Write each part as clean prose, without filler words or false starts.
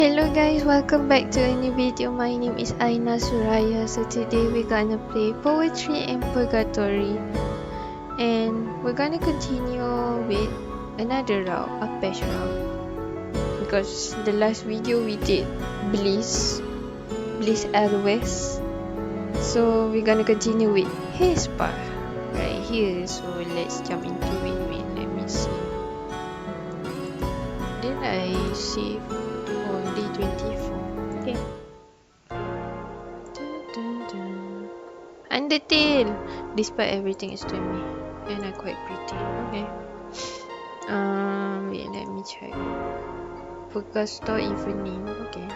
Hello guys, welcome back to a new video. My name is Aina Suraya. So today we're gonna play Poetry and Purgatory, and we're gonna continue with another route, Apechs route, because the last video we did Bliss Airways. So we're gonna continue with his part right here. So let's jump into it. Wait, let me see. Did I save only 24? Okay. Undertale! Despite everything it's doing me. And I'm quite pretty. Okay. Wait, let me check. Purgatory evening. Okay.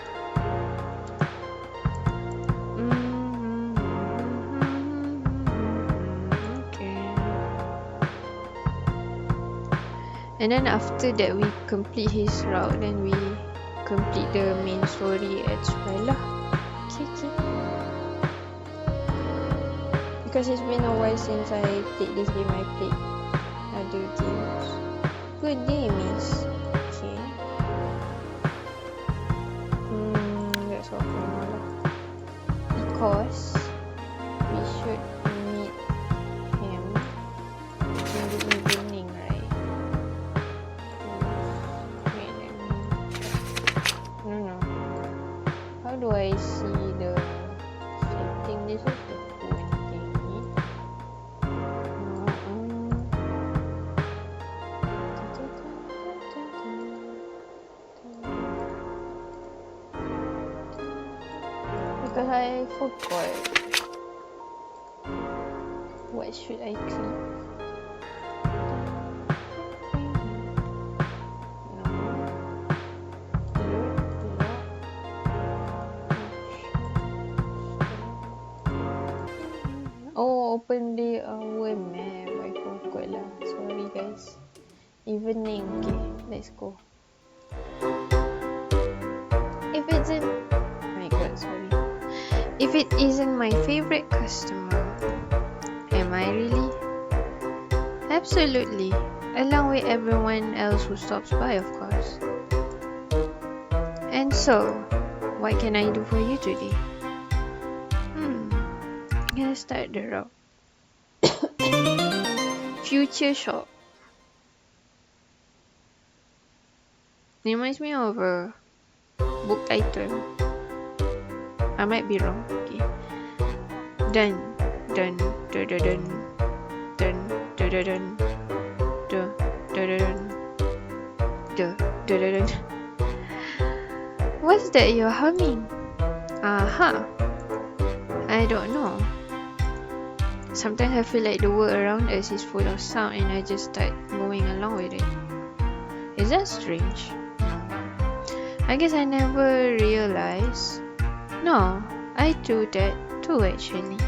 Okay. And then after that we complete his route, then we complete the main story as well lah. Okay. Because it's been a while since I played this game. I played other games. Good games. Okay. That's all for now lah. Because we should meet him in the evening, right? Wait, let me check. No. How do I see the setting? This is the phone thingy. Because I forgot. What should I click? Oh, open the our map. I forgot lah. Sorry guys. Evening. Okay, let's go. If it's in... Oh my god, sorry. If it isn't my favorite customer, am I really? Absolutely. Along with everyone else who stops by, of course. And so, what can I do for you today? I'm gonna start the route. Future shop. Reminds me of a book title. I might be wrong. Okay. Dun. What's that you're humming? Aha. I don't know. Sometimes I feel like the world around us is full of sound and I just start going along with it. Is that strange? I guess I never realized. No, I do that too actually.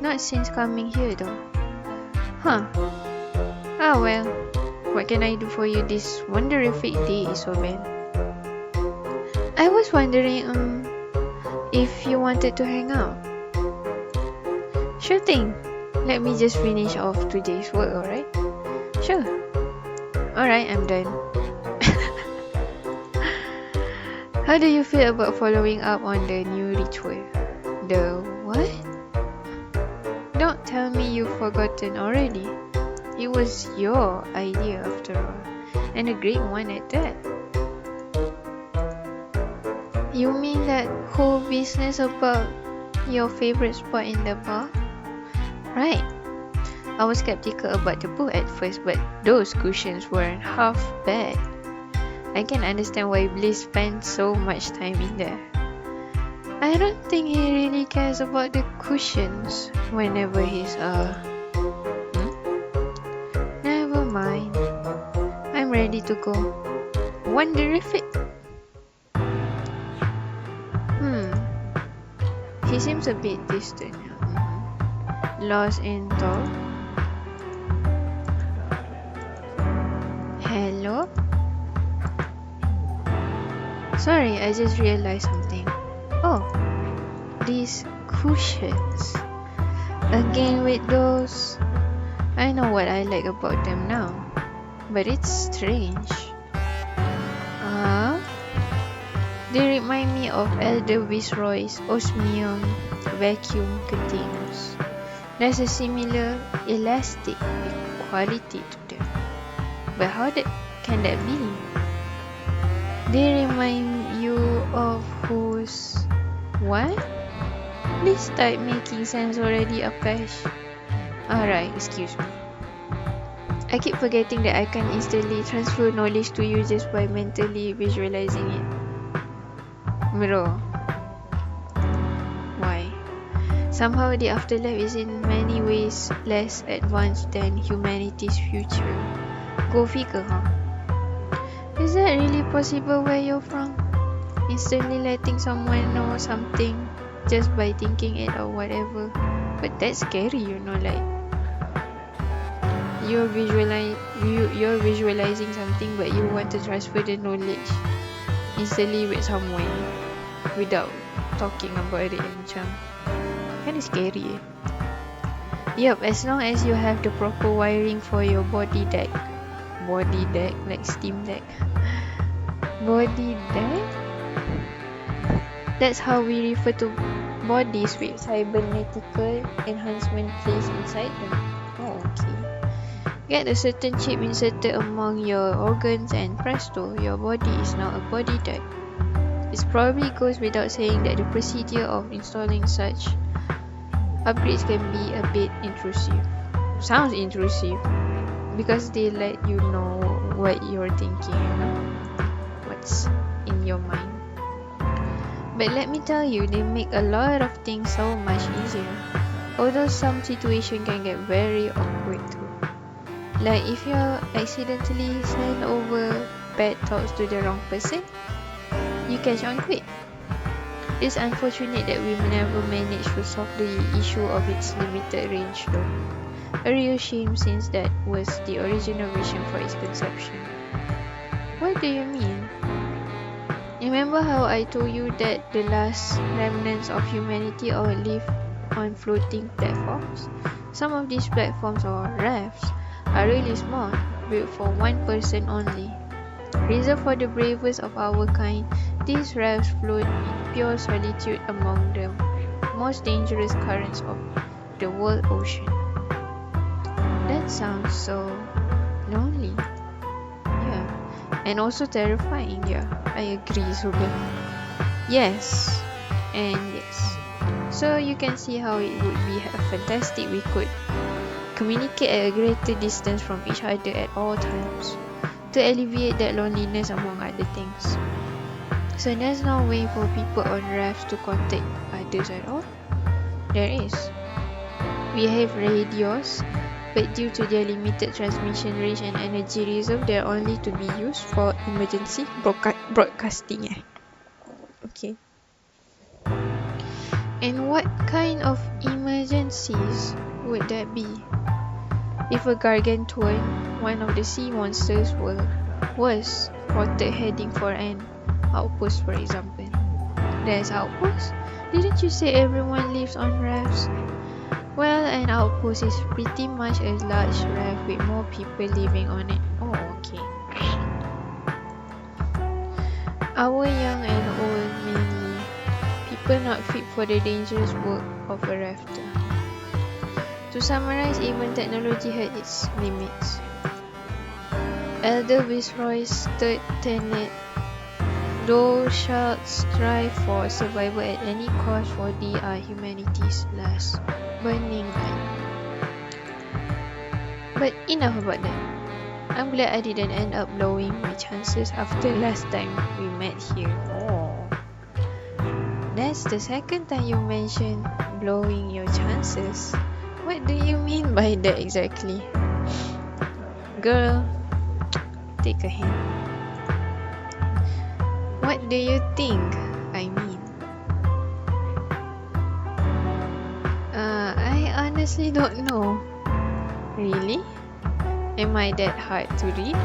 Not since coming here though. Huh. Ah well, what can I do for you this wonderific day, Isobel? I was wondering if you wanted to hang out. Sure thing. Let me just finish off today's work, alright? Sure. Alright, I'm done. How do you feel about following up on the new ritual? The what? Don't tell me you've forgotten already. It was your idea after all, and a great one at that. You mean that whole business about your favorite spot in the bar? Right. I was skeptical about the book at first, but those cushions weren't half bad. I can understand why Bliss spent so much time in there. I don't think he really cares about the cushions whenever he's Never mind. I'm ready to go. Wonderific. He seems a bit distant. Lost in thought. Hello? Sorry, I just realized something. Oh, these cushions. Again with those. I know what I like about them now. but it's strange. They remind me of elder viceroys' osmium vacuum containers. There's a similar elastic quality to them. But can that be? They remind you of whose what? Please start making sense already, Apechs. Alright, excuse me. I keep forgetting that I can instantly transfer knowledge to you just by mentally visualizing it. Bro, why? Somehow the afterlife is in many ways less advanced than humanity's future. Go figure, huh? Is that really possible where you're from? Instantly letting someone know something just by thinking it or whatever. But that's scary, like you're visualizing something, but you want to transfer the knowledge instantly with someone without talking about it. Macam kind of scary. Yup, as long as you have the proper wiring for your body deck, like Steam Deck. Body deck? That's how we refer to bodies with cybernetical enhancement placed inside them. Oh, okay. Get a certain chip inserted among your organs and presto, your body is now a body deck. It probably goes without saying that the procedure of installing such upgrades can be a bit intrusive. Sounds intrusive because they let you know what you're thinking, what's in your mind. But let me tell you, they make a lot of things so much easier. Although some situations can get very awkward too. Like if you accidentally send over bad thoughts to the wrong person, you catch on quick. It's unfortunate that we never managed to solve the issue of its limited range though. A real shame since that was the original vision for its conception. What do you mean? Remember how I told you that the last remnants of humanity all live on floating platforms? Some of these platforms or rafts are really small, built for one person only. Reserved for the bravest of our kind, these rafts float in pure solitude among the most dangerous currents of the world ocean. That sounds so lonely. And also terrifying, I agree, Ruben. Yes, and yes. So you can see how it would be fantastic we could communicate at a greater distance from each other at all times to alleviate that loneliness among other things. So there's no way for people on rafts to contact others at all? There is. We have radios, but due to their limited transmission range and energy reserve, they are only to be used for emergency broadcasting. Okay. And what kind of emergencies would that be? If a gargantuan, one of the sea monsters, was spotted heading for an outpost, for example. There's outpost? Didn't you say everyone lives on rafts? Well, an outpost is pretty much a large raft with more people living on it. Oh, okay. Our young and old mainly, people not fit for the dangerous work of a rafter. To summarize, even technology had its limits. Elder Viceroy's third tenet: thou shalt strive for survival at any cost, for they are humanity's last burning light. But enough about that. I'm glad I didn't end up blowing my chances after last time we met here. Oh, that's the second time you mentioned blowing your chances. What do you mean by that exactly? Girl, take a hint. What do you think I mean? I honestly don't know. Really? Am I that hard to read?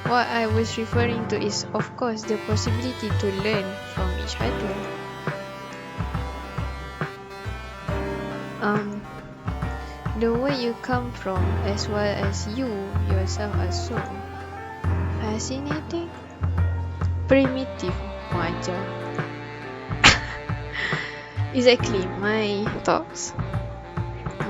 What I was referring to is, of course, the possibility to learn from each other. The way you come from, as well as you yourself, are so fascinating. primitive. Wajar. Exactly my thoughts,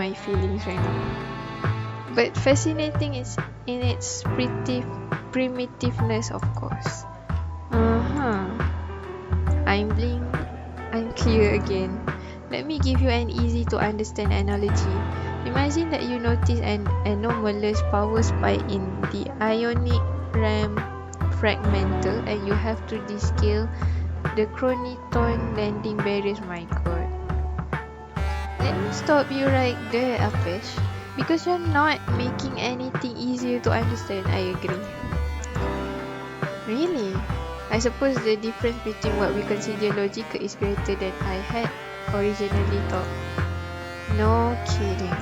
my feelings right now. But fascinating is in its pretty primitiveness, of course. Uh-huh. I'm being unclear again. Let me give you an easy to understand analogy. Imagine that you notice an anomalous power spike in the ionic RAM fragmental and you have to descale the chroniton landing barriers. My god. Let me stop you right there, Apech. Because you're not making anything easier to understand, I agree. Really? I suppose the difference between what we consider logical is greater than I had originally thought. No kidding.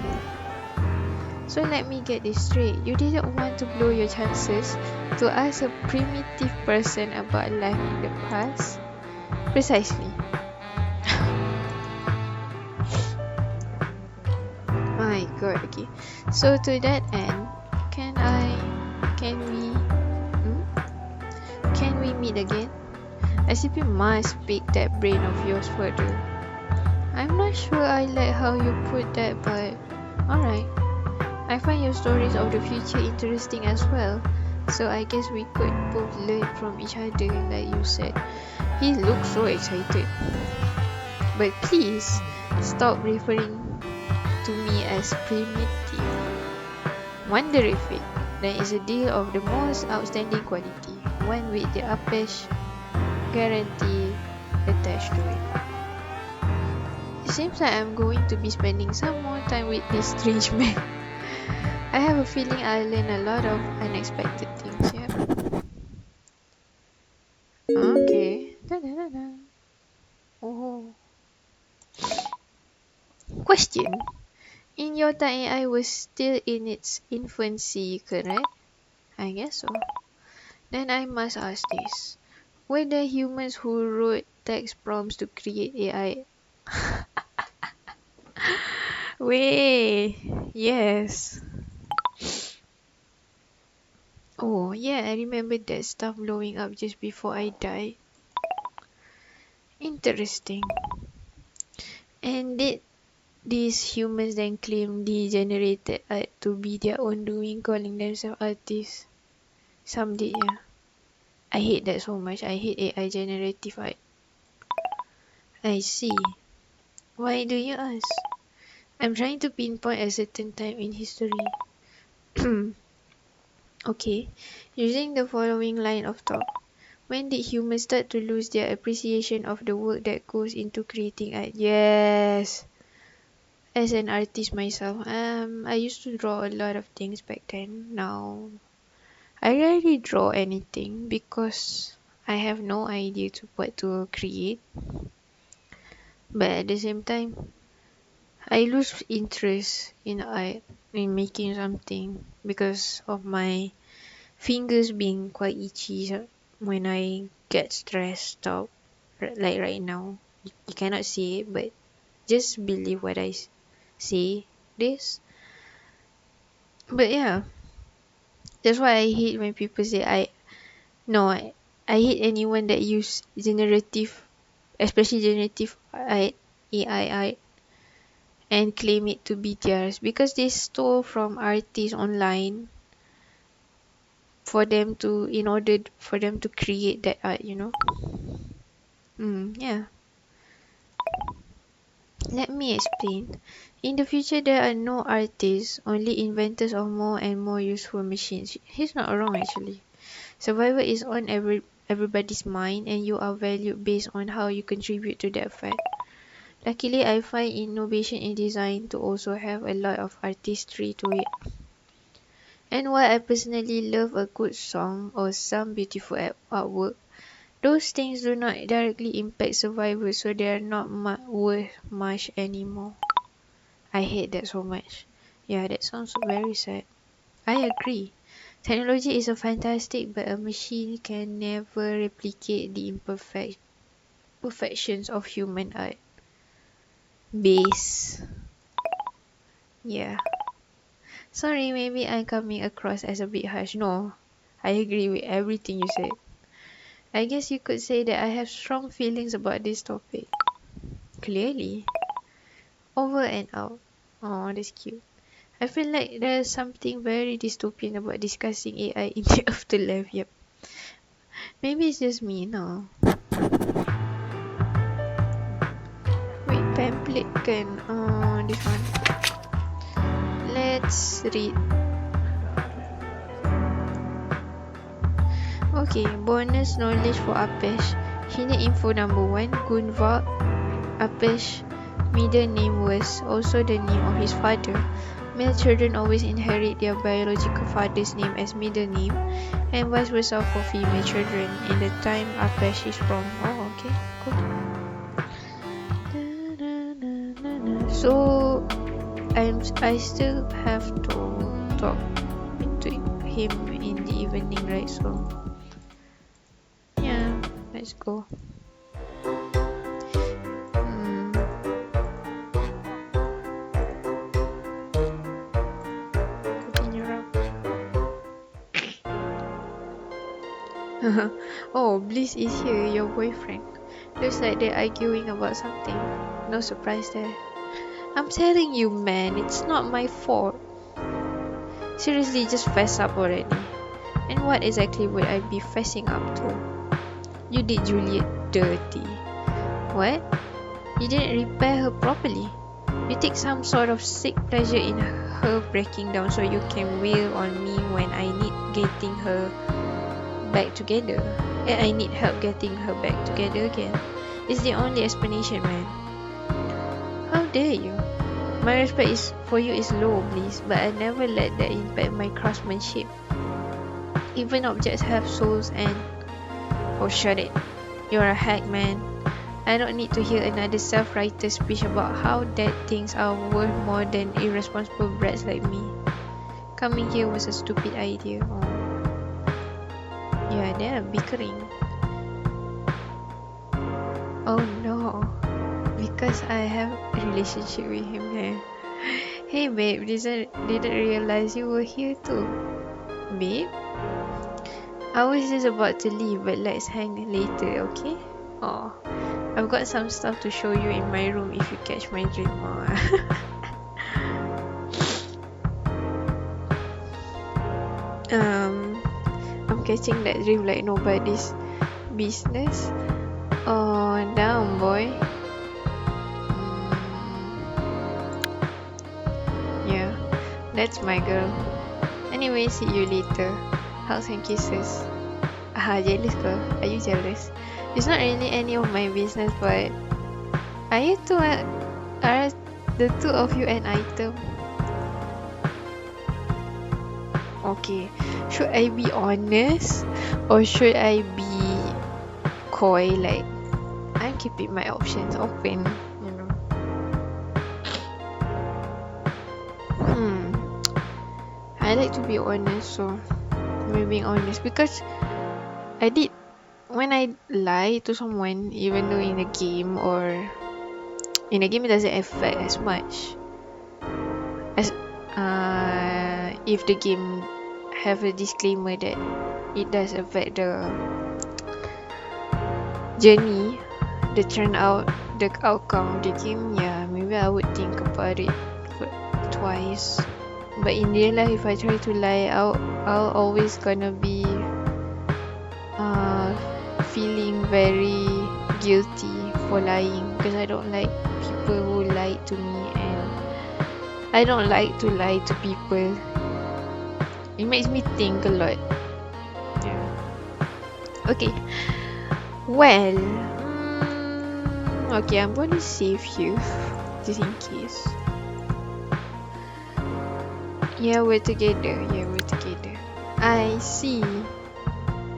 So let me get this straight. You didn't want to blow your chances to ask a primitive person about life in the past? Precisely. My god, okay. So to that end, can we, can we meet again? I simply must pick that brain of yours further. I'm not sure I like how you put that, but alright. I find your stories of the future interesting as well. So I guess we could both learn from each other, like you said. He looks so excited. But please, stop referring to me as primitive. Wonder if it, then is a deal of the most outstanding quality, one with the Apechs guarantee attached to it. It seems like I'm going to be spending some more time with this strange man. I have a feeling I'll learn a lot of unexpected things, yeah. Okay. Da-da-da-da. Oh. Question. In your time, AI was still in its infancy, correct? I guess so. Then I must ask this. Were there humans who wrote text prompts to create AI? Wait, yes. Oh, yeah, I remember that stuff blowing up just before I died. Interesting. And did these humans then claim the generated art to be their own doing, calling themselves artists? Some did, yeah. I hate that so much. I hate AI generative art. I see. Why do you ask? I'm trying to pinpoint a certain time in history. Okay, using the following line of thought. When did humans start to lose their appreciation of the work that goes into creating art? Yes. As an artist myself, I used to draw a lot of things back then. Now, I rarely draw anything because I have no idea to what to create. But at the same time, I lose interest in art, in making something because of my fingers being quite itchy when I get stressed out. Like right now, you cannot see it, but just believe what I say. This, but yeah, that's why I hate when people say no. I hate anyone that use generative, especially generative AI art and claim it to be theirs because they stole from artists online for them to in order for them to create that art, you know. Yeah. Let me explain. In the future, there are no artists, only inventors of more and more useful machines. He's not wrong actually. Survival is on everybody's mind, and you are valued based on how you contribute to that fact. Luckily, I find innovation in design to also have a lot of artistry to it. And while I personally love a good song or some beautiful artwork, those things do not directly impact survival, so they are not worth much anymore. I hate that so much. Yeah, that sounds very sad. I agree. Technology is a fantastic, but a machine can never replicate the perfections of human art. Base. Yeah. Sorry, maybe I'm coming across as a bit harsh. No, I agree with everything you said. I guess you could say that I have strong feelings about this topic. Clearly. Over and out. Oh, that's cute. I feel like there's something very dystopian about discussing AI in the afterlife. Yep. Maybe it's just me now. Wait, pamphlet kan? This one. Let's read. Okay, bonus knowledge for Apechs. Hidden info number 1. Gunvald Apechs' middle name was also the name of his father. Male children always inherit their biological father's name as middle name, and vice versa for female children in the time Apechs is from. Oh, okay, cool. So I still have to talk to him in the evening, right? So yeah, let's go. Oh, Bliss is here, your boyfriend. Looks like they're arguing about something. No surprise there. I'm telling you, man, it's not my fault. Seriously, just fess up already. And what exactly would I be fessing up to? You did Juliet dirty. What? You didn't repair her properly. You take some sort of sick pleasure in her breaking down so you can wail on me when I need getting her back together. And I need help getting her back together again. It's the only explanation, man. How dare you? My respect for you is low, Bliss, but I never let that impact my craftsmanship. Even objects have souls and... Oh, shut it. You're a hack, man. I don't need to hear another self-righteous speech about how dead things are worth more than irresponsible brats like me. Coming here was a stupid idea. Oh. Yeah, they're bickering. Oh no. Because I have a relationship with him now. Hey babe, didn't realize you were here too. Babe? I was just about to leave, but let's hang later, okay? Oh, I've got some stuff to show you in my room if you catch my dream. I'm catching that dream like nobody's business. Oh, damn boy. Yeah, that's my girl. Anyway, see you later. Hugs and kisses. Jealous ke? Are you jealous? It's not really any of my business, but are you two are the two of you an item? Okay, should I be honest or should I be coy? Like, I'm keeping my options open, you know. I like to be honest, so I'm being honest because when I lie to someone, even though in a game or in a game it doesn't affect as much as if the game have a disclaimer that it does affect the journey, the outcome of the game. Yeah, maybe I would think about it twice. But in real life, if I try to lie, I'll always gonna be feeling very guilty for lying because I don't like people who lie to me, and I don't like to lie to people. It makes me think a lot. Yeah. Okay. Well, okay, I'm gonna save you just in case. Yeah, we're together. I see.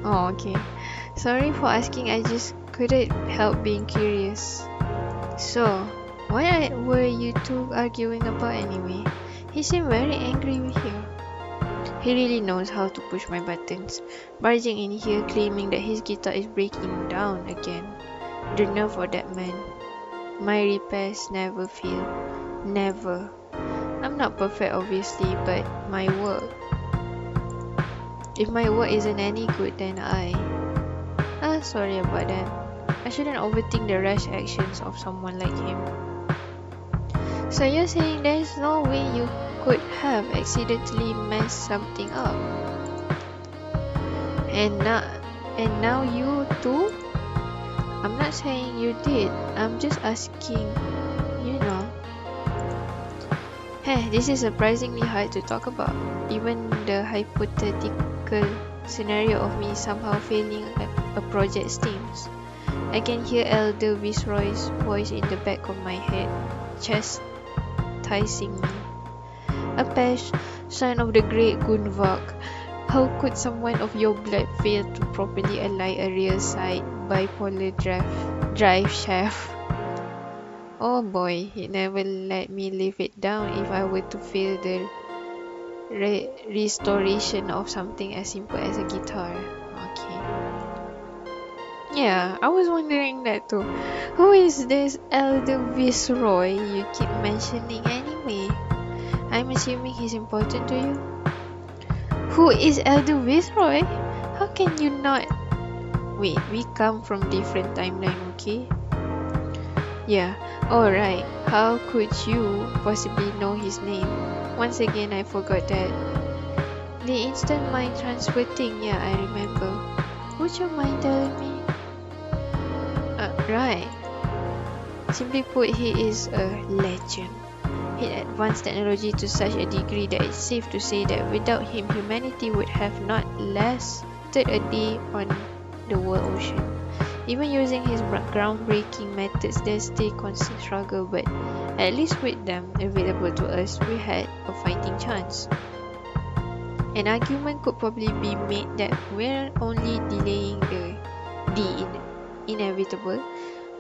Oh, okay. Sorry for asking, I just couldn't help being curious. So, what were you two arguing about anyway? He seemed very angry with you. He really knows how to push my buttons. Barging in here claiming that his guitar is breaking down again. The nerve of that man. My repairs never fail. Never. I'm not perfect obviously, but my work. If my work isn't any good, then sorry about that. I shouldn't overthink the rash actions of someone like him. So you're saying there's no way you could have accidentally messed something up? And now you too? I'm not saying you did. I'm just asking, you know. Hey, this is surprisingly hard to talk about. Even the hypothetical scenario of me somehow failing a project steams. I can hear Elder Viceroy's voice in the back of my head, chastising me. Apechs, son of the great Gunvak, how could someone of your blood fail to properly align a real side bipolar drive shaft? Oh boy, he never let me live it down if I were to fail the restoration of something as simple as a guitar. Okay. Yeah, I was wondering that too. Who is this Elder Viceroy you keep mentioning anyway? I'm assuming he's important to you. Who is Elder Viceroy? How can you not? Wait, we come from different timeline, okay? Yeah, alright. How could you possibly know his name? Once again, I forgot that. The instant mind transfer thing, yeah, I remember. Would you mind telling me? Right. Simply put, he is a legend. He advanced technology to such a degree that it's safe to say that without him, humanity would have not lasted a day on the world ocean. Even using his groundbreaking methods, there's still constant struggle, but at least with them available to us, we had a fighting chance. An argument could probably be made that we're only delaying the inevitable,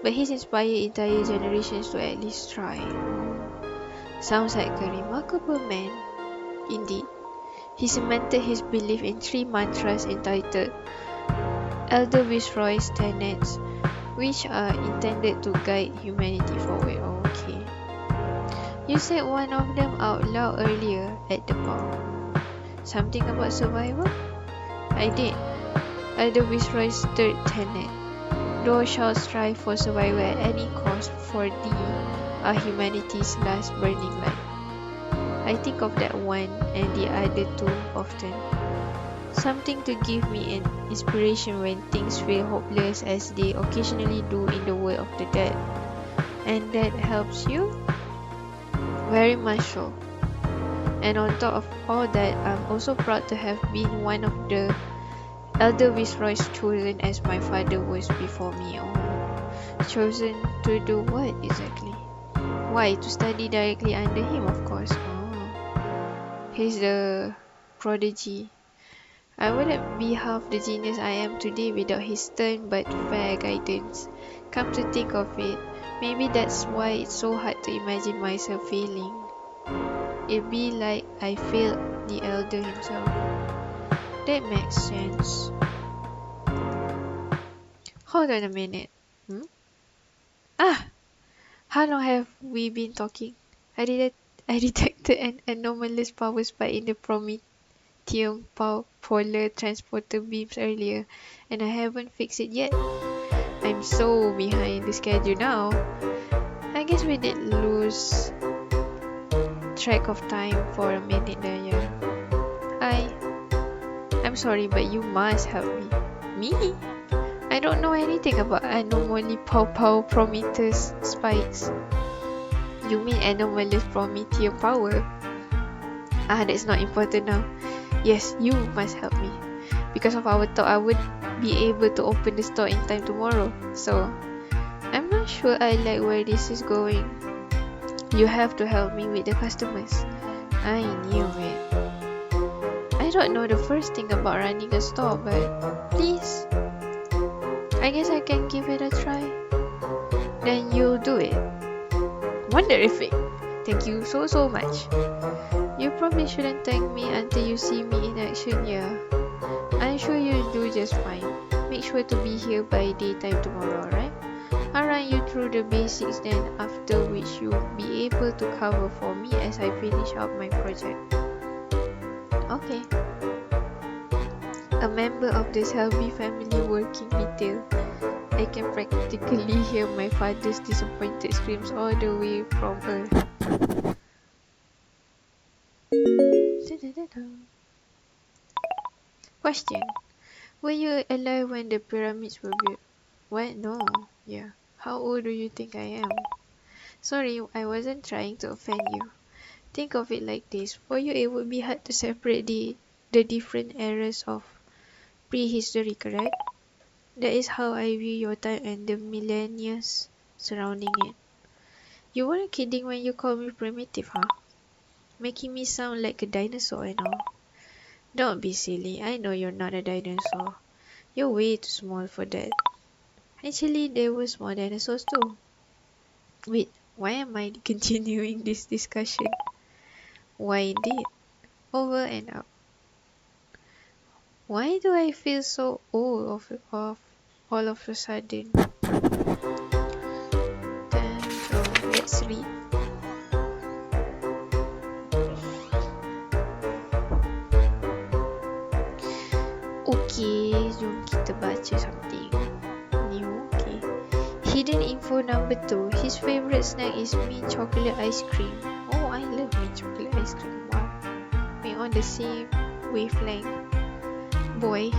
but he's inspired entire generations to at least try. Sounds like a remarkable man, indeed. He cemented his belief in 3 mantras entitled Elder Viceroy's Tenets, which are intended to guide humanity forward. Okay. You said one of them out loud earlier at the bar. Something about survival? I did. Elder Viceroy's third tenet. Thou shalt strive for survival at any cost, for thee are humanity's last burning light. I think of that one and the other two often. Something to give me an inspiration when things feel hopeless, as they occasionally do in the world of the dead. And that helps you? Very much so. And on top of all that, I'm also proud to have been one of the Elder Viceroys chosen, as my father was before me. Oh, chosen to do what exactly? Why? To study directly under him, of course. Oh, he's the prodigy. I wouldn't be half the genius I am today without his stern but fair guidance. Come to think of it, maybe that's why it's so hard to imagine myself failing. It'd be like I failed the elder himself. That makes sense. Hold on a minute. Ah! How long have we been talking? I detected an anomalous power spike in the Prometheum polar transporter beams earlier, and I haven't fixed it yet. I'm so behind the schedule now. I guess we did lose track of time for a minute there, yeah. I'm sorry, but you must help me. Me? I don't know anything about anomaly Prometheus spikes. You mean anomalous Prometheum power? That's not important now. Yes, you must help me. Because of our talk, I would be able to open the store in time tomorrow. So, I'm not sure I like where this is going. You have to help me with the customers. I knew it. I don't know the first thing about running a store, but please. I guess I can give it a try. Then you'll do it. Wonderful. Thank you so much. You probably shouldn't thank me until you see me in action, yeah. I'm sure you'll do just fine. Make sure to be here by daytime tomorrow, right? I'll run you through the basics then, after which you'll be able to cover for me as I finish up my project. Okay. A member of the Selby family working retail. I can practically hear my father's disappointed screams all the way from Earth. Question. Were you alive when the pyramids were built? What? No. Yeah. How old do you think I am? Sorry, I wasn't trying to offend you. Think of it like this. For you, it would be hard to separate the different eras of prehistory, correct? That is how I view your time and the millennia surrounding it. You weren't kidding when you called me primitive, huh? Making me sound like a dinosaur and all. Don't be silly. I know you're not a dinosaur. You're way too small for that. Actually, there were small dinosaurs too. Wait, why am I continuing this discussion? Why indeed? Over and out. Why do I feel so old of all of a sudden? Then, let's read. Okay, jom kita baca something new. Okay. Hidden info number 2. His favorite snack is mint chocolate ice cream. Oh, I love mint chocolate ice cream. Wow. We're on the same wavelength. Boy.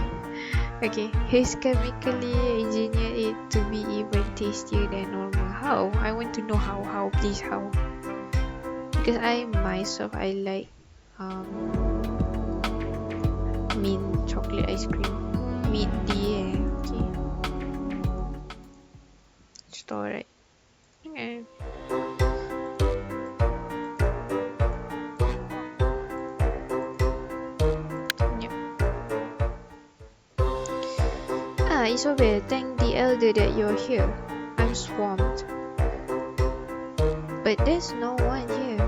Okay. He's chemically engineered it to be even tastier than normal. How? I want to know how. How? Please, how? Because I myself, I like mint chocolate ice cream. Minty, okay. Store right. Okay. Yep. Isobel, thank the elder that you're here. I'm swamped. But there's no one here.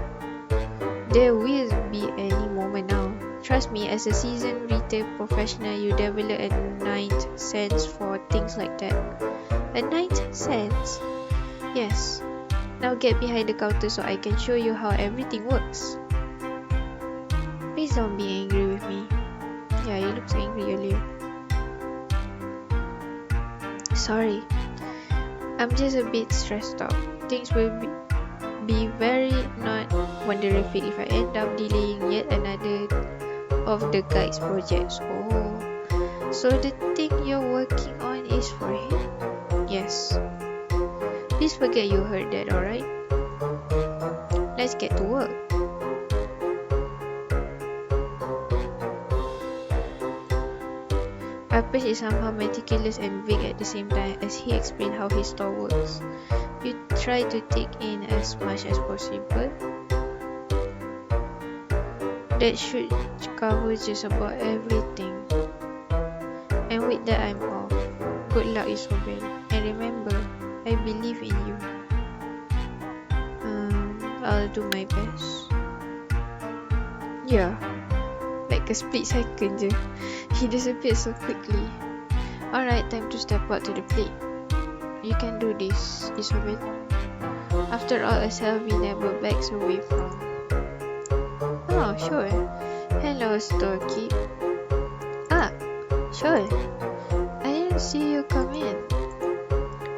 There will be any moment now. Trust me, as a seasoned retail professional, you develop a ninth sense for things like that. A ninth sense? Yes. Now get behind the counter so I can show you how everything works. Please don't be angry with me. Yeah, you look so angry earlier. Sorry. I'm just a bit stressed out. Things will be very not wonderful if I end up delaying yet another of the guide's projects. Oh, so the thing you're working on is for him? Yes. Please forget you heard that, alright? Let's get to work. Apechs is somehow meticulous and vague at the same time as he explained how his store works. You try to take in as much as possible. That should cover just about everything. And with that, I'm off. Good luck, Isobel. And remember, I believe in you. I'll do my best. Yeah, like a split second je. He disappeared so quickly. Alright, time to step out to the plate. You can do this, Isobel. After all, a Selby never backs away from. Oh, sure. Hello, storekeep. Sure. I didn't see you come in.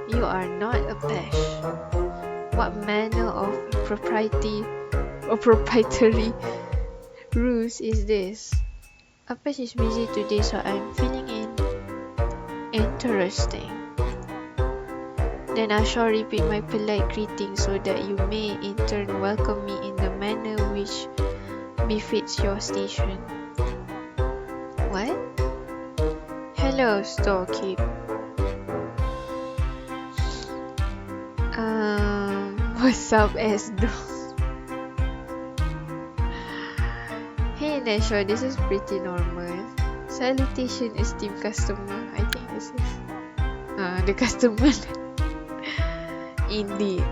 You are not Apechs. What manner of proprietary rules is this? Apechs is busy today, so I'm filling in. Interesting. Then I shall repeat my polite greeting so that you may in turn welcome me in the manner which befits your station. What? Hello, storekeep. What's up, Esdo? Hey, Nesho, this is pretty normal. Salutation, esteemed customer. I think this is the customer. Indeed.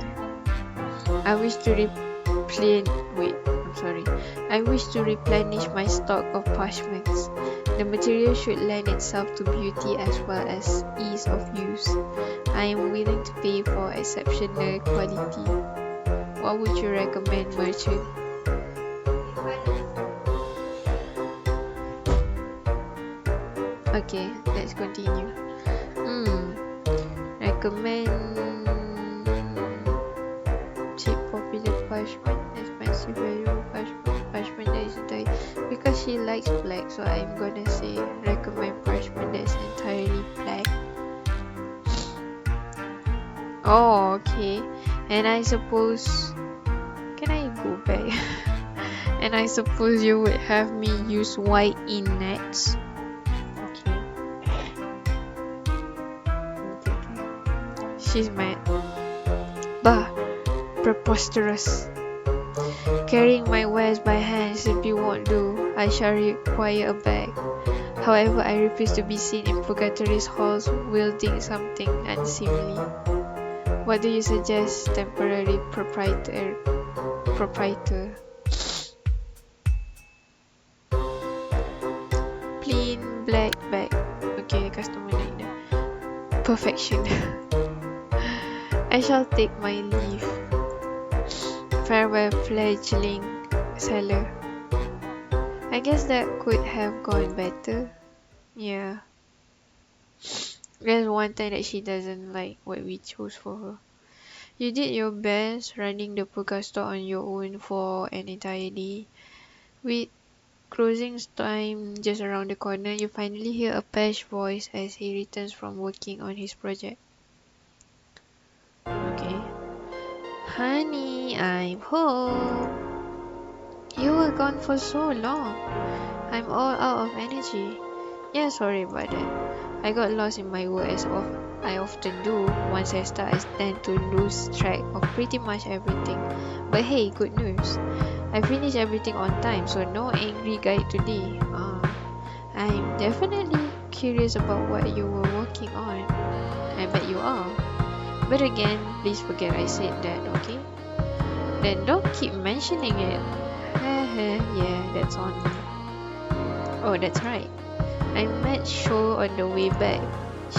I wish to replenish my stock of parchments. The material should lend itself to beauty as well as ease of use. I am willing to pay for exceptional quality. What would you recommend, merchant? Okay, let's continue. Recommend cheap popular parchment, expensive valuable parchment that is die. Because she likes black, so I'm gonna say recommend parchment that's entirely black. Oh, okay. And I suppose, can I go back? And I suppose you would have me use white in nets. Okay. She's mad. Bah, preposterous. Carrying my wares by hand simply won't do. I shall require a bag. However, I refuse to be seen in Purgatory's halls wielding something unseemly. What do you suggest, temporary proprietor? Plain black bag. Okay, customer like that. Perfection. I shall take my leave. Farewell, fledgling seller. I guess that could have gone better. Yeah. There's one thing that she doesn't like what we chose for her. You did your best running the Purga store on your own for an entire day. With closing time just around the corner, you finally hear Apech's voice as he returns from working on his project. Okay. Honey, I'm home. You were gone for so long. I'm all out of energy. Yeah, sorry about that. I got lost in my work as I often do. Once I start, I tend to lose track of pretty much everything. But hey, good news. I finished everything on time, so no angry guide today. I'm definitely curious about what you were working on. I bet you are. But again, please forget I said that, okay? Then don't keep mentioning it. Yeah, that's on me. Oh, that's right. I met Sho on the way back.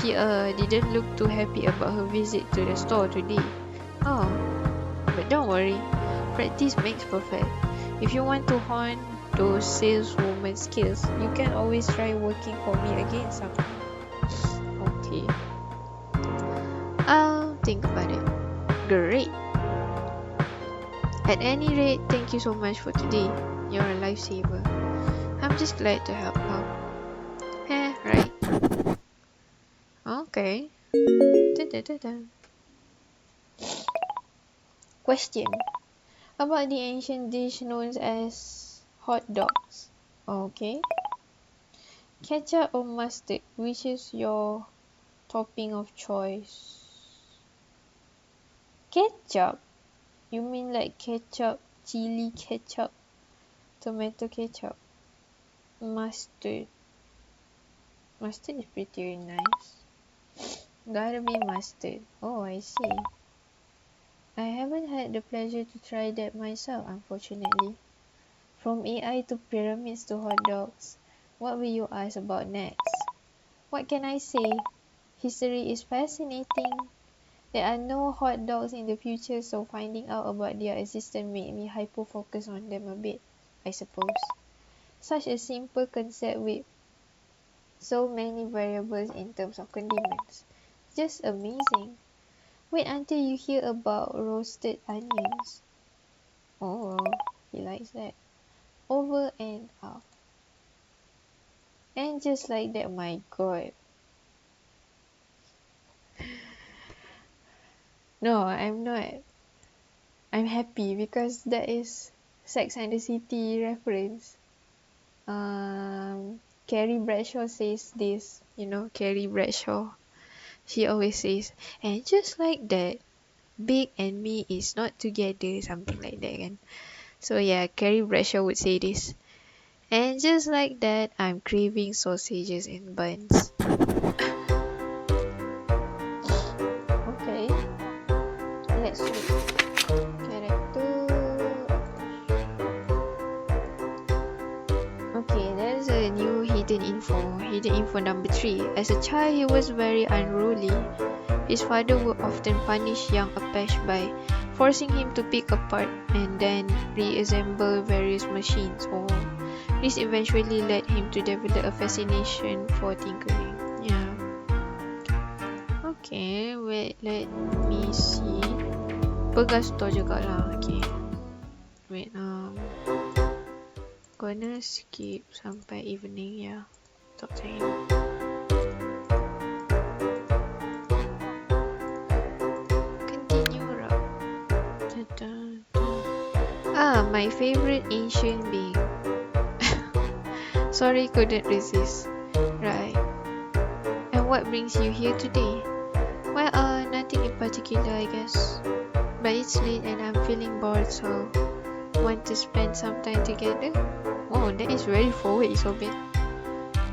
She didn't look too happy about her visit to the store today. Oh, but don't worry. Practice makes perfect. If you want to hone those saleswoman skills, you can always try working for me again sometime. Okay. I'll think about it. Great. At any rate, thank you so much for today. You're a lifesaver. I'm just glad to help out. Right. Okay. Da-da-da-da. Question. About the ancient dish known as hot dogs. Okay. Ketchup or mustard? Which is your topping of choice? Ketchup? You mean like ketchup, chili ketchup, tomato ketchup? Mustard. Mustard is pretty nice. Gotta be mustard. Oh, I see. I haven't had the pleasure to try that myself, unfortunately. From AI to pyramids to hot dogs, what will you ask about next? What can I say? History is fascinating. There are no hot dogs in the future, so finding out about their existence made me hyper-focus on them a bit, I suppose. Such a simple concept with so many variables in terms of condiments. Just amazing. Wait until you hear about roasted onions. Oh, he likes that. Over and out. And just like that, my god. No, I'm not. I'm happy because that is Sex and the City reference. Carrie Bradshaw says this, Carrie Bradshaw. She always says, and just like that, Big and me is not together, something like that, kan? So yeah, Carrie Bradshaw would say this. And just like that, I'm craving sausages and buns. Okay, let's read. Character. Okay, there's a new hidden info. Hidden info number 3. As a child, he was very unruly. His father would often punish young Apechs by forcing him to pick apart and then reassemble various machines or This eventually led him to develop a fascination for tinkering. Yeah. Okay, wait, let me see. Purgatory juga lah. Okay. Wait, gonna skip sampai evening, yeah. Talk to him. Continue, Rob. My favorite ancient being. Sorry, couldn't resist. Right. And what brings you here today? Well, nothing in particular, I guess. But it's late and I'm feeling bored, so want to spend some time together? Oh, that is very forward, Isobel.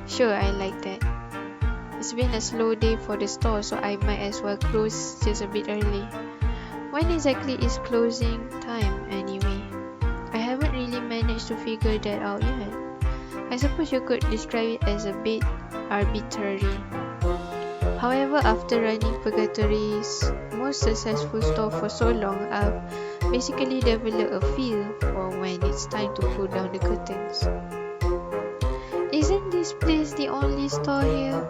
Sure, I like that. It's been a slow day for the store, so I might as well close just a bit early. When exactly is closing time, anyway? I haven't really managed to figure that out yet. I suppose you could describe it as a bit arbitrary. However, after running Purgatory's most successful store for so long, I've basically developed a feel for when it's time to pull down the curtains. Isn't this place the only store here?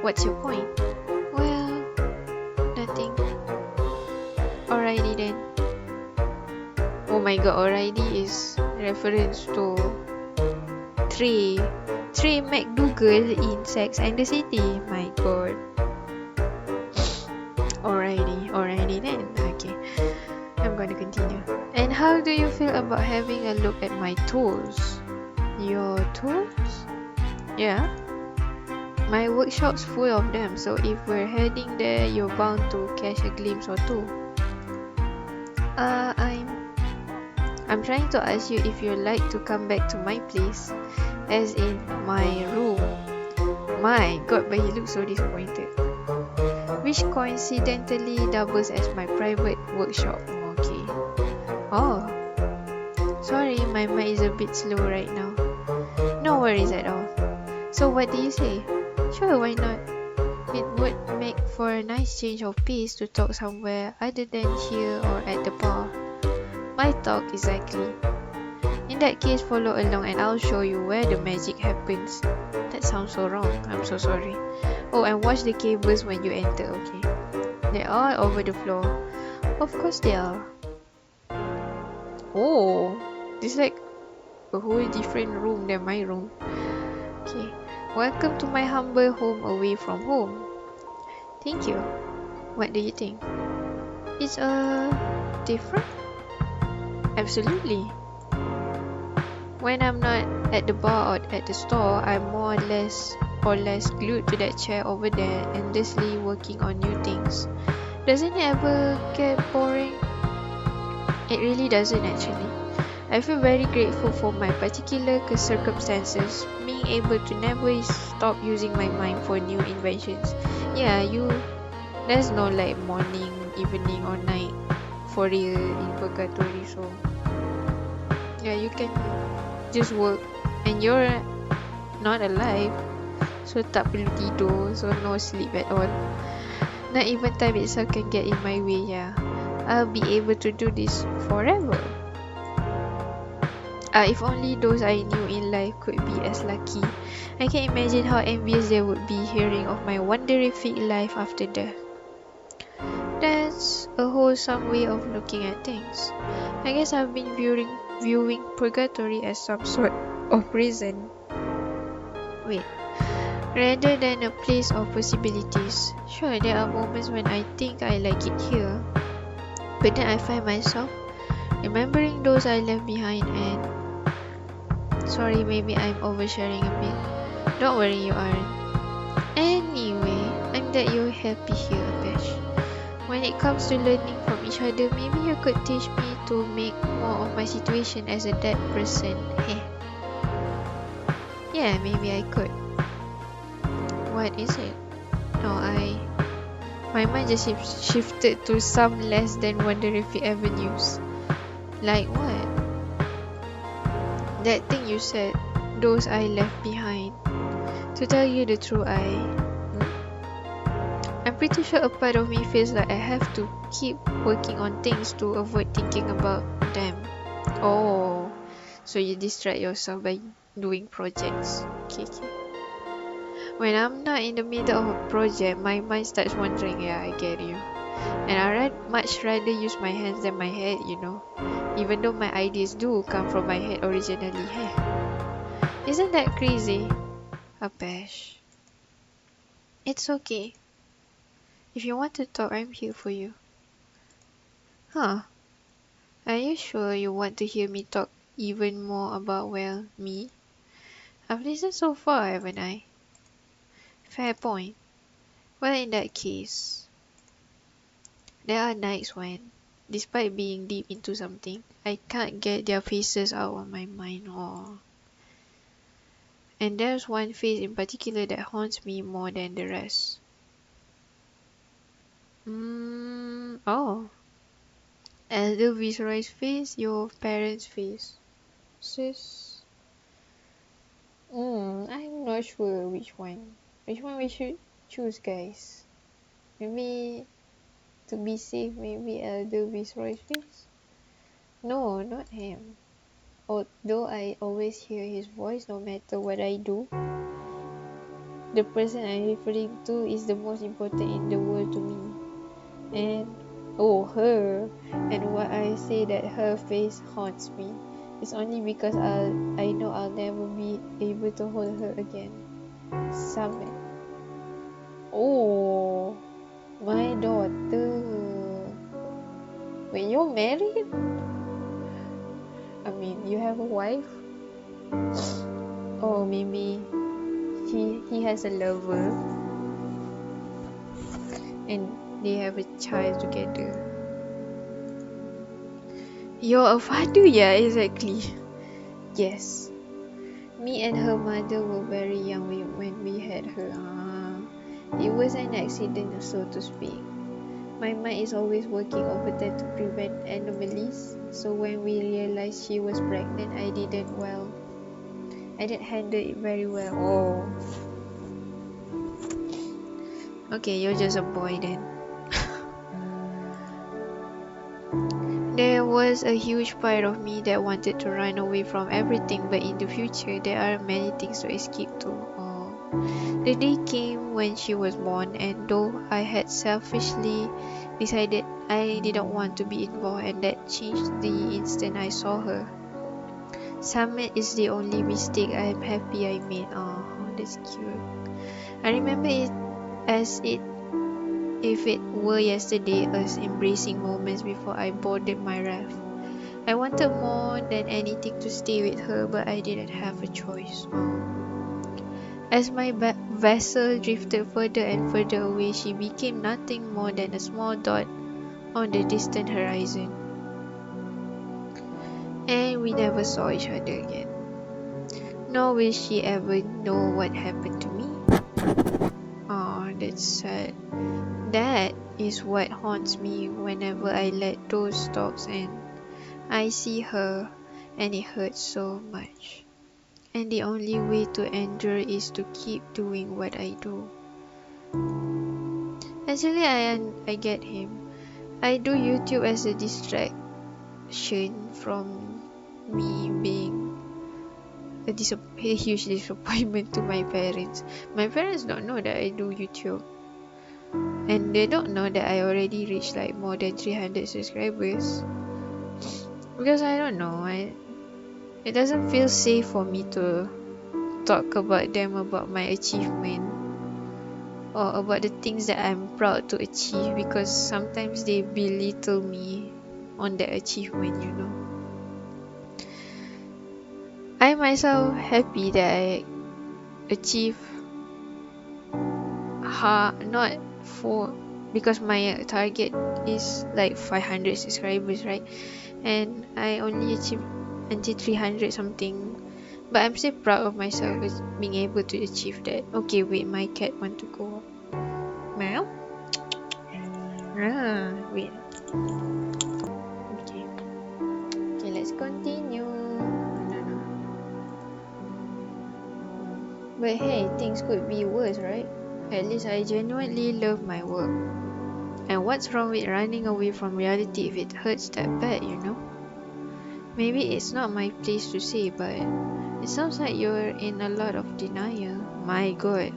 What's your point? Well, nothing. Alrighty then. Oh my god, alrighty is reference to Trey McDougal in Sex and the City. My god. Alrighty then. Okay, I'm gonna continue. And how do you feel about having a look at my tools? Your tools? Yeah. My workshop's full of them, so if we're heading there, you're bound to catch a glimpse or two. I'm trying to ask you if you'd like to come back to my place, as in my room. My god, but he looks so disappointed. Which coincidentally doubles as my private workshop. Okay. Oh. Sorry, my mind is a bit slow right now. No worries at all. So what do you say? Sure, why not? It would make for a nice change of pace to talk somewhere other than here or at the bar. My talk, exactly. In that case, follow along and I'll show you where the magic happens. That sounds so wrong. I'm so sorry. Oh, and watch the cables when you enter, okay? They're all over the floor. Of course they are. Oh, this is like a whole different room than my room. Okay. Welcome to my humble home away from home. Thank you. What do you think? It's different? Absolutely. When I'm not at the bar or at the store, I'm more or less glued to that chair over there, endlessly working on new things. Doesn't it ever get boring? It really doesn't actually. I feel very grateful for my particular circumstances, being able to never stop using my mind for new inventions. Yeah, there's no like morning, evening or night for real in Purgatory, so yeah, you can just work and you're not alive, so tak perlu tidur, so no sleep at all. Not even time itself can get in my way. Yeah, I'll be able to do this forever. If only those I knew in life could be as lucky. I can imagine how envious they would be hearing of my wonderific life after death. That's a wholesome way of looking at things. I guess I've been viewing Purgatory as some sort of prison. Wait, rather than a place of possibilities. Sure, there are moments when I think I like it here, but then I find myself remembering those I left behind and... Sorry, maybe I'm oversharing a bit. Don't worry, you aren't. Anyway, I'm glad you're happy here, Apechs. When it comes to learning from each other, maybe you could teach me to make more of my situation as a dead person. Yeah, maybe I could. What is it? No, my mind just shifted to some less than wonderific avenues. Like what? That thing you said, those I left behind. To tell you the truth, I'm pretty sure a part of me feels like I have to keep working on things to avoid thinking about them. Oh, So you distract yourself by doing projects. Okay, okay. When I'm not in the middle of a project, my mind starts wandering. Yeah, I get you. And much rather use my hands than my head, you know. Even though my ideas do come from my head originally. Hey, isn't that crazy? Apechs. It's okay. If you want to talk, I'm here for you. Huh? Are you sure you want to hear me talk even more about, well, me? I've listened so far, haven't I? Fair point. Well, in that case, there are nights when, despite being deep into something, I can't get their faces out of my mind. Or, and there's one face in particular that haunts me more than the rest. Oh, Elder Viceroy's face, your parents' face. Sis. I'm not sure which one. Which one we should choose, guys? Maybe to be safe, maybe Elder Viceroy's face? No, not him. Although I always hear his voice no matter what I do, the person I'm referring to is the most important in the world to me. And oh, her. And why I say that her face haunts me is only because I know I'll never be able to hold her again. Summit. Oh, my daughter. When you're married? I mean, you have a wife? Or maybe he has a lover and they have a child together. You're a father? Yeah, exactly. Yes. Me and her mother were very young when we had her. It was an accident, so to speak. My mind is always working overtime to prevent anomalies. So when we realized she was pregnant, I didn't handle it very well. Oh. Okay, you're just a boy then. There was a huge part of me that wanted to run away from everything, but in the future there are many things to escape to. Oh. The day came when she was born, and though I had selfishly decided I didn't want to be involved, and that changed the instant I saw her. Summit is the only mistake I am happy I made. Oh, that's cute. I remember it as if it were yesterday, us embracing moments before I boarded my raft. I wanted more than anything to stay with her, but I didn't have a choice. Oh. As my vessel drifted further and further away, she became nothing more than a small dot on the distant horizon. And we never saw each other again. Nor will she ever know what happened to me. Oh, that's sad. That is what haunts me whenever I let those thoughts in. I see her and it hurts so much. And the only way to endure is to keep doing what I do. Actually, I get him. I do YouTube as a distraction from me being a huge disappointment to my parents. My parents don't know that I do YouTube. And they don't know that I already reached like more than 300 subscribers. Because I don't know, it doesn't feel safe for me to talk about them, about my achievement, or about the things that I'm proud to achieve, because sometimes they belittle me on that achievement, you know. I myself happy that I achieve not for, because my target is like 500 subscribers, right? And I only achieved until 300 something, but I'm still proud of myself as being able to achieve that. Okay, wait, my cat want to go up. Meow. Wait. Okay. Okay, let's continue. No. But hey, things could be worse, right? At least I genuinely love my work. And what's wrong with running away from reality if it hurts that bad, you know? Maybe it's not my place to say, but it sounds like you're in a lot of denial. My god.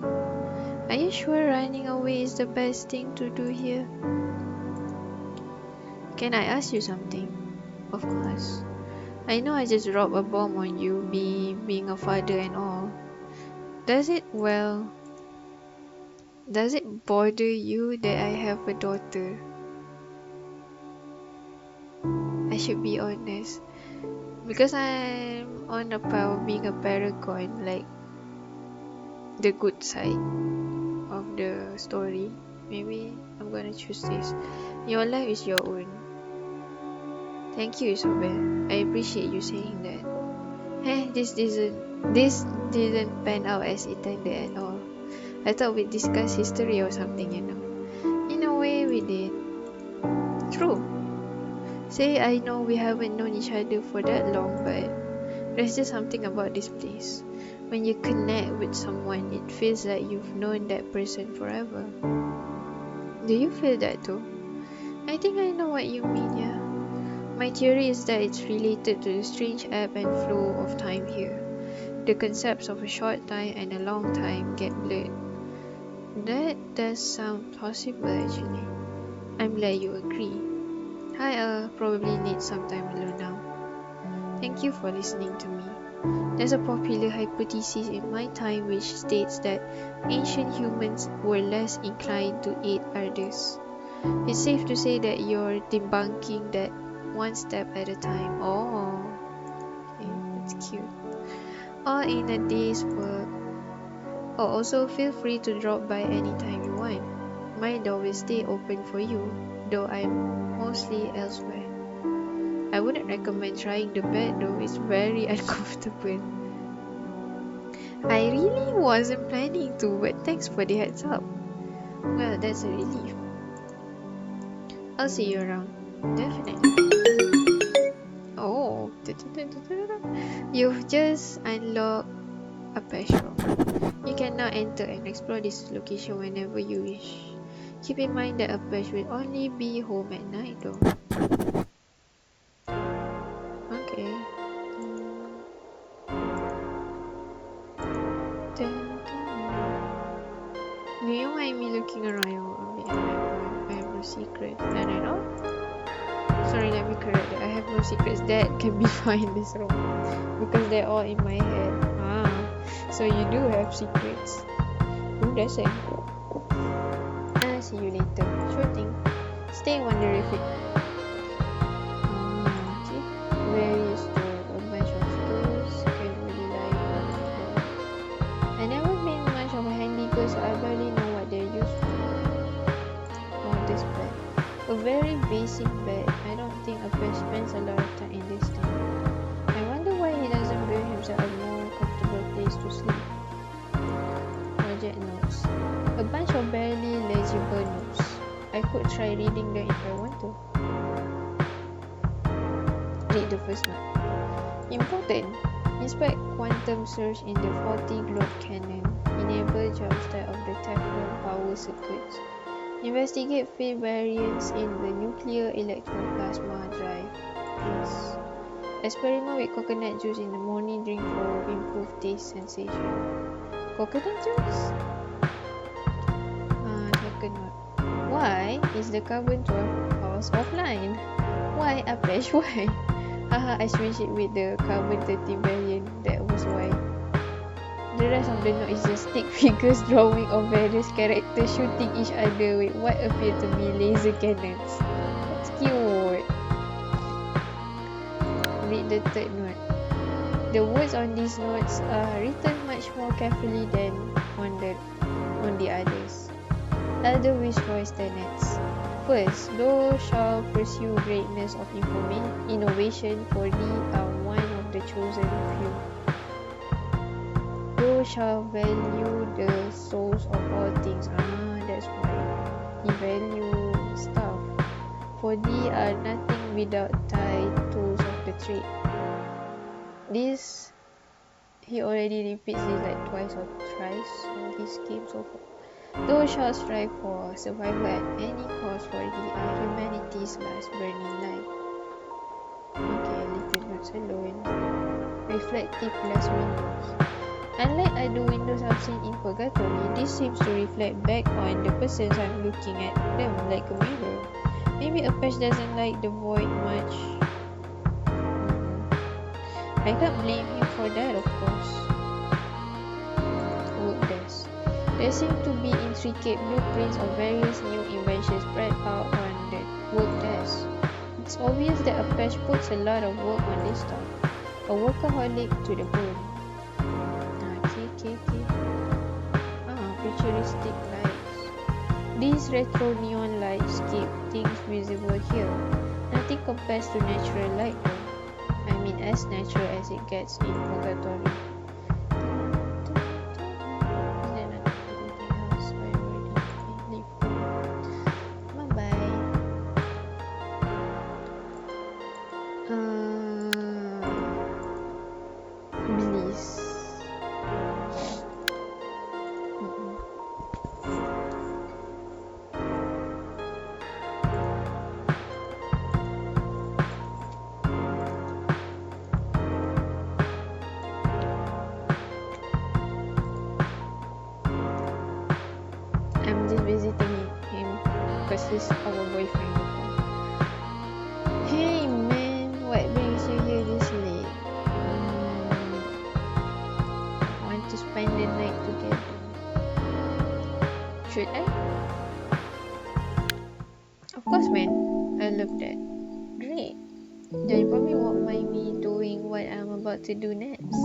Are you sure running away is the best thing to do here? Can I ask you something? Of course. I know I just dropped a bomb on you, being a father and all. Does it bother you that I have a daughter? I should be honest. Because I'm on the path of being a paragon, like the good side of the story. Maybe I'm gonna choose this. Your life is your own. Thank you, Isabel. I appreciate you saying that. Hey, this didn't pan out as intended at all. I thought we'd discuss history or something, you know. In a way, we did. True. Say, I know we haven't known each other for that long, but there's just something about this place. When you connect with someone, it feels like you've known that person forever. Do you feel that too? I think I know what you mean, yeah. My theory is that it's related to the strange ebb and flow of time here. The concepts of a short time and a long time get blurred. That does sound plausible actually. I'm glad you agree. I'll probably need some time alone now. Thank you for listening to me. There's a popular hypothesis in my time which states that ancient humans were less inclined to aid others. It's safe to say that you're debunking that one step at a time. Oh, okay, that's cute. All in a day's work. Oh, also feel free to drop by anytime you want. My door will stay open for you, though I'm mostly elsewhere. I wouldn't recommend trying the bed though, it's very uncomfortable. I really wasn't planning to, but thanks for the heads up. Well, that's a relief. I'll see you around. Definitely. Oh, you've just unlocked Apechs. You can now enter and explore this location whenever you wish. Keep in mind that Apechs will only be home at night though. Okay. Do you mind me looking around a bit? I have no secret. None at all? Sorry, let me correct that. I have no secrets that can be found in this room. Because they're all in my head. Ah, so you do have secrets. Who doesn't? I'll see you later. Sure thing. Stay wonderific. Okay. Where is the bunch of tools? Can really like I never been much of a handy girl, so I barely know what they're used for. Oh, this bed. A very basic bed. I don't think Apechs spends a lot of time in this thing. I wonder why he doesn't build himself a more comfortable place to sleep. Project notes. A bunch of barely legible notes. I could try reading them if I want to. Read the first note. Important. Inspect quantum surge in the faulty globe cannon. Enable jumpstart of the Teflon power circuits. Investigate field variants in the nuclear electroplasma drive. Yes. Experiment with coconut juice in the morning drink for improved taste sensation. Coconut juice? Second note. Why is the carbon 12 hours offline? Why Apechs? Why? Haha, I switched it with the carbon 13 variant. That was why. The rest of the note is just stick figures drawing of various characters shooting each other with what appear to be laser cannons. That's cute. Read the third note. The words on these notes are written much more carefully than on the others. Elder Viceroy's tenets. First, thou shalt pursue greatness of innovation, for thee are one of the chosen few. Thou shalt value the souls of all things. That's why he value stuff. For thee are nothing without thy tools of the trade. This, he already repeats this like twice or thrice in this game so far. Thou shalt strive for survival at any cost, for thee are humanity's last burning light. Okay, little note. thoughts alone. Reflective glass windows. Unlike other windows I've seen in Purgatory, this seems to reflect back on the persons I'm looking at them like a mirror. Maybe Apechs doesn't like the void much. I can't blame him for that, of course. Work desk. There seem to be intricate blueprints of various new inventions spread out on the work desk. It's obvious that Apechs puts a lot of work on this stuff. A workaholic to the bone. Futuristic lights. These retro neon lights keep things visible here. Nothing compares to natural light though. I mean as natural as it gets in Purgatory. I'm just visiting him because he's our boyfriend. Hey man, what brings you here this late? Want to spend the night together? Should I? Of course man, I love that. Great. Then you probably won't mind me doing what I'm about to do next.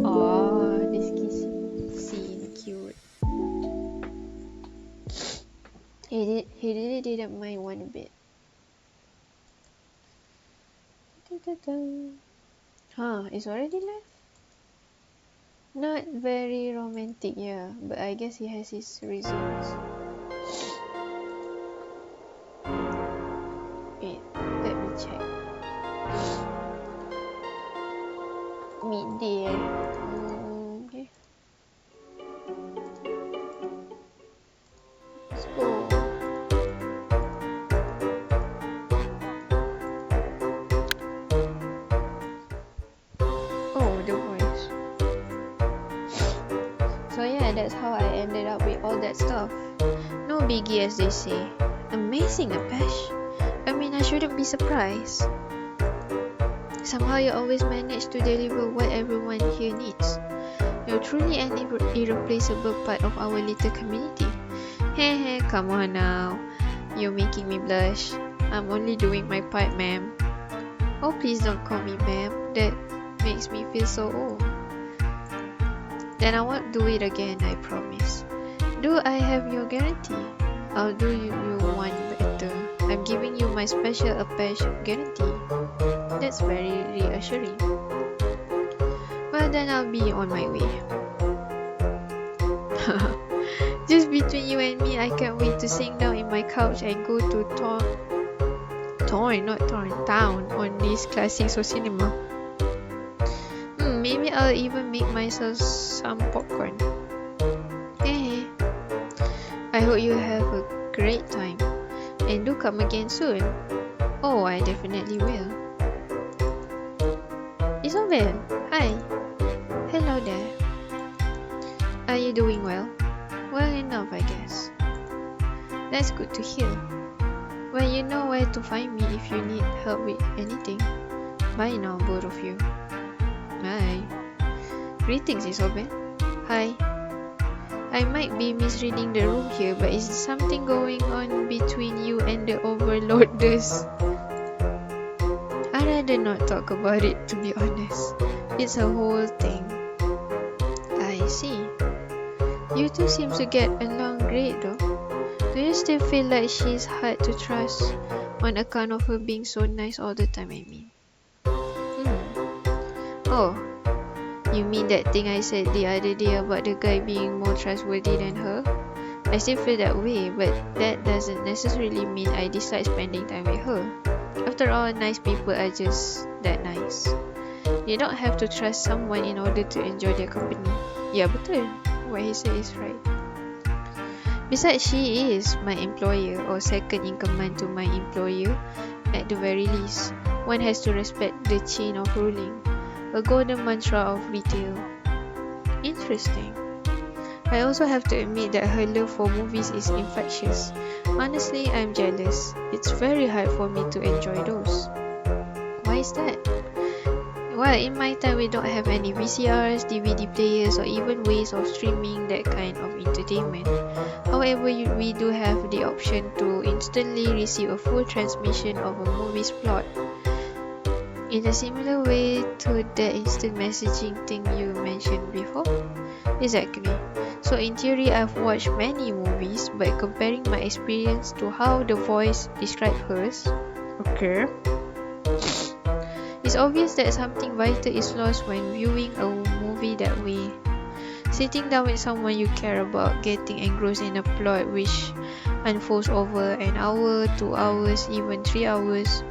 Oh, this kissing scene, cute. He really didn't mind one bit. Huh, it's already left? Not very romantic, yeah, but I guess he has his reasons. Wait, let me check. Midday, okay. Let's go. Oh, the voice. So yeah, that's how I ended up with all that stuff. No biggie as they say. Amazing, Apechs. I mean, I shouldn't be surprised. Somehow you always manage to deliver what everyone here needs. You're truly an irreplaceable part of our little community. Hey, come on now. You're making me blush. I'm only doing my part, ma'am. Oh, please don't call me ma'am. That makes me feel so old. Then I won't do it again, I promise. Do I have your guarantee? I'll do you one better. I'm giving you my special Apechs guarantee. That's very reassuring. Well, then I'll be on my way. Just between you and me, I can't wait to sink down in my couch and go to town on this classic cinema. Maybe I'll even make myself some popcorn. Hey, I hope you have a great time and do come again soon. Oh, I definitely will. Isabel, hi. Hello there. Are you doing well? Well enough, I guess. That's good to hear. Well, you know where to find me if you need help with anything. Bye now, both of you. Bye. Greetings, Isabel. Hi. I might be misreading the room here, but is something going on between you and the overloaders? I'd rather not talk about it, to be honest. It's a whole thing. I see. You two seem to get along great though. Do you still feel like she's hard to trust on account of her being so nice all the time, I mean? Oh, you mean that thing I said the other day about the guy being more trustworthy than her? I still feel that way, but that doesn't necessarily mean I dislike spending time with her. After all, nice people are just that nice. You don't have to trust someone in order to enjoy their company. Yeah, betul. What he said is right. Besides, she is my employer or second in command to my employer, At the very least, one has to respect the chain of ruling, a golden mantra of retail. Interesting. I also have to admit that her love for movies is infectious. Honestly, I'm jealous. It's very hard for me to enjoy those. Why is that? Well, in my time, we don't have any VCRs, DVD players, or even ways of streaming that kind of entertainment. However, we do have the option to instantly receive a full transmission of a movie's plot. In a similar way to that instant messaging thing you mentioned before? Exactly. So in theory, I've watched many movies, but comparing my experience to how the voice described hers, okay, it's obvious that something vital is lost when viewing a movie that way. Sitting down with someone you care about, getting engrossed in a plot which unfolds over an hour, 2 hours, even 3 hours,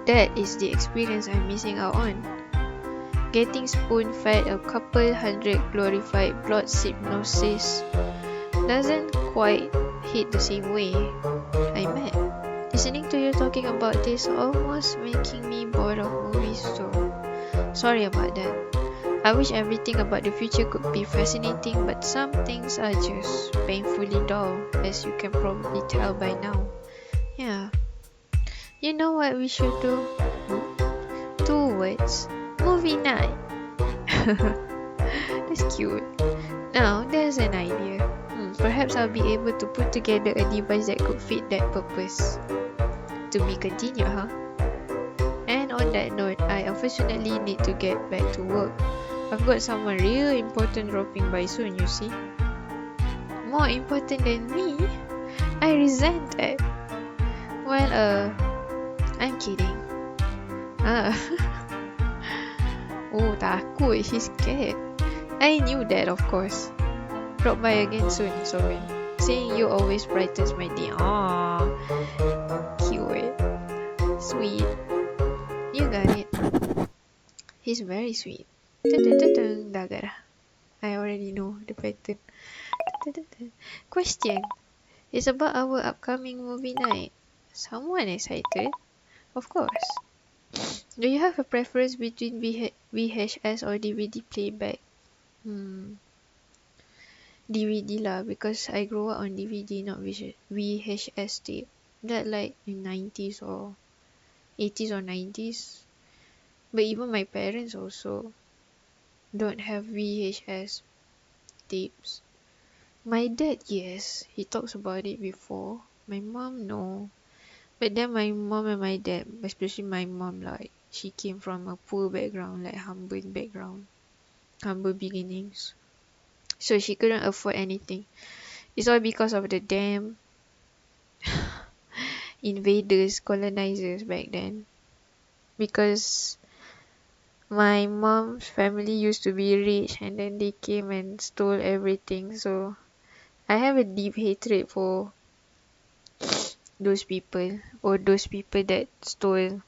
that is the experience I'm missing out on. Getting spoon-fed a couple hundred glorified plot synopsis doesn't quite hit the same way. I'm mad. Listening to you talking about this almost making me bored of movies, so sorry about that. I wish everything about the future could be fascinating, but some things are just painfully dull, as you can probably tell by now. Yeah. You know what we should do? 2 words. Movie night. That's cute. Now, there's an idea. Perhaps I'll be able to put together a device that could fit that purpose. To be continued, huh? And on that note, I unfortunately need to get back to work. I've got someone real important dropping by soon, you see. More important than me? I resent that. Well, I'm kidding. Oh, takut. She's scared. I knew that, of course. Drop by again soon, Soren. Seeing you always brightens my day. Aww. Cute. Sweet. You got it. He's very sweet. Dagar. I already know the pattern. Question. It's about our upcoming movie night. Someone excited? Of course. Do you have a preference between VHS or DVD playback? DVD lah, because I grew up on DVD, not VHS tape. That like in 90s or 80s or 90s. But even my parents also don't have VHS tapes. My dad, yes, he talks about it before. My mom, no. But then my mom and my dad, especially my mom, like she came from a poor background, like humble background, humble beginnings. So she couldn't afford anything. It's all because of the damn invaders, colonizers back then. Because my mom's family used to be rich and then they came and stole everything. So I have a deep hatred for those people, or those people that stole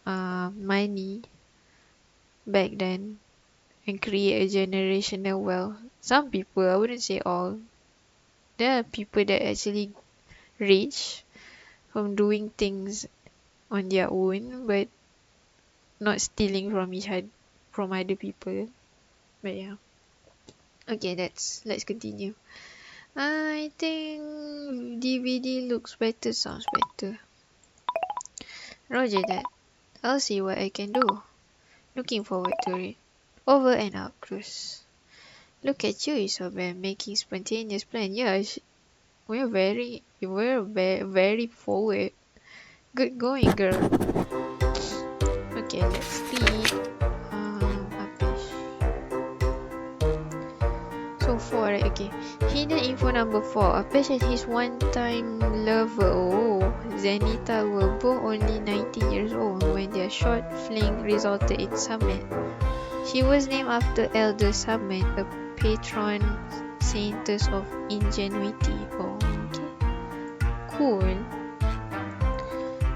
money back then and create a generational wealth. Some people, I wouldn't say all, there are people that actually rich from doing things on their own but not stealing from from other people. But yeah, okay, let's continue. I think DVD looks better, sounds better. Roger that. I'll see what I can do. Looking forward to it. Over and out, Cruz. Look at you, Isabel, making spontaneous plans. Yeah, we're very forward. Good going, girl. Okay, let's see. Apechs. So 4, right? Okay. Hidden info number 4. Apechs and his one-time lover, Zenita, were both only 19 years old when their short fling resulted in Summit. She was named after Elder Summit, a patron saintess of ingenuity. Oh, okay. Cool.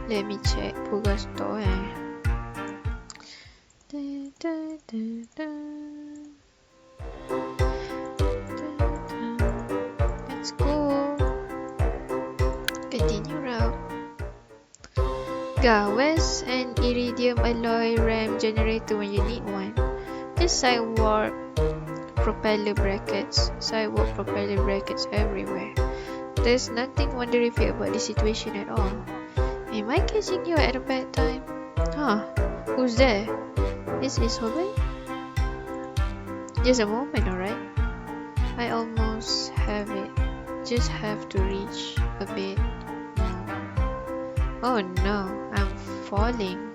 Let me check Purgatory. Let's go. Continue route. Where's an iridium alloy RAM generator when you need one? Just sidewalk propeller brackets everywhere. There's nothing wonderific about this situation at all. Am I catching you at a bad time? Huh, who's there? This is Hoban? Just a moment, alright? I almost have it. Just have to reach a bit more. Oh no, I'm falling.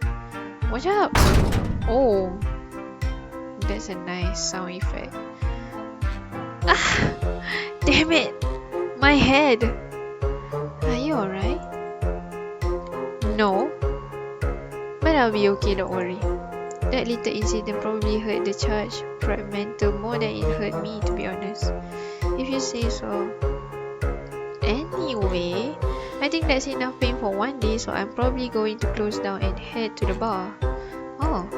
Watch out! Oh, that's a nice sound effect. Ah! Damn it! My head! Are you alright? No. But I'll be okay, don't worry. That little incident probably hurt the charge fragmental more than it hurt me, to be honest. If you say so. Anyway, I think that's enough pain for one day, so I'm probably going to close down and head to the bar. Oh,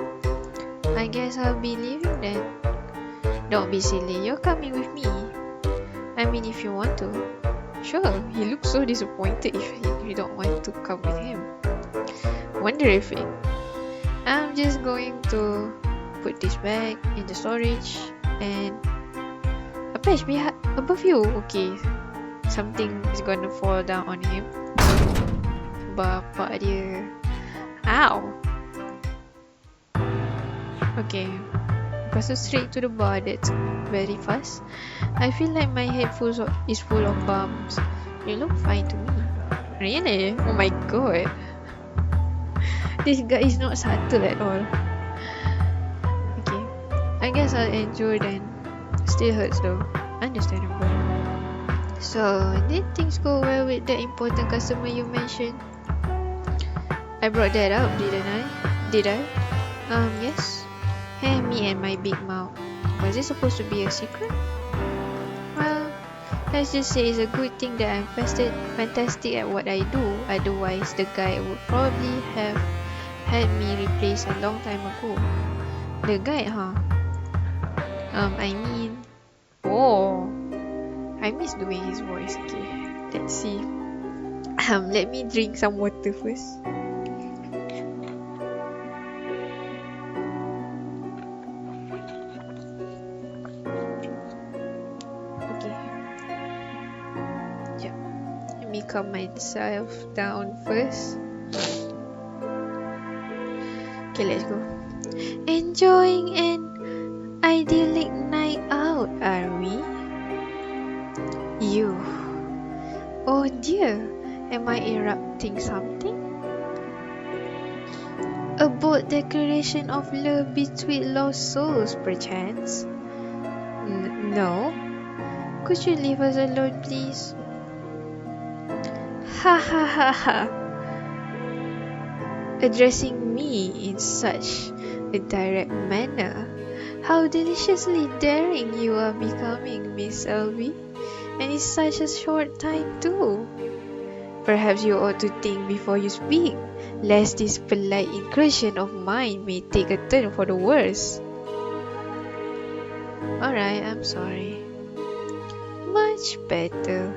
I guess I'll be leaving then. Don't be silly, you're coming with me. I mean, if you want to. Sure, he looks so disappointed if you don't want to come with him. Wonder if I'm just going to put this back in the storage and Apechs above you. Okay, something is gonna fall down on him. Bapak dia. Ow. Okay, lepas tu straight to the bar. That's very fast. I feel like my head is full of bumps. You look fine to me. Really? Oh my god. This guy is not subtle at all. Okay, I guess I'll endure then. Still hurts though. Understandable. So, did things go well with the important customer you mentioned? I brought that up, didn't I? Did I? Yes. Hey, me and my big mouth. Was it supposed to be a secret? Well, let's just say it's a good thing that I'm fantastic at what I do. Otherwise, the guy would probably have had me replaced a long time ago. The guy, huh? I mean... Oh! I miss doing his voice. Okay, let's see. Let me drink some water first. Okay. Yeah. Let me calm myself down first. Okay, let's go. Enjoying an idyllic night out, are we? You. Oh dear, am I erupting something? A bold declaration of love between lost souls, perchance? No? Could you leave us alone, please? Ha ha ha ha! Addressing me in such a direct manner. How deliciously daring you are becoming, Miss Elby. And in such a short time too. Perhaps you ought to think before you speak, lest this polite incursion of mine may take a turn for the worse. Alright, I'm sorry. Much better.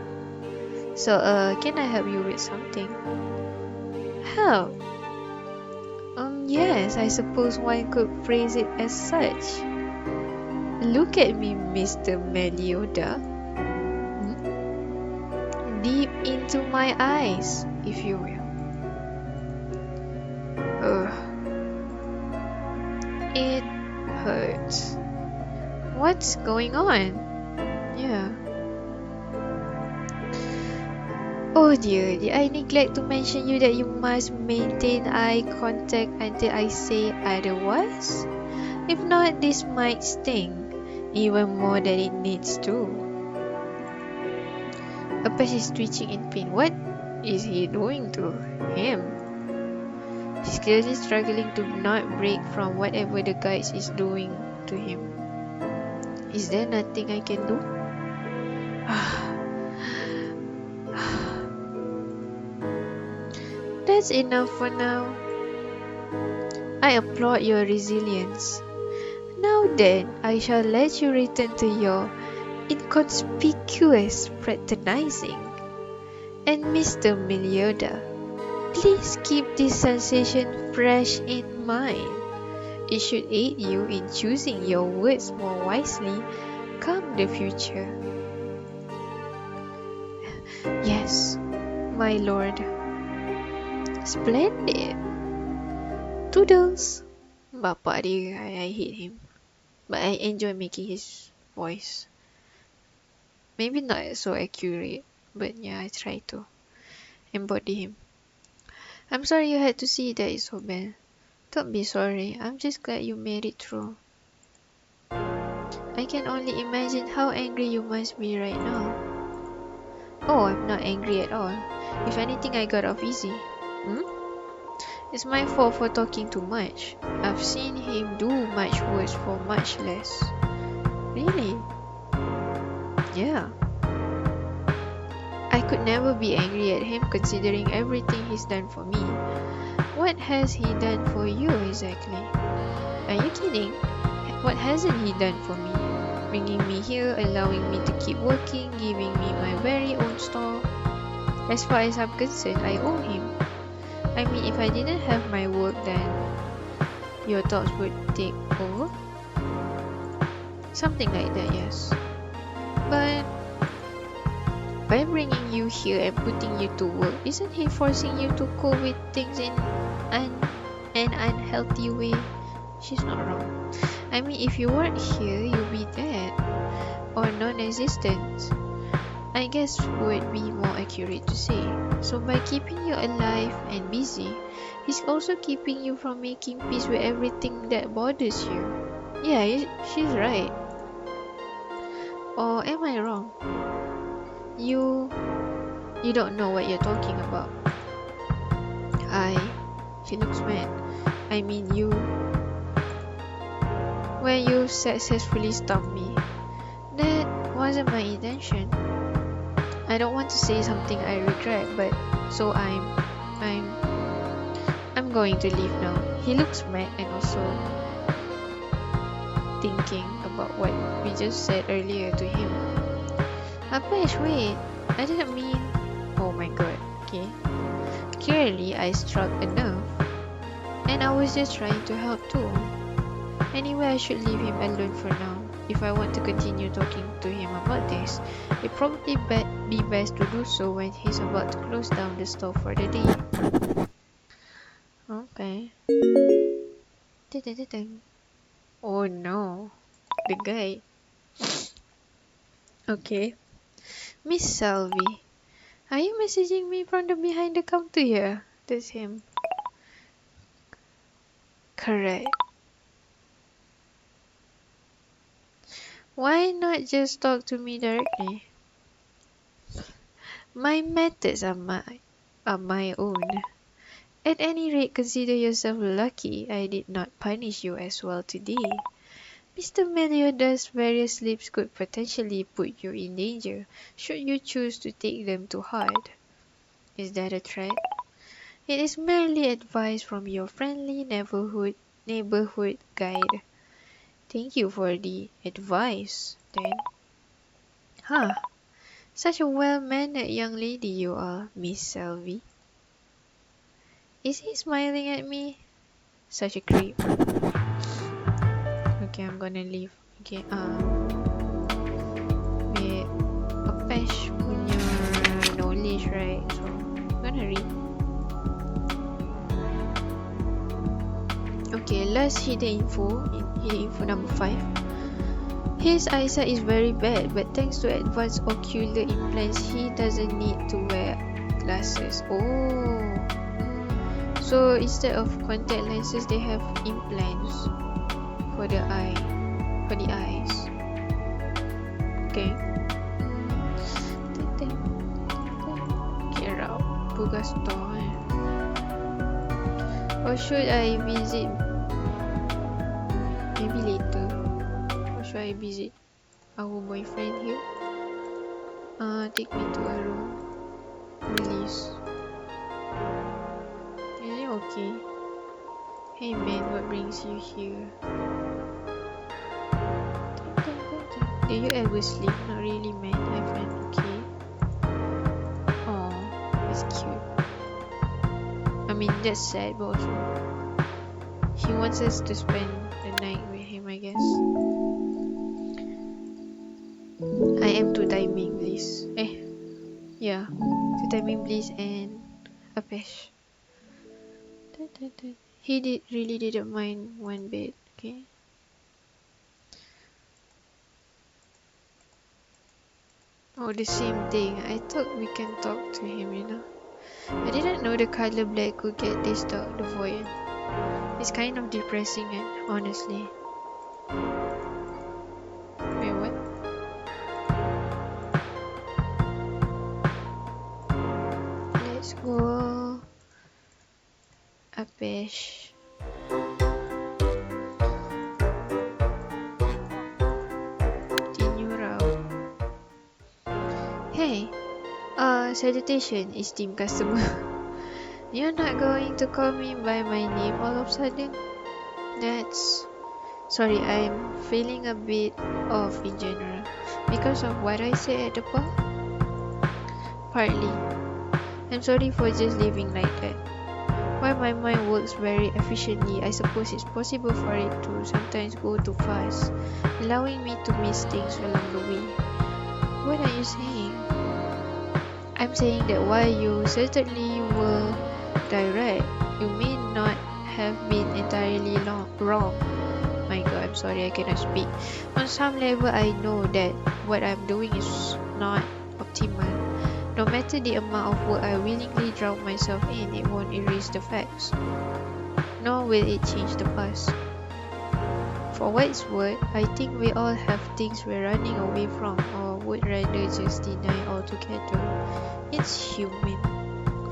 So, can I help you with something? Help? Yes, I suppose one could phrase it as such. Look at me, Mr. Melioda. Deep into my eyes, if you will. It hurts. What's going on? Yeah. Oh dear, did I neglect to mention you that you must maintain eye contact until I say otherwise? If not, this might sting, even more than it needs to. Apechs is twitching in pain. What is he doing to him? He's clearly struggling to not break from whatever the guide is doing to him. Is there nothing I can do? That's enough for now. I applaud your resilience. Now then, I shall let you return to your inconspicuous fraternizing. And Mr. Melioda, Please keep this sensation fresh in mind. It should aid you in choosing your words more wisely come the future. Yes, my lord. Splendid. Toodles. Bapa dia, I hate him. But I enjoy making his voice. Maybe not so accurate, but yeah, I try to embody him. I'm sorry you had to see that, Isobel. Don't be sorry, I'm just glad you made it through. I can only imagine how angry you must be right now. Oh, I'm not angry at all. If anything, I got off easy. It's my fault for talking too much. I've seen him do much worse for much less. Really? Yeah. I could never be angry at him considering everything he's done for me. What has he done for you exactly? Are you kidding? What hasn't he done for me? Bringing me here, allowing me to keep working, giving me my very own store. As far as I'm concerned, I owe him. I mean, if I didn't have my work, then your thoughts would take over? Something like that, yes. But by bringing you here and putting you to work, isn't he forcing you to cope with things in an unhealthy way? She's not wrong. I mean, if you weren't here, you'd be dead. Or non-existent. I guess would be more accurate to say. So by keeping you alive and busy, he's also keeping you from making peace with everything that bothers you. Yeah, she's right. Or am I wrong? You don't know what you're talking about. She looks mad. I mean you. When you successfully stopped me. That wasn't my intention. I don't want to say something I regret, but so I'm going to leave now. He looks mad and also thinking about what we just said earlier to him. Apechs, wait. I didn't mean... Oh my god, okay. Clearly, I struck a nerve. And I was just trying to help too. Anyway, I should leave him alone for now. If I want to continue talking to him about this, it probably be best to do so when he's about to close down the store for the day. Okay. Oh no. The guy. Okay. Miss Selby. Are you messaging me from the behind the counter here? That's him. Correct. Why not just talk to me directly? My methods are my own. At any rate, consider yourself lucky I did not punish you as well today. Mr. Melioda's various slips could potentially put you in danger, should you choose to take them to heart. Is that a threat? It is merely advice from your friendly neighborhood guide. Thank you for the advice, then. Huh. Such a well-mannered young lady you are, Miss Selby. Is he smiling at me? Such a creep. Okay, I'm gonna leave. Okay, wait. Apechs punya knowledge, right? So, I'm gonna read. Okay, last hidden info number 5. His eyesight is very bad, but thanks to advanced ocular implants, he doesn't need to wear glasses. Oh, so instead of contact lenses, they have implants for the eyes. Okay. Get out, Purgatory. Or should I visit? Maybe later. Or should I visit our boyfriend here? Take me to a room. Release. Is it okay? Hey man, what brings you here? Do you ever sleep? Not really, man. Have fun, okay? Oh, that's cute. That's sad, but also he wants us to spend the night with him, I guess. I am to timing bliss. Yeah. To timing bliss and Apechs. He really didn't mind one bit, okay? Oh, the same thing. I thought we can talk to him, you know. I didn't know the color black could get this dark, the void. It's kind of depressing, honestly. Wait, what? Let's go. Apechs. The new route. Hey, salutation, esteemed customer. You're not going to call me by my name all of a sudden? That's... Sorry, I'm feeling a bit off in general. Because of what I said at the bar? Partly. I'm sorry for just living like that. While my mind works very efficiently, I suppose it's possible for it to sometimes go too fast, allowing me to miss things along the way. What are you saying? I'm saying that while you certainly were direct, you may not have been entirely wrong. My god, I'm sorry, I cannot speak. On some level, I know that what I'm doing is not optimal. No matter the amount of work I willingly drown myself in, it won't erase the facts. Nor will it change the past. For what it's worth, I think we all have things we're running away from or would rather just deny altogether. It's human.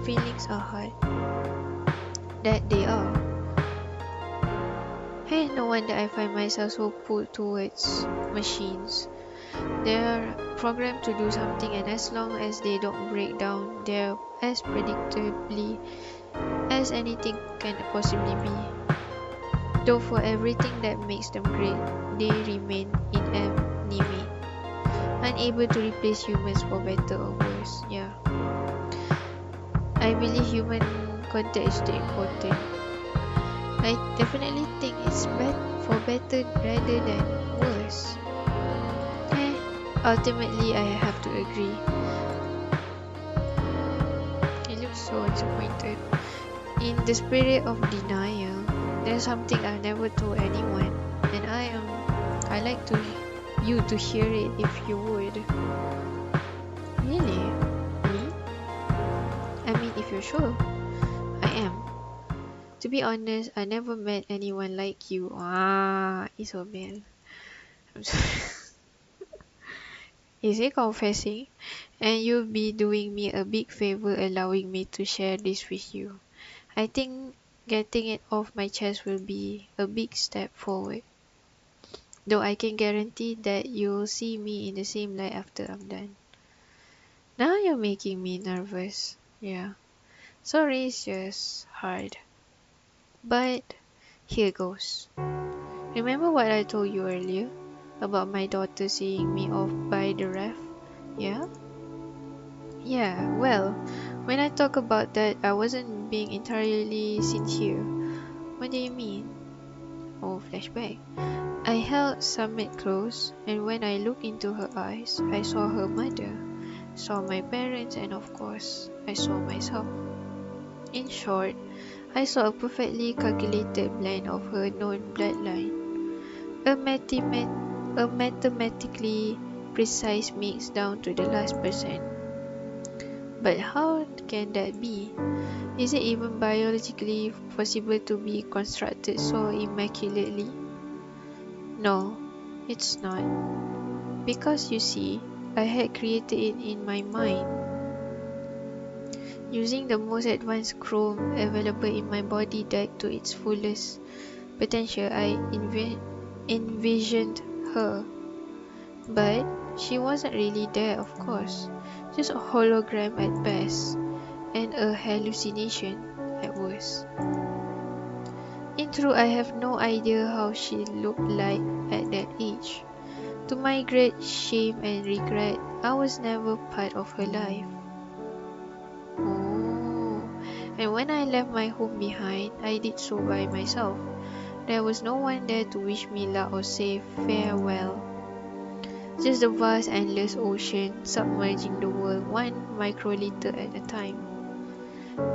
Feelings are hard. That they are. Hey, no wonder I find myself so pulled towards machines. They're programmed to do something, and as long as they don't break down, they're as predictably as anything can possibly be. Though for everything that makes them great, they remain inanimate, unable to replace humans for better or worse. Yeah. I believe human contact is the important. I definitely think it's for better rather than worse. Ultimately, I have to agree. He looks so disappointed. In the spirit of denial, there's something I've never told anyone, and I'd like you to hear it if you would. Really? Me? I mean, if you're sure. I am. To be honest, I never met anyone like you. Isobel. I'm sorry. Is he confessing? And you'll be doing me a big favor allowing me to share this with you. I think getting it off my chest will be a big step forward. Though I can guarantee that you'll see me in the same light after I'm done. Now you're making me nervous. Yeah. Sorry, it's just hard. But here goes. Remember what I told you earlier? About my daughter seeing me off by the ref? Yeah? Yeah, well, when I talk about that, I wasn't being entirely sincere. What do you mean? Oh, flashback. I held Summit close, and when I looked into her eyes, I saw her mother, saw my parents, and of course, I saw myself. In short, I saw a perfectly calculated blend of her known bloodline. A mathematically precise mix down to the last percent. But how can that be? Is it even biologically possible to be constructed so immaculately? No, it's not. Because you see, I had created it in my mind. Using the most advanced chrome available in my body deck to its fullest potential, I envisioned her. But she wasn't really there, of course. Just a hologram at best, and a hallucination at worst. In truth, I have no idea how she looked like at that age. To my great shame and regret, I was never part of her life. Oh, And when I left my home behind, I did so by myself. There was no one there to wish me luck or say farewell. Just the vast, endless ocean submerging the world one microliter at a time.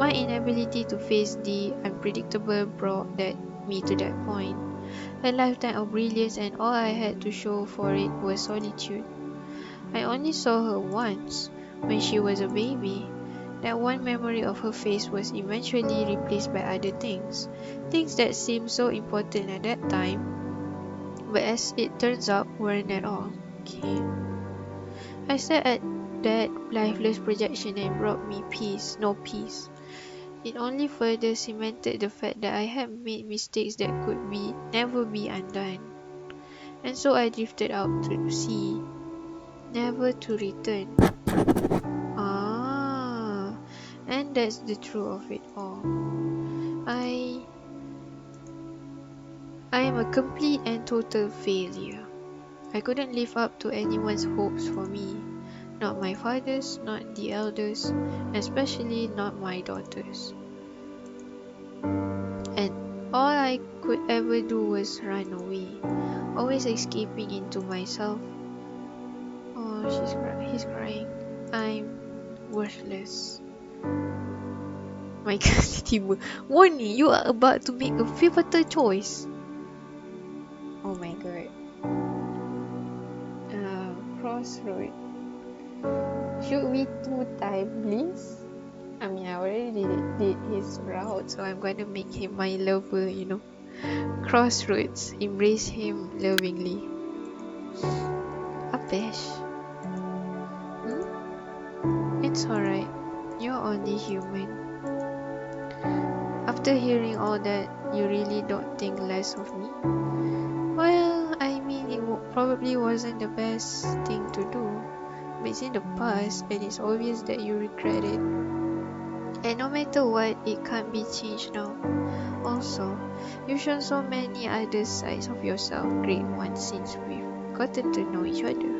My inability to face the unpredictable brought me to that point. A lifetime of brilliance, and all I had to show for it was solitude. I only saw her once, when she was a baby. That one memory of her face was eventually replaced by other things. Things that seemed so important at that time, but as it turns out, weren't at all. Okay. I stared at that lifeless projection and brought me peace, no peace. It only further cemented the fact that I had made mistakes that could never be undone. And so I drifted out to sea, never to return. Ah, and that's the truth of it all. I am a complete and total failure. I couldn't live up to anyone's hopes for me. Not my father's, not the elders, especially not my daughters. And all I could ever do was run away, always escaping into myself. Oh, he's crying. I'm worthless. My God, warning, you are about to make a pivotal choice. Oh my God. Crossroad. Should we two time, please? I mean, I already did his route, so I'm gonna make him my lover, Crossroads, embrace him lovingly. Apechs. It's alright. You're only human. After hearing all that, you really don't think less of me? Well, I mean, it probably wasn't the best thing to do, but it's in the past, and it's obvious that you regret it. And no matter what, it can't be changed now. Also, you've shown so many other sides of yourself, great ones, since we've gotten to know each other.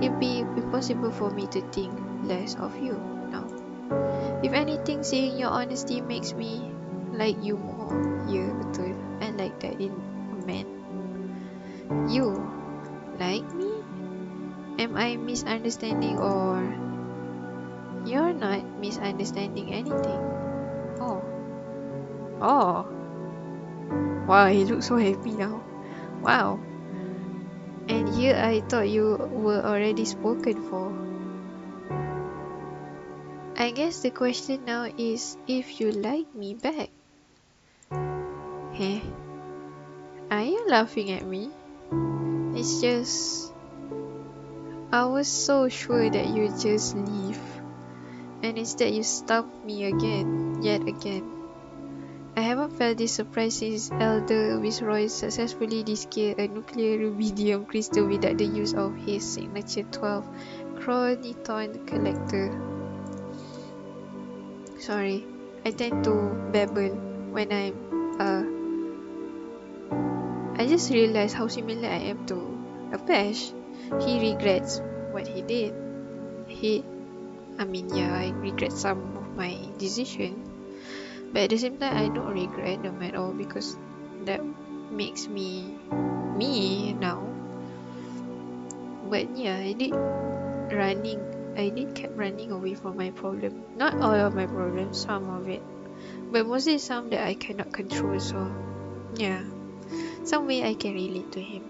It'd be impossible for me to think less of you now. If anything, seeing your honesty makes me like you more. Yeah, betul. I like that in a man. You like me? Am I misunderstanding, or you're not misunderstanding anything? Oh. Oh. Wow, he looks so happy now. Wow. And here I thought you were already spoken for. I guess the question now is if you like me back. Heh? Are you laughing at me? It's just, I was so sure that you'd just leave, and instead you stumped me again, yet again. I haven't felt this surprise since Elder Viceroy successfully descaled a nuclear rubidium crystal without the use of his signature 12 Chroniton collector. Sorry, I tend to babble when I just realized how similar I am to Apechs. He regrets what he did. I regret some of my decision, but at the same time, I don't regret them at all because that makes me now. But yeah, I did keep running away from my problem. Not all of my problems, some of it, but mostly some that I cannot control. So yeah, some way I can relate to him.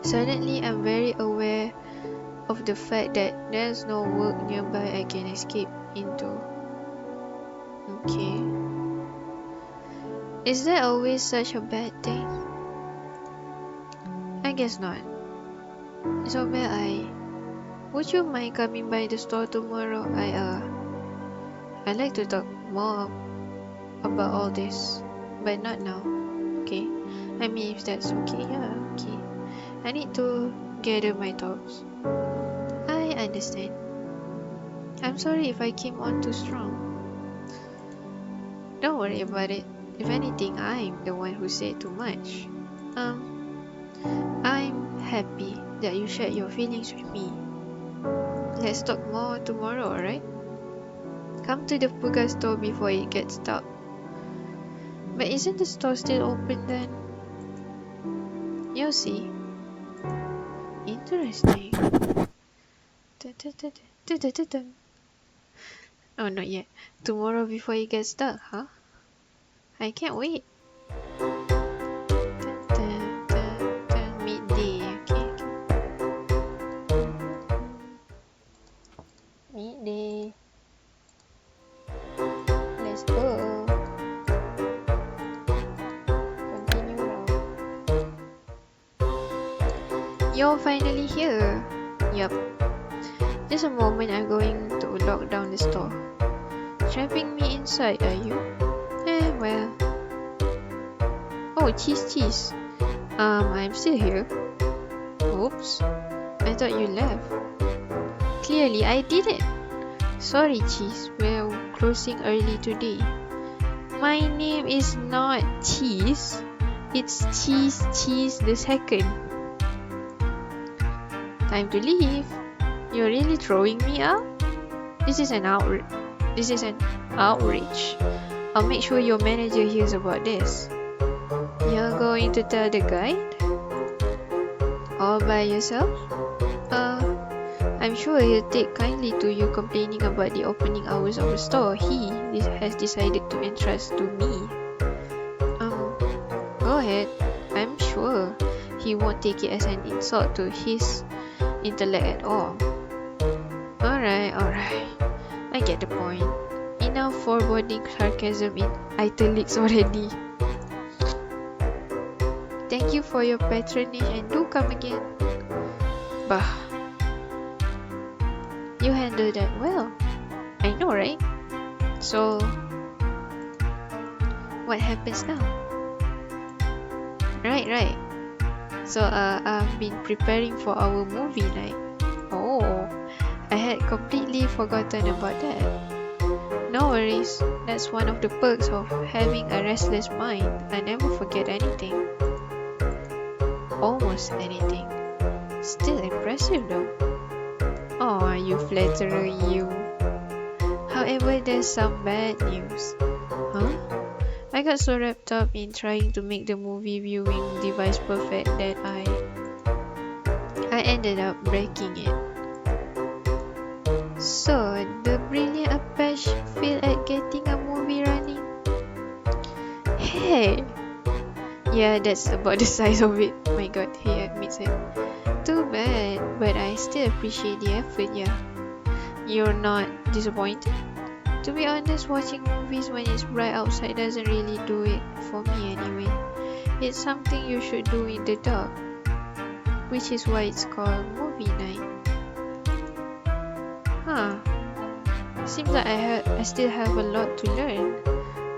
Suddenly, I'm very aware of the fact that there's no work nearby I can escape into. Okay. Is that always such a bad thing? I guess not. So would you mind coming by the store tomorrow? I'd like to talk more about all this, but not now. Okay. I mean, if that's okay, yeah, okay. I need to gather my thoughts. I understand. I'm sorry if I came on too strong. Don't worry about it. If anything, I'm the one who said too much. I'm happy that you shared your feelings with me. Let's talk more tomorrow, alright? Come to the Purgatory store before it gets dark. But isn't the store still open then? You'll see. Interesting. Oh, not yet. Tomorrow before it gets dark, huh? I can't wait. Midday, okay. Midday. Let's go. Continue now. You're finally here. Yup. Just a moment, I'm going to lock down the store. Trapping me inside, are you? Well. Oh, cheese. I'm still here. Oops. I thought you left. Clearly, I didn't. Sorry, Cheese. We're closing early today. My name is not Cheese. It's Cheese the second. Time to leave. You're really throwing me out? This is an outrage. I'll make sure your manager hears about this. You're going to tell the guide? All by yourself? I'm sure he'll take kindly to you complaining about the opening hours of the store he has decided to entrust to me. Go ahead. I'm sure he won't take it as an insult to his intellect at all. Alright. I get the point. Enough foreboding sarcasm in italics already. Thank you for your patronage and do come again. Bah. You handled that well. I know, right? So, what happens now? Right. So, I've been preparing for our movie night. Oh, I had completely forgotten about that. No worries. That's one of the perks of having a restless mind. I never forget anything. Almost anything. Still impressive though. Oh, you flatterer, you. However, there's some bad news. Huh? I got so wrapped up in trying to make the movie viewing device perfect that I ended up breaking it. So, the brilliant Apechs failed at getting a movie running? Hey! Yeah, that's about the size of it. My god, he admits it. Too bad, but I still appreciate the effort, yeah. You're not disappointed? To be honest, watching movies when it's bright outside doesn't really do it for me anyway. It's something you should do in the dark, which is why it's called movie night. Seems like I still have a lot to learn,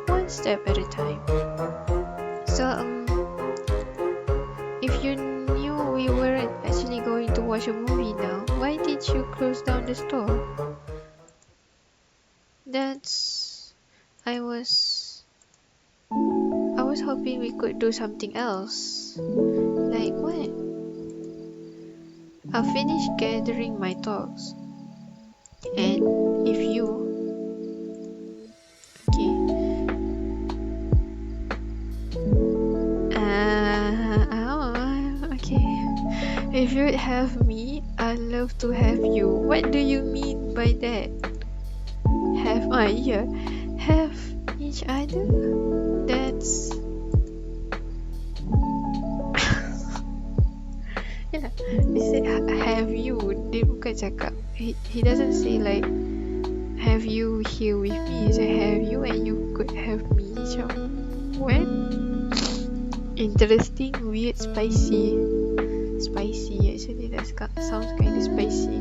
one step at a time. So, if you knew we weren't actually going to watch a movie now, why did you close down the store? I was hoping we could do something else. Like what? I've finished gathering my thoughts. And if you... Okay. Okay. If you'd have me, I'd love to have you. What do you mean by that? Have each other? That's... Yeah, he said have you. Dia bukan cakap. He doesn't say like have you here with me. He said have you and you could have me. So what? Interesting, weird, spicy. Spicy actually. That sounds kind of spicy.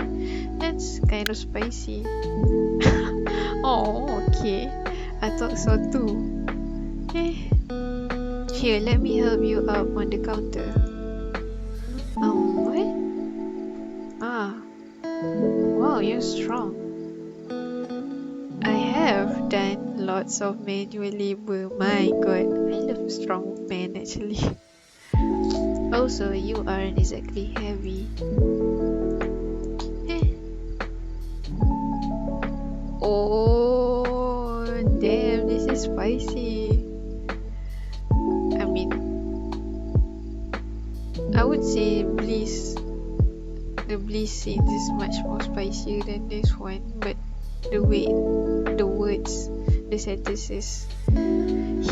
That's kind of spicy. Oh, okay. I thought so too. Here, let me help you up on the counter. What? Wow, you're strong. I have done lots of manual labor. My god, I love a strong man actually. Also, you aren't exactly heavy. spicy. I mean, I would say Bliss. The Bliss scene is much more spicier than this one, but the way the words, the sentences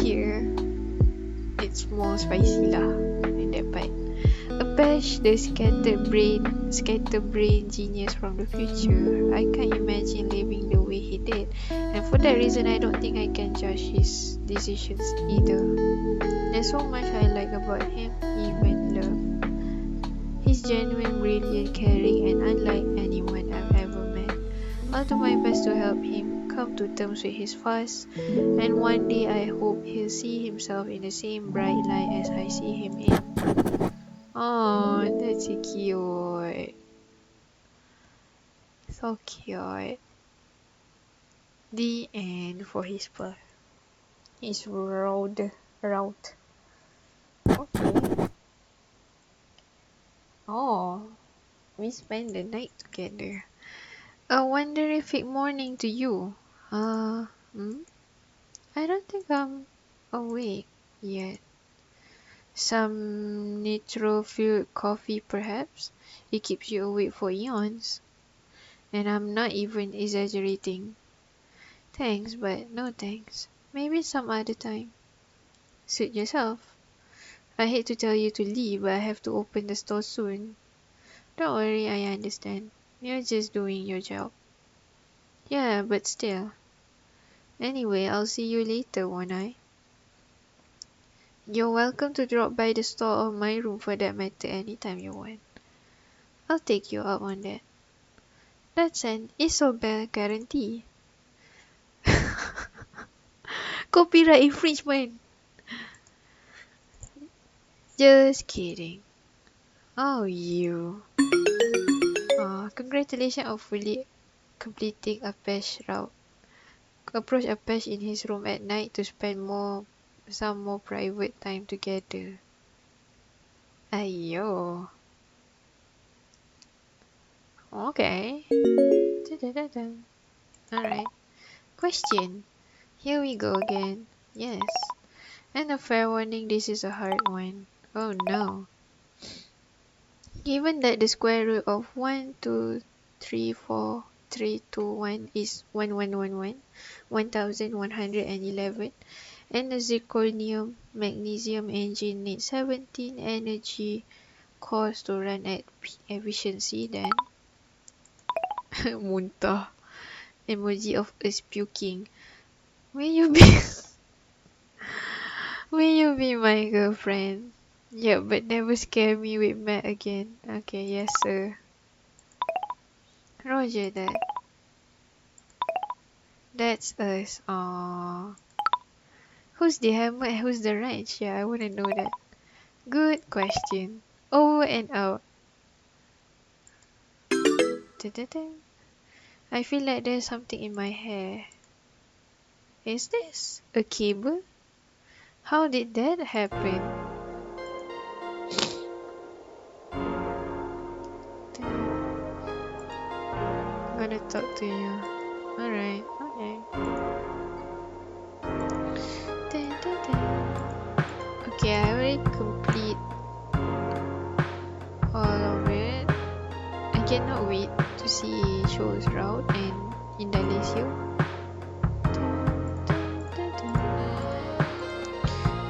here, it's more spicy lah in that part. Apechs, the scattered brain genius from the future. I can't imagine living the way he did, and for that reason I don't think I can judge his decisions either. There's so much I like about him, even love. He's genuine, brilliant, caring, and unlike anyone I've ever met. I'll do my best to help him come to terms with his past, and one day I hope he'll see himself in the same bright light as I see him in. Oh, that's so cute. So cute. The end for his birth. His route. Okay. Oh, we spent the night together. A wonderific morning to you. I don't think I'm awake yet. Some nitro-fueled coffee, perhaps? It keeps you awake for eons. And I'm not even exaggerating. Thanks, but no thanks. Maybe some other time. Suit yourself. I hate to tell you to leave, but I have to open the store soon. Don't worry, I understand. You're just doing your job. Yeah, but still. Anyway, I'll see you later, won't I? You're welcome to drop by the store or my room for that matter anytime you want. I'll take you up on that. That's an Isobel guarantee. Copyright infringement. Just kidding. Oh, you. Congratulations on fully completing Apechs route. Approach Apechs in his room at night to spend some more private time together. Ayo. Okay. Alright. Question. Here we go again. Yes. And a fair warning, this is a hard one. Oh no. Given that the square root of 1, 2, 3, 4, 3, 2, 1 is 1111, and the zirconium magnesium engine needs 17 energy cores to run at peak efficiency, then muntah. Emoji of us puking. Will you be my girlfriend? Yeah, but never scare me with Matt again. Okay, yes sir. Roger that. That's us. Aww. Who's the hammer and who's the wrench? Yeah, I wanna know that. Good question. Over and out. I feel like there's something in my hair. Is this a cable? How did that happen? I'm gonna talk to you. Alright, okay. Okay, I already complete all of it. I cannot wait to see Show's route and Indalecio.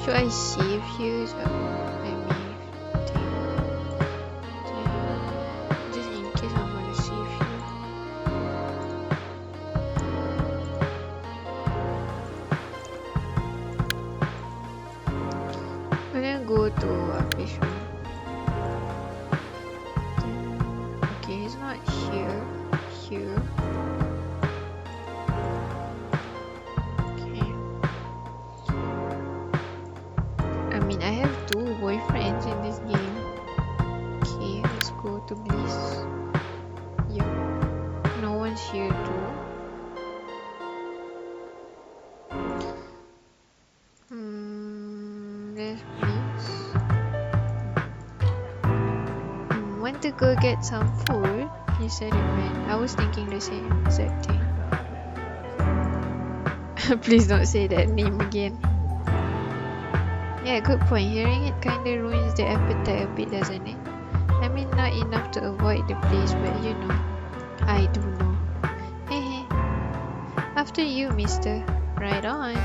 Should I save here? Just in case I'm gonna save here. I'm gonna go to Apechs. Okay, he's not here. Here. Okay. I mean, I have 2 boyfriends in this game. Okay, let's go to Bliss. Yep. No one's here too. There's Bliss. Want to go get some food? He said it, man. I was thinking the same exact thing. Please don't say that name again. Yeah, good point. Hearing it kinda ruins the appetite a bit, doesn't it? I mean, not enough to avoid the place, but you know, I do know. Hehe. After you, mister. Right on.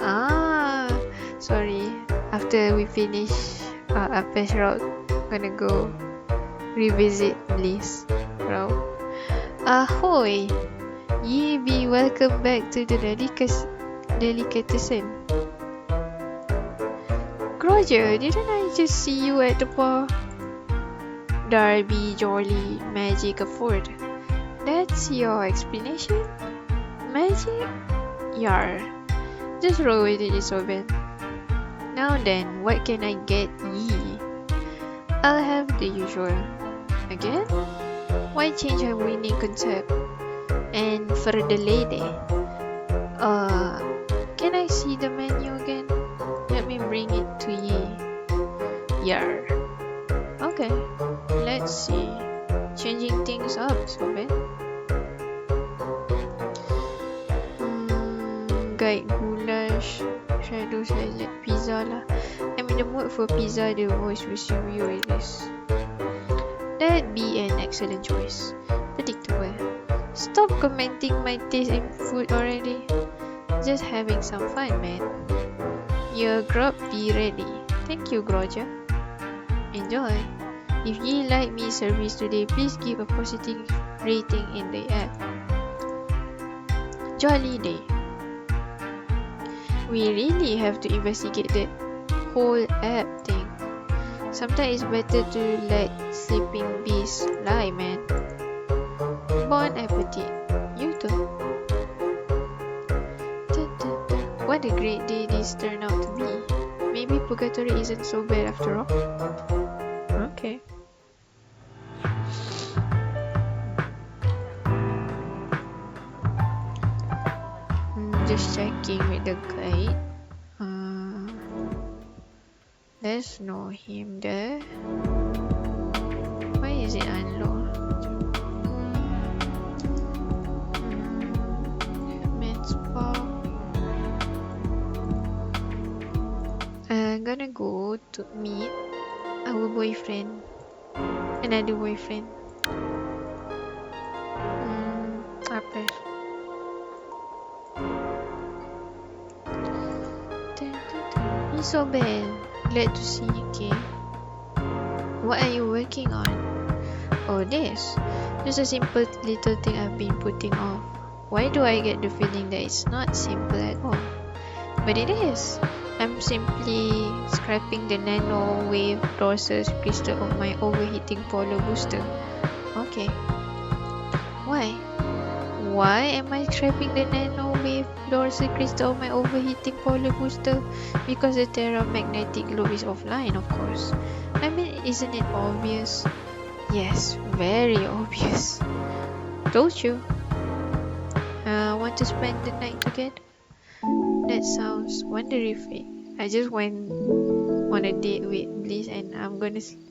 Ah, sorry. After we finish Apechs route, gonna go revisit Bliss route. Ahoy! Ye be welcome back to the delicatessen. Roger, didn't I just see you at the bar? Darby, Jolly, Magic afford. That's your explanation? Magic? Yar. Just roll with it, Isobel. Now then, what can I get ye? I'll have the usual. Again? Why change a winning concept? And for the lady, can I see the menu again? Let me bring it to ye. Yar. Okay, let's see. Changing things up, Isobel. Guide goulash, shadow salad, pizza lah. I'm in the mood for pizza, the voice will serve you with this. That'd be an excellent choice. Predictable. Stop commenting my taste in food already. Just having some fun, man. Your grub be ready. Thank you, Groja. Enjoy. If ye like me service today, please give a positive rating in the app. Jolly day. We really have to investigate that whole app thing. Sometimes it's better to let sleeping beasts lie, man. Bon appetit. You too. What a great day this turned out to be. Maybe Purgatory isn't so bad after all. Okay. Just checking with the guide. There's no him there. Why is it unlocked? Med spa. I'm gonna go to meet our boyfriend. Another boyfriend. Apechs. Isobel, glad to see you again. What are you working on? Oh, this. Just a simple little thing I've been putting off. Why do I get the feeling that it's not simple at all? But it is. I'm simply scrapping the nano wave dorsal crystal of my overheating polar booster. Okay. Why? Why am I scrapping the nano wave dorsal crystal of my overheating polar booster? Because the Terra magnetic globe is offline, of course. I mean, isn't it obvious? Yes, very obvious. Told you. Want to spend the night together? That sounds wonderful. I just went on a date with Bliss and I'm gonna spend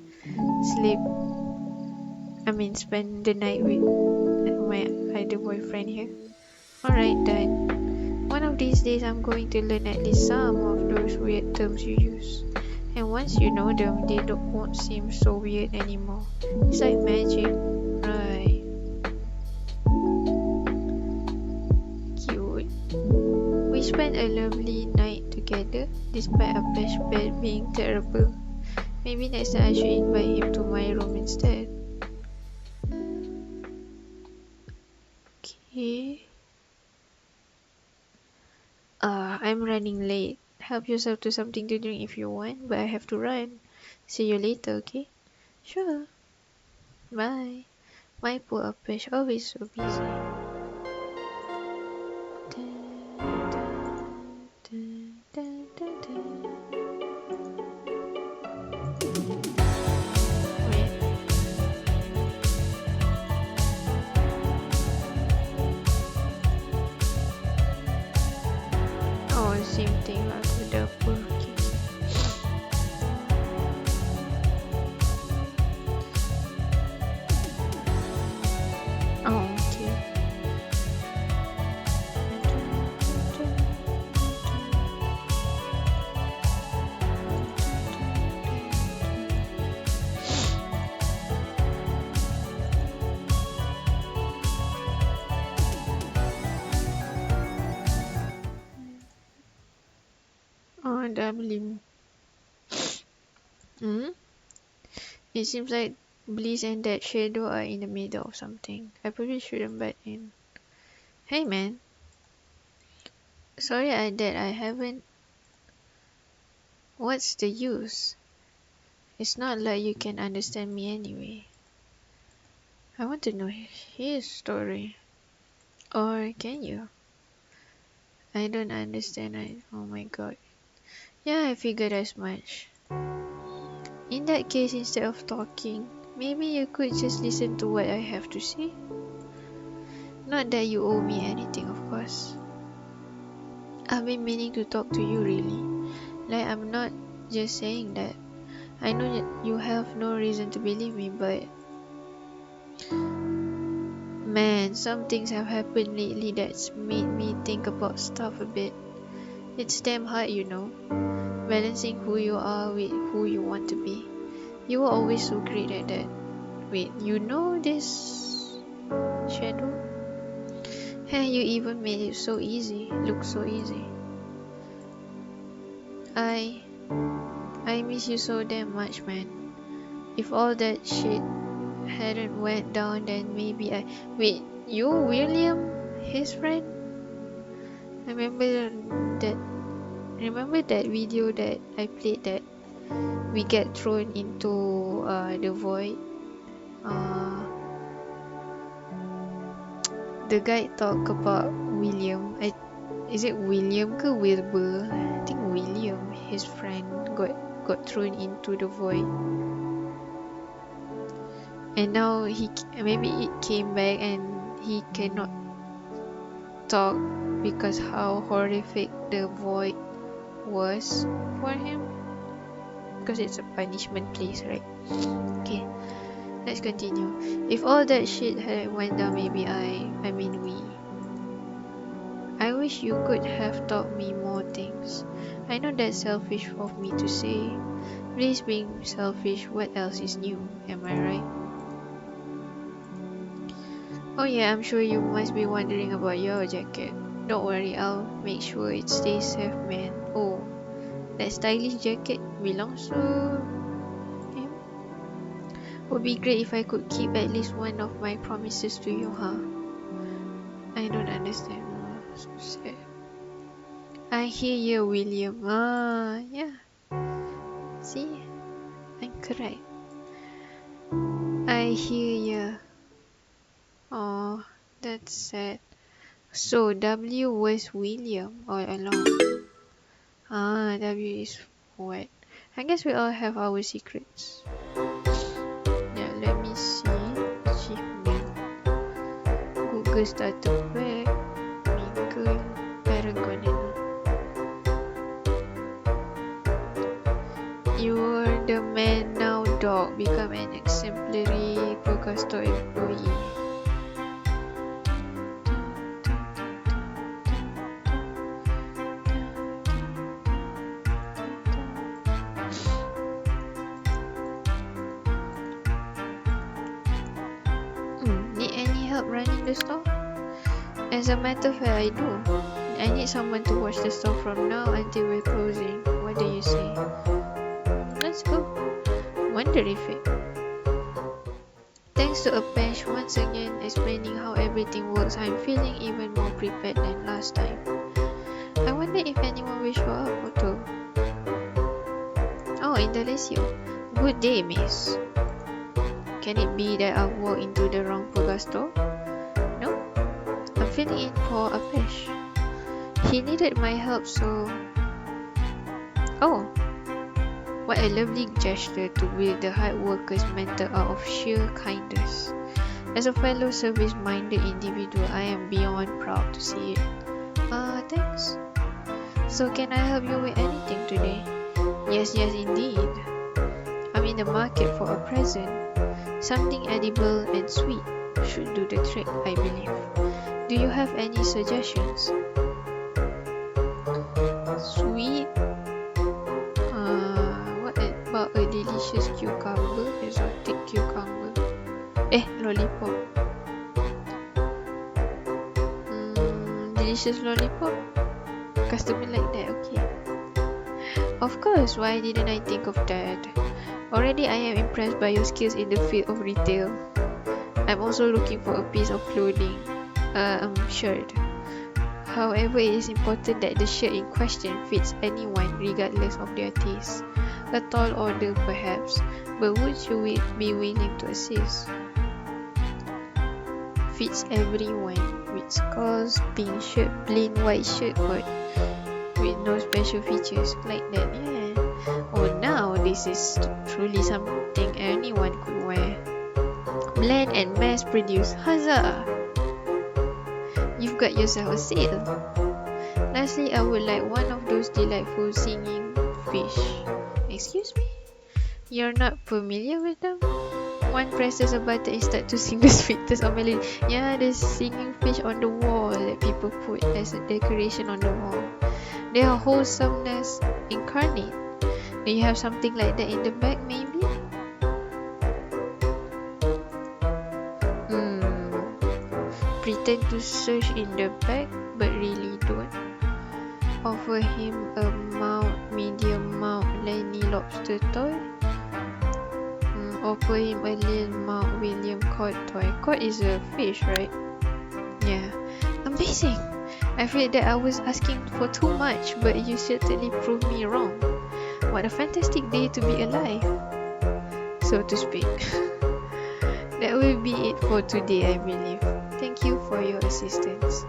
the night with my other boyfriend here. Alright then. One of these days I'm going to learn at least some of those weird terms you use. And once you know them, they won't seem so weird anymore. It's like magic. Right. Cute. We spent a lovely night together, despite Apechs' bed being terrible. Maybe next time I should invite him to my room instead. Okay. I'm running late. Help yourself to something to drink if you want, but I have to run. See you later, okay? Sure. Bye. My poor Apechs, always so busy. Oh, same thing lah to the poor kid. Oh, okay. dah beli. It seems like Bliss and that shadow are in the middle of something. I probably shouldn't butt in. Hey man, sorry that I haven't. What's the use? It's not like you can understand me anyway. I want to know his story. Or can you? I don't understand. Oh my god. Yeah, I figured as much. In that case, instead of talking, maybe you could just listen to what I have to say. Not that you owe me anything, of course. I've been meaning to talk to you, really. Like, I'm not just saying that. I know that you have no reason to believe me, but man, some things have happened lately that's made me think about stuff a bit. It's damn hard, you know, balancing who you are with who you want to be. You were always so great at that. Wait, you know this shadow? Hey, you even made it so easy, look so easy. I miss you so damn much, man. If all that shit hadn't went down, then maybe wait, you William, his friend? that remember that video that I played that we get thrown into the void? The guy talk about William. Is it William ke Wilbur? I think William, his friend, got thrown into the void, and now maybe it came back and he cannot talk because how horrific the void was for him, because it's a punishment place, right? Okay, let's continue. If all that shit had went down, maybe I wish you could have taught me more things. I know that's selfish of me to say. Please, being selfish, what else is new? Am I right? Oh yeah, I'm sure you must be wondering about your jacket. Don't worry, I'll make sure it stays safe, man. Oh, that stylish jacket belongs to him? Would be great if I could keep at least one of my promises to you, huh? I don't understand. Oh, so sad. I hear you, William. Yeah. See? I'm correct. I hear you. Oh, that's sad. So, W was William all along. W is what? I guess we all have our secrets. Yeah, let me see. Achievement. Google starter pack. Mingle. Paragon. You're the man now, dog. Become an exemplary Purgatory employee. Need any help running the store? As a matter of fact, I do. I need someone to watch the store from now until we're closing. What do you say? Let's go. Wonder if it. Thanks to Apechs once again explaining how everything works, I'm feeling even more prepared than last time. I wonder if anyone will show up or two. Oh, Indalecio. Good day, miss. Can it be that I've walked into the wrong Purgatory? No. I'm filling in for Apechs. He needed my help, so... Oh. What a lovely gesture to wield the hard worker's mentor out of sheer kindness. As a fellow service-minded individual, I am beyond proud to see it. Thanks. So can I help you with anything today? Yes, indeed. I'm in the market for a present. Something edible and sweet should do the trick, I believe. Do you have any suggestions? Sweet? What about a delicious cucumber? Exotic cucumber? Lollipop. Delicious lollipop? Customer like that, okay. Of course, why didn't I think of that? Already I am impressed by your skills in the field of retail. I'm also looking for a piece of clothing, shirt. However, it is important that the shirt in question fits anyone regardless of their taste. A tall order perhaps, but would you be willing to assist? Fits everyone, with scars, pink shirt, plain white shirt, but with no special features like that. Yeah. Oh, now this is truly something anyone could wear. Blend and mass produce. Huzzah! You've got yourself a sale. Lastly, I would like one of those delightful singing fish. Excuse me? You're not familiar with them? One presses a button and starts to sing the sweetest of melody. Yeah, the singing fish on the wall that people put as a decoration on the wall. They are wholesomeness incarnate. Do you have something like that in the bag, maybe? Pretend to search in the bag, but really don't. Offer him a medium mount Lenny lobster toy. Offer him a little mount William cod toy. Cod is a fish, right? Yeah. Amazing! I feel that I was asking for too much, but you certainly proved me wrong. What a fantastic day to be alive, so to speak. That will be it for today, I believe. Thank you for your assistance.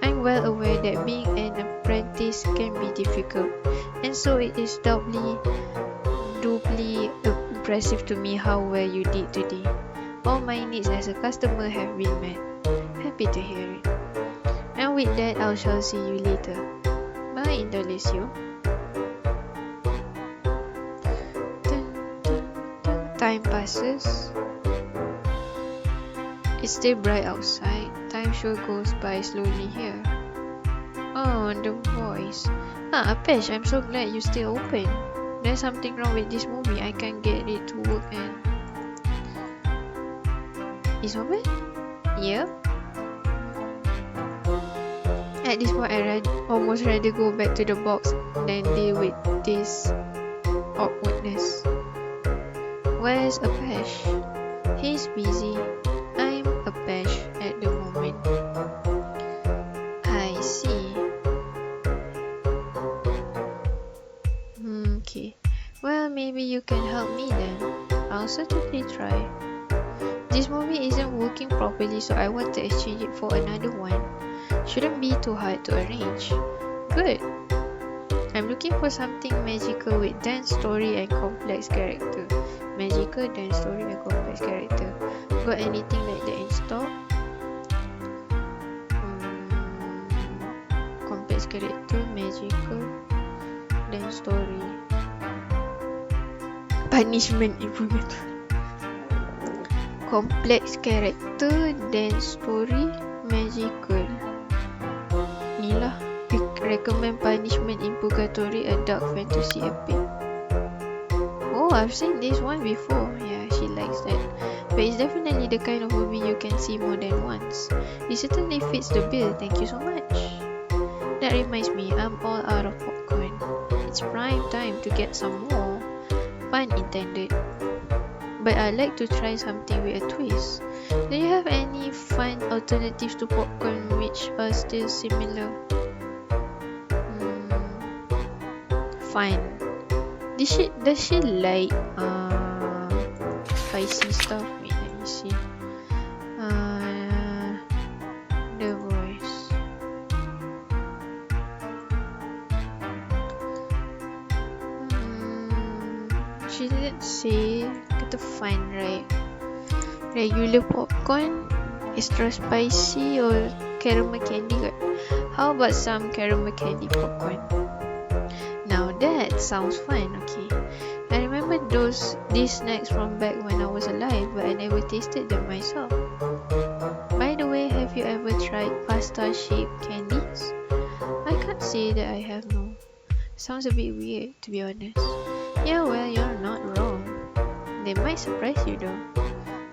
I'm well aware that being an apprentice can be difficult, and so it is doubly impressive to me how well you did today. All my needs as a customer have been met. Happy to hear it. And with that, I shall see you later. Bye, Indalecio. Time passes. It's still bright outside. Time sure goes by slowly here. Oh, the voice. Apechs, I'm so glad you're still open. There's something wrong with this movie. I can't get it to work and... It's open? Yep. At this point, I'd almost rather go back to the box than deal with this awkwardness. Where's Apechs? He's busy. I'm Apechs at the moment. I see. Okay. Well, maybe you can help me then. I'll certainly try. This movie isn't working properly, so I want to exchange it for another one. Shouldn't be too hard to arrange. Good. I'm looking for something magical with dense story and complex character. Magical, dense story and complex character. Got anything like that in stock? Complex character, magical, dense story. Punishment in Purgatory. Complex character, dense story, magical. Ni lah. Recommend Punishment in Purgatory, a dark fantasy epic. Oh, I've seen this one before. Yeah, she likes that. But it's definitely the kind of movie you can see more than once. It certainly fits the bill. Thank you so much. That reminds me, I'm all out of popcorn. It's prime time to get some more. Pun intended. But I'd like to try something with a twist. Do you have any fun alternatives to popcorn which are still similar? Fine. Does she like spicy stuff? Wait, let me see. The voice. She didn't say. Kata fine, right? Regular popcorn, extra spicy, or caramel candy? How about some caramel candy popcorn? Now that sounds fun. Okay, I remember these snacks from back when I was alive, but I never tasted them myself. By the way, have you ever tried pasta-shaped candies? I can't say that I have. No, sounds a bit weird, to be honest. Yeah, well, you're not wrong. They might surprise you though.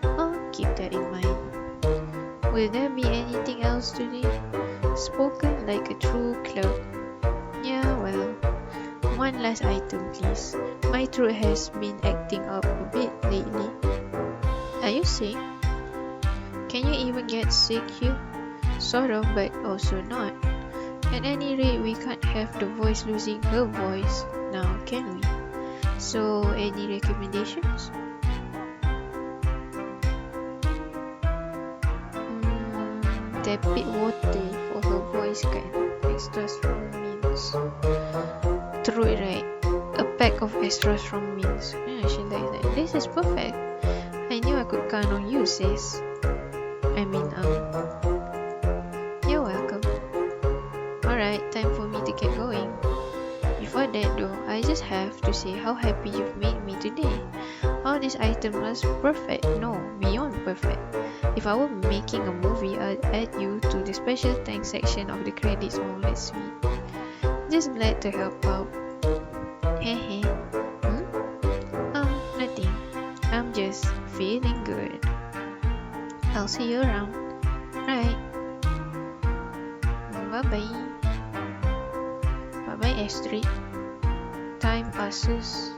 I'll keep that in mind. Will there be anything else today? Spoken like a true clerk. Yeah, well, One last item, please. My throat has been acting up a bit lately. Are you sick? Can you even get sick here? Sort of, but also not. At any rate, we can't have the voice losing her voice now, can we? So, any recommendations? Tepid water for her voice kan. Extra strong means throat, right? A pack of extra strong means. Yeah, she likes that. This is perfect. I knew I could count on you, sis. You're welcome. Alright, time for me to get going. Before that though, I just have to say how happy you've made me today. All these items are perfect. No, beyond perfect. If I were making a movie, I'd add you to the special thanks section of the credits. Oh, that's sweet. Just glad to help out. Hehe. Nothing. I'm just feeling good. I'll see you around. Right. Bye-bye. Bye-bye, Astrid. Time passes.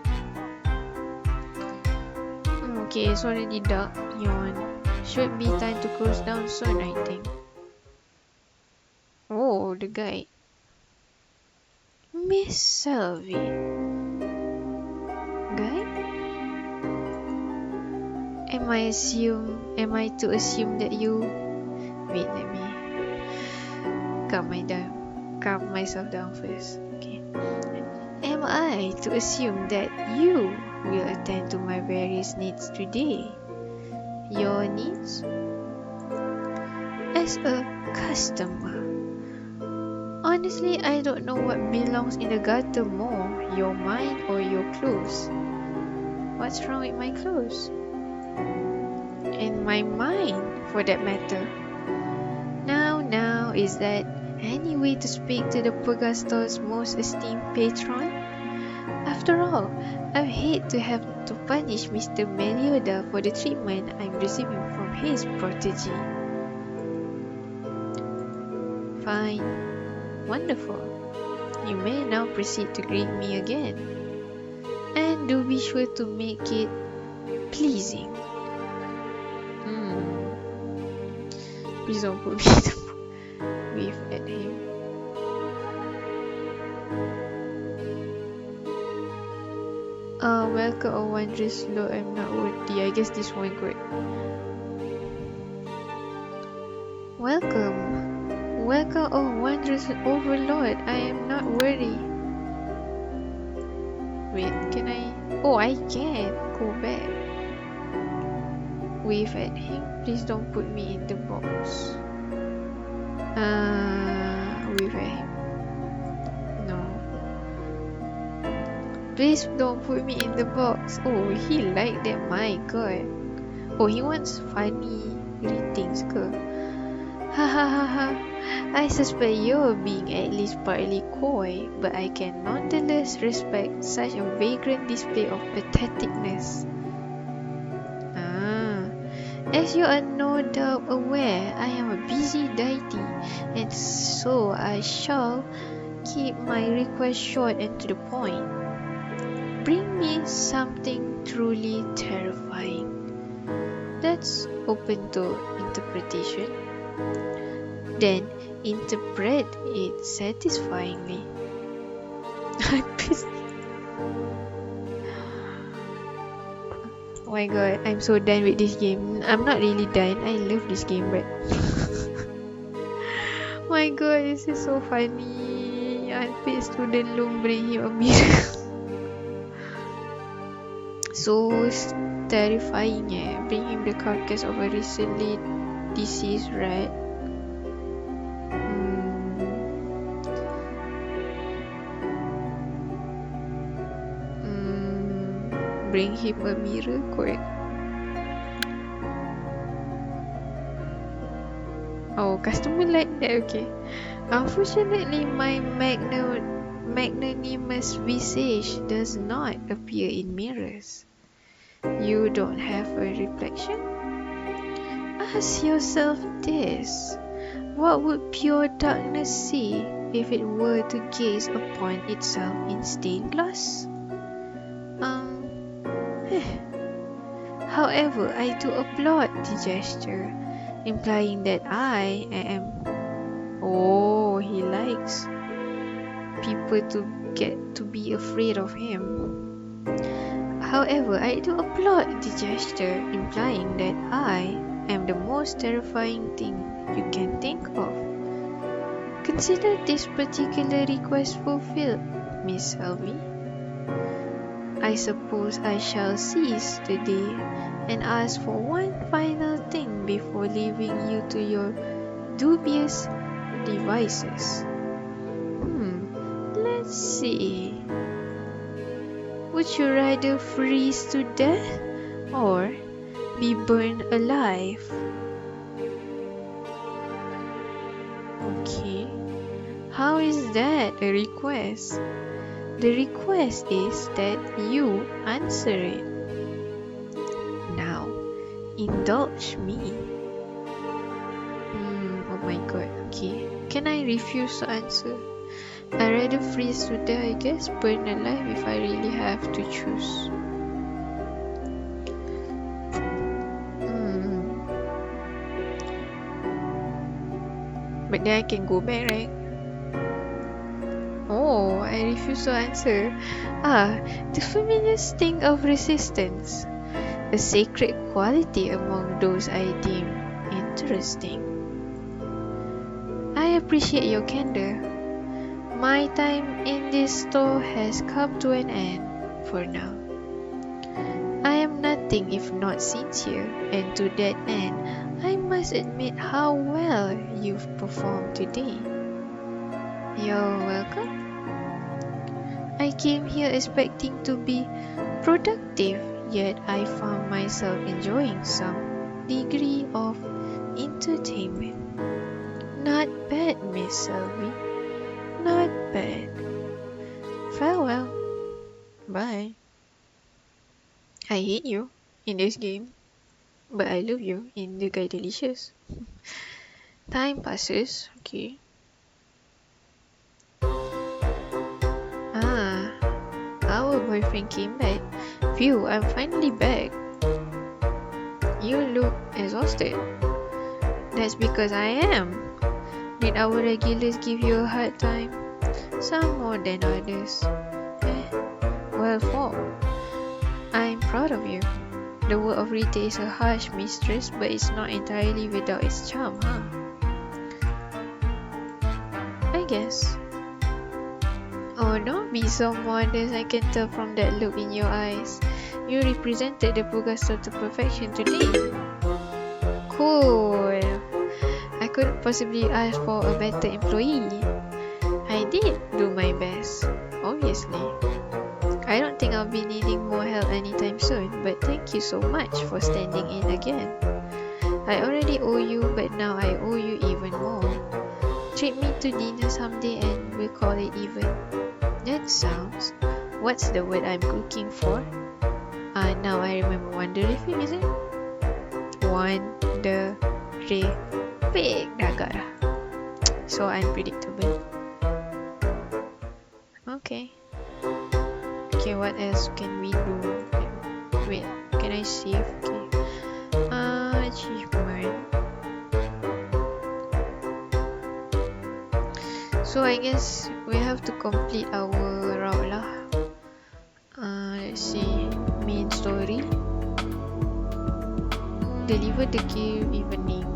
Okay, it's already dark. Yawn. Should be time to close down soon, I think. Oh, the guy. Miss Selby. Guy? Am I to assume that you... Wait, let me calm myself down first. Okay. Am I to assume that you will attend to my various needs today? Your needs? As a customer. Honestly, I don't know what belongs in the gutter more, your mind or your clothes. What's wrong with my clothes? And my mind, for that matter. Now, is that any way to speak to the Purgatory's most esteemed patron? After all, I hate to have to punish Mr. Melioda for the treatment I'm receiving from his protege. Fine. Wonderful. You may now proceed to greet me again. And do be sure to make it pleasing. Please don't put me to wave at him. Welcome, oh wondrous Lord, I'm not worthy. I guess this one good. Welcome, oh wondrous overlord, I am not worthy. Wait, can I? Oh, I can go back. Wave at him. Please don't put me in the box. Wave at him. No. Please don't put me in the box. Oh, he liked that. My god. Oh, he wants funny greetings ke? Ha ha ha ha. I suspect you're being at least partly coy, but I can nonetheless respect such a vagrant display of patheticness. As you are no doubt aware, I am a busy deity, and so I shall keep my request short and to the point. Bring me something truly terrifying. That's open to interpretation. Then interpret it satisfyingly. I'm pissed. Oh my god, I'm so done with this game. I'm not really done. I love this game, but my god, this is so funny. Unpaid student loan bring him a mirror. So terrifying, bring him the carcass of a recently deceased rat. Bring him a mirror, correct? Oh, customer like that, okay. Unfortunately, my magnanimous visage does not appear in mirrors. You don't have a reflection? Ask yourself this. What would pure darkness see? if it were to gaze upon itself in stained glass? However, I do applaud the gesture, implying that I am... Oh, he likes people to get to be afraid of him. However, I do applaud the gesture, implying that I am the most terrifying thing you can think of. Consider this particular request fulfilled, Miss Selby. I suppose I shall seize the day and ask for one final thing before leaving you to your dubious devices. Let's see. Would you rather freeze to death or be burned alive? Okay. How is that a request? The request is that you answer it. Now, indulge me. Oh my god, okay. Can I refuse to answer? I'd rather freeze to death, I guess, burn alive if I really have to choose. But then I can go back, right? Oh, I refuse to answer. The familiar sting of resistance. A sacred quality among those I deem interesting. I appreciate your candor. My time in this store has come to an end for now. I am nothing if not sincere, and to that end, I must admit how well you've performed today. You're welcome. I came here expecting to be productive, yet I found myself enjoying some degree of entertainment. Not bad, Miss Selby. Not bad. Farewell. Bye. I hate you in this game, but I love you in the Guy Delicious. Time passes. Okay. Our boyfriend came back. Phew, I'm finally back. You look exhausted. That's because I am. Did our regulars give you a hard time? Some more than others. Well fought. I'm proud of you. The world of retail is a harsh mistress, but it's not entirely without its charm, huh? I guess. Oh, don't be so modest, I can tell from that look in your eyes. You represented the Purgatory to perfection today. Cool. I couldn't possibly ask for a better employee. I did do my best, obviously. I don't think I'll be needing more help anytime soon, but thank you so much for standing in again. I already owe you, but now I owe you even more. Treat me to dinner someday and we'll call it even. That sounds... What's the word I'm looking for? Now I remember wonderific, is it? Wonderific. Dah. So unpredictable. Okay. Okay, what else can we do? Wait, can I save? Okay. Achievement. So I guess we have to complete our route lah. Let's see. Main story. Deliver the gift evening.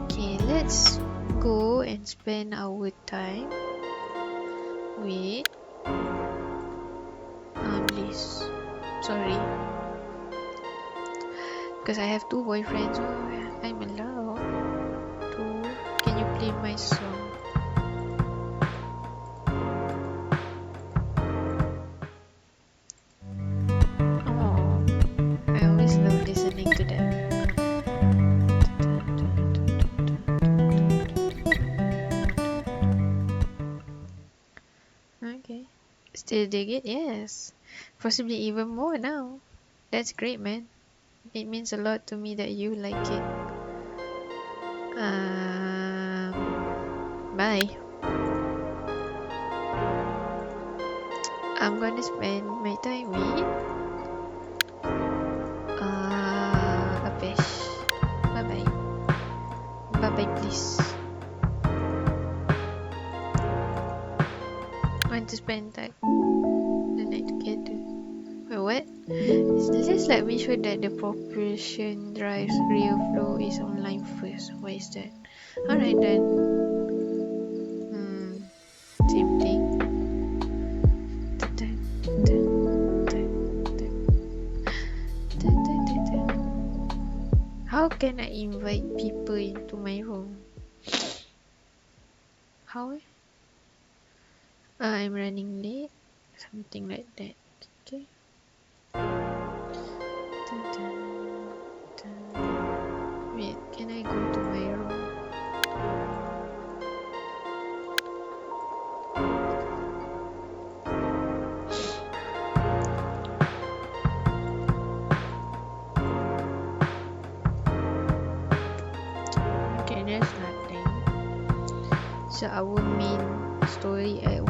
Okay, let's go and spend our time with Liz. Sorry, because I have two boyfriends, so I'm allowed to. Can you play my song? Oh, I always love listening to them. Okay. Still dig it? Yes. Possibly even more now. That's great, man. It means a lot to me that you like it. Bye. I'm gonna spend my time with Apechs. Bye bye. Bye bye, please. I want to spend the night together. Wait, what? Let's like make sure that the propulsion drive's rear flow is online first. Why is that? Alright then. Same thing. How can I invite people into my room? How? I'm running late. Something like that. Okay. Wait, can I go to my room? Okay, there's nothing. So our main story at 1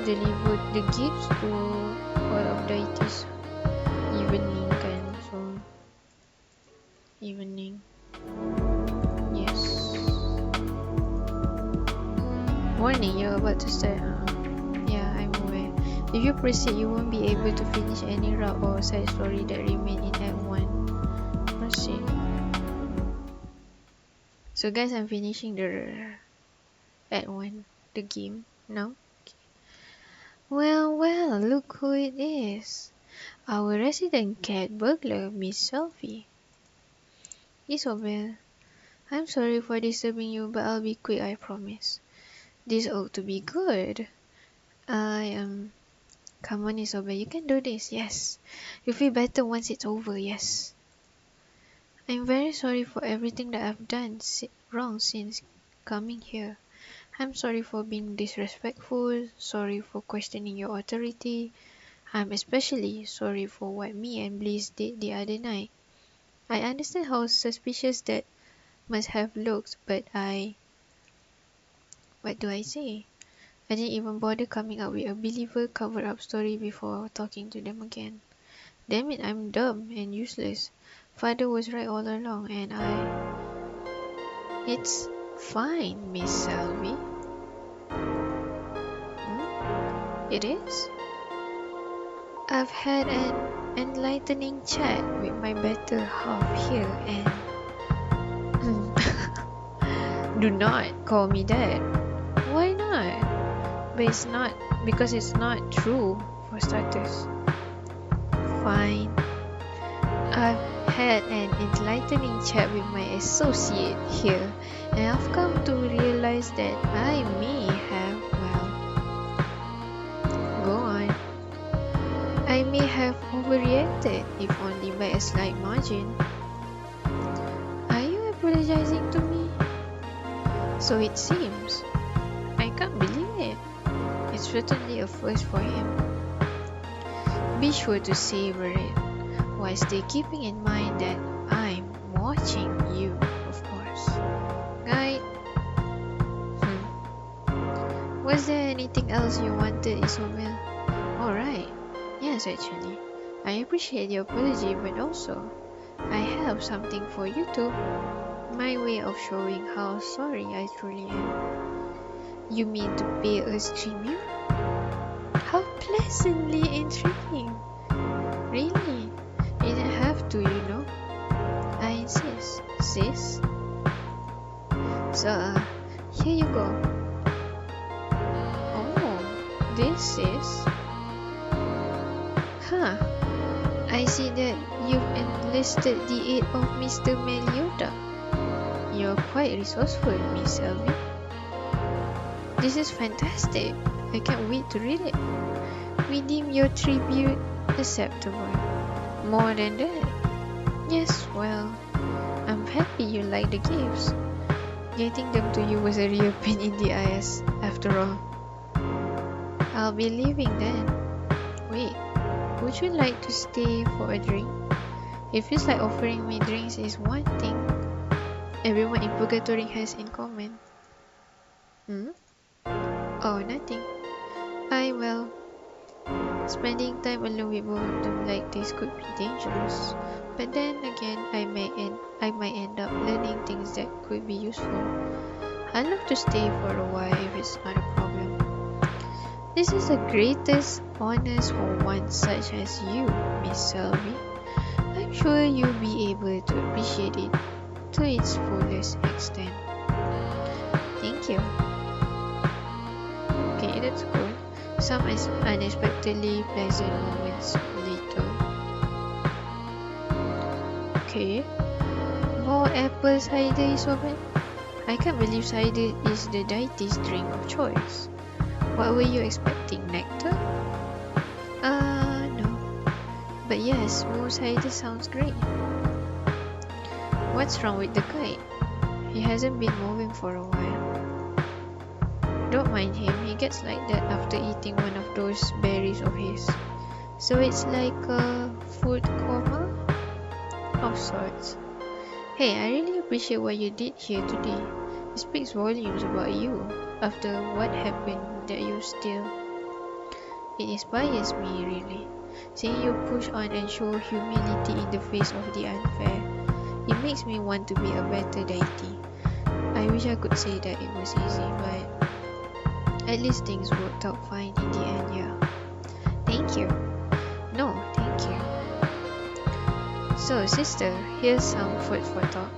delivered the gifts to all of deities. Evening kan, so evening. Yes. Warning, you're about to start. Yeah, I'm aware. If you proceed, you won't be able to finish any route or side story that remain in Act 1. Proceed. So guys, I'm finishing the Act 1, the game now. Okay. Well, look who it is. Our resident cat burglar, Miss Selfie. Isobel, I'm sorry for disturbing you, but I'll be quick, I promise. This ought to be good. Come on, Isobel, you can do this, yes. You'll feel better once it's over, yes. I'm very sorry for everything that I've done wrong since coming here. I'm sorry for being disrespectful, sorry for questioning your authority. I'm especially sorry for what me and Bliss did the other night. I understand how suspicious that must have looked, but what do I say? I didn't even bother coming up with a believer cover-up story before talking to them again. Damn it, I'm dumb and useless. Father was right all along, and It's fine, Miss Selby. It is? I've had an enlightening chat with my better half here, and do not call me that. Why not? Because it's not true, for starters. Fine. I've had an enlightening chat with my associate here, and I've come to realize that I may have, go on. I may have overreacted, if only by a slight margin. Are you apologizing to me? So it seems. I can't believe it. It's certainly a first for him. Be sure to savor it, while still keeping in mind that I'm watching you, of course. Right? Was there anything else you wanted, Isobel? Alright. Yes, actually. I appreciate your apology, but also, I have something for you too. My way of showing how sorry I truly am. You mean to pay us tribute? How pleasantly intriguing. Really? You didn't have to, you know. I insist, sis. So, here you go. Oh, this is... Huh. I see that you've enlisted the aid of Mr. Melioda. You're quite resourceful, Miss Selby. This is fantastic. I can't wait to read it. We deem your tribute acceptable. More than that. Yes, well, I'm happy you like the gifts. Getting them to you was a real pain in the ass, after all. I'll be leaving then. Wait, would you like to stay for a drink? It feels like offering me drinks is one thing. everyone in Purgatory has in common? Hmm? Oh, nothing. Well, spending time alone with both of them like this could be dangerous. But then again, I might end up learning things that could be useful. I'd love to stay for a while if it's not a problem. This is the greatest honors for one such as you, Miss Selby. I'm sure you'll be able to appreciate it to its fullest extent. Thank you. Okay, that's good. Some unexpectedly pleasant moments later. Okay. More apple cider is open? I can't believe cider is the deity's drink of choice. What were you expecting, nectar? No. But yes, more cider sounds great. What's wrong with the kite? He hasn't been moving for a while. Don't mind him, he gets like that after eating one of those berries of his. So it's like a food coma of sorts. Hey, I really appreciate what you did here today. It speaks volumes about you. After what happened, that you still. It inspires me, really. Seeing you push on and show humility in the face of the unfair. It makes me want to be a better deity. I wish I could say that it was easy, but at least things worked out fine in the end, yeah. Thank you. No, thank you. So, sister, here's some food for thought.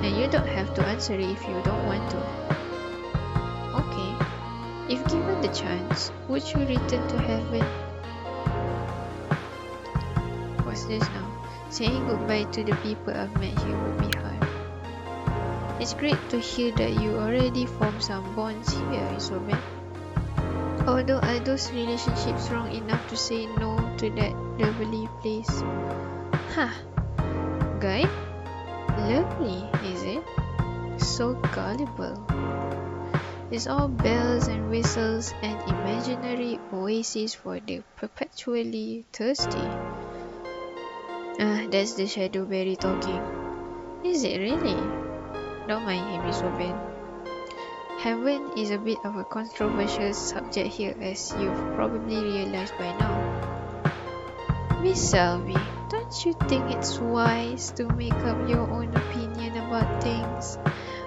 And you don't have to answer it if you don't want to. Okay. If given the chance, would you return to heaven? What's this now? Saying goodbye to the people I've met here would be hard. It's great to hear that you already formed some bonds here, Isobel. Although are those relationships strong enough to say no to that lovely place? Huh. Guy? Lovely, is it? So gullible. It's all bells and whistles and imaginary oases for the perpetually thirsty. That's the Shadowberry talking. Is it really? Don't mind him, Isobel. Heaven is a bit of a controversial subject here, as you've probably realized by now. Miss Selby, don't you think it's wise to make up your own opinion about things?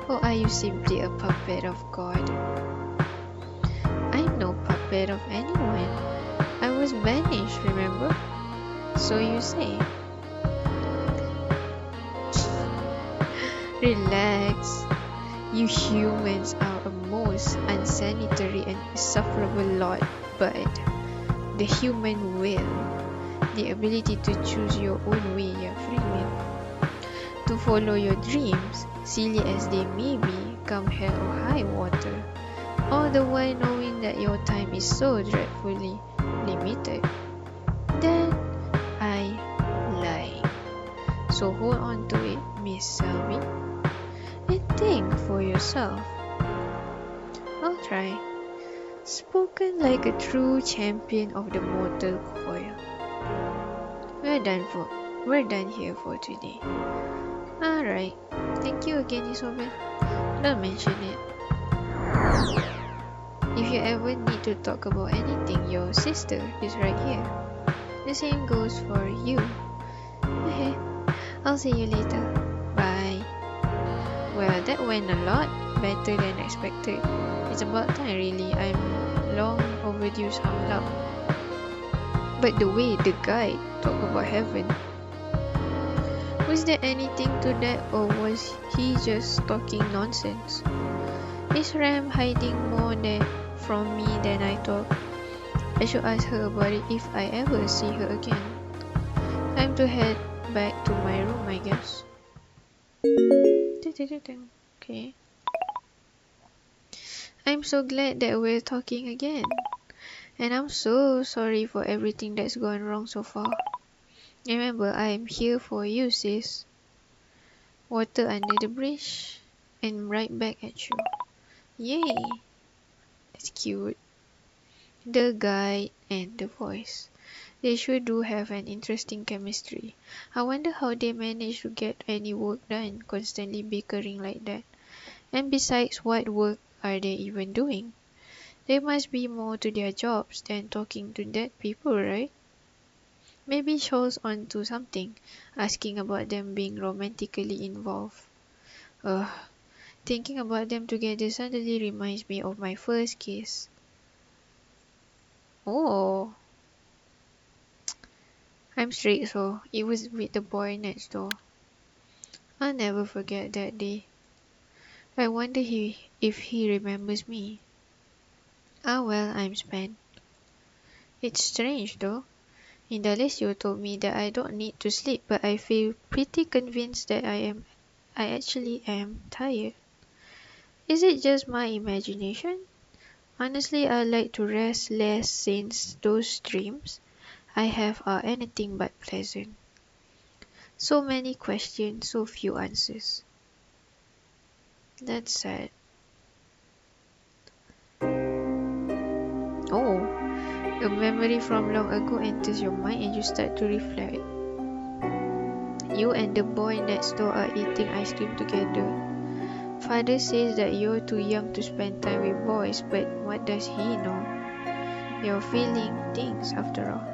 Or are you simply a puppet of God? I'm no puppet of anyone. I was banished, remember? So you say. Relax. You humans are a most unsanitary and insufferable lot, but the human will, the ability to choose your own way, your free will, to follow your dreams, silly as they may be, come hell or high water, all the while knowing that your time is so dreadfully limited, then I lie. So hold on to it, Miss Selby, and think for yourself. I'll try. Spoken like a true champion of the mortal coil. We're done here for today. Alright. Thank you again, Isobel. Don't mention it. If you ever need to talk about anything, your sister is right here. The same goes for you. Okay. I'll see you later. Bye. Well, that went a lot better than expected. It's about time, really. I'm long overdue some luck. But the way the guy talked about heaven, was there anything to that, or was he just talking nonsense? Is Ram hiding more from me than I thought? I should ask her about it if I ever see her again. Time to head back to my room, I guess. Okay. I'm so glad that we're talking again. And I'm so sorry for everything that's gone wrong so far. Remember, I'm here for you, sis. Water under the bridge. And right back at you. Yay! That's cute. The guide and the voice. They sure do have an interesting chemistry. I wonder how they manage to get any work done, constantly bickering like that. And besides, what work are they even doing? There must be more to their jobs than talking to dead people, right? Maybe shows on to something, asking about them being romantically involved. Ugh, thinking about them together suddenly reminds me of my first kiss. Oh, I'm straight, so it was with the boy next door. I'll never forget that day. I wonder if he remembers me. Ah well, I'm spent. It's strange though. In the list you told me that I don't need to sleep, but I feel pretty convinced that I actually am tired. Is it just my imagination? Honestly, I like to rest less since those dreams I have are anything but pleasant. So many questions, so few answers. That's sad. Oh, a memory from long ago enters your mind and you start to reflect. You and the boy next door are eating ice cream together. Father says that you're too young to spend time with boys, but what does he know? You're feeling things after all.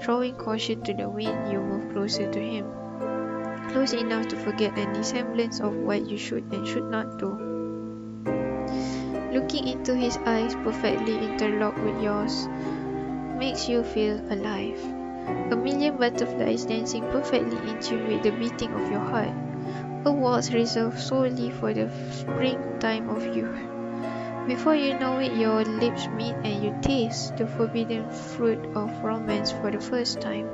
Throwing caution to the wind, you move closer to him. Close enough to forget any semblance of what you should and should not do. Looking into his eyes, perfectly interlocked with yours, makes you feel alive. A million butterflies dancing perfectly in tune with the beating of your heart. A waltz reserved solely for the springtime of youth. Before you know it, your lips meet and you taste the forbidden fruit of romance for the first time.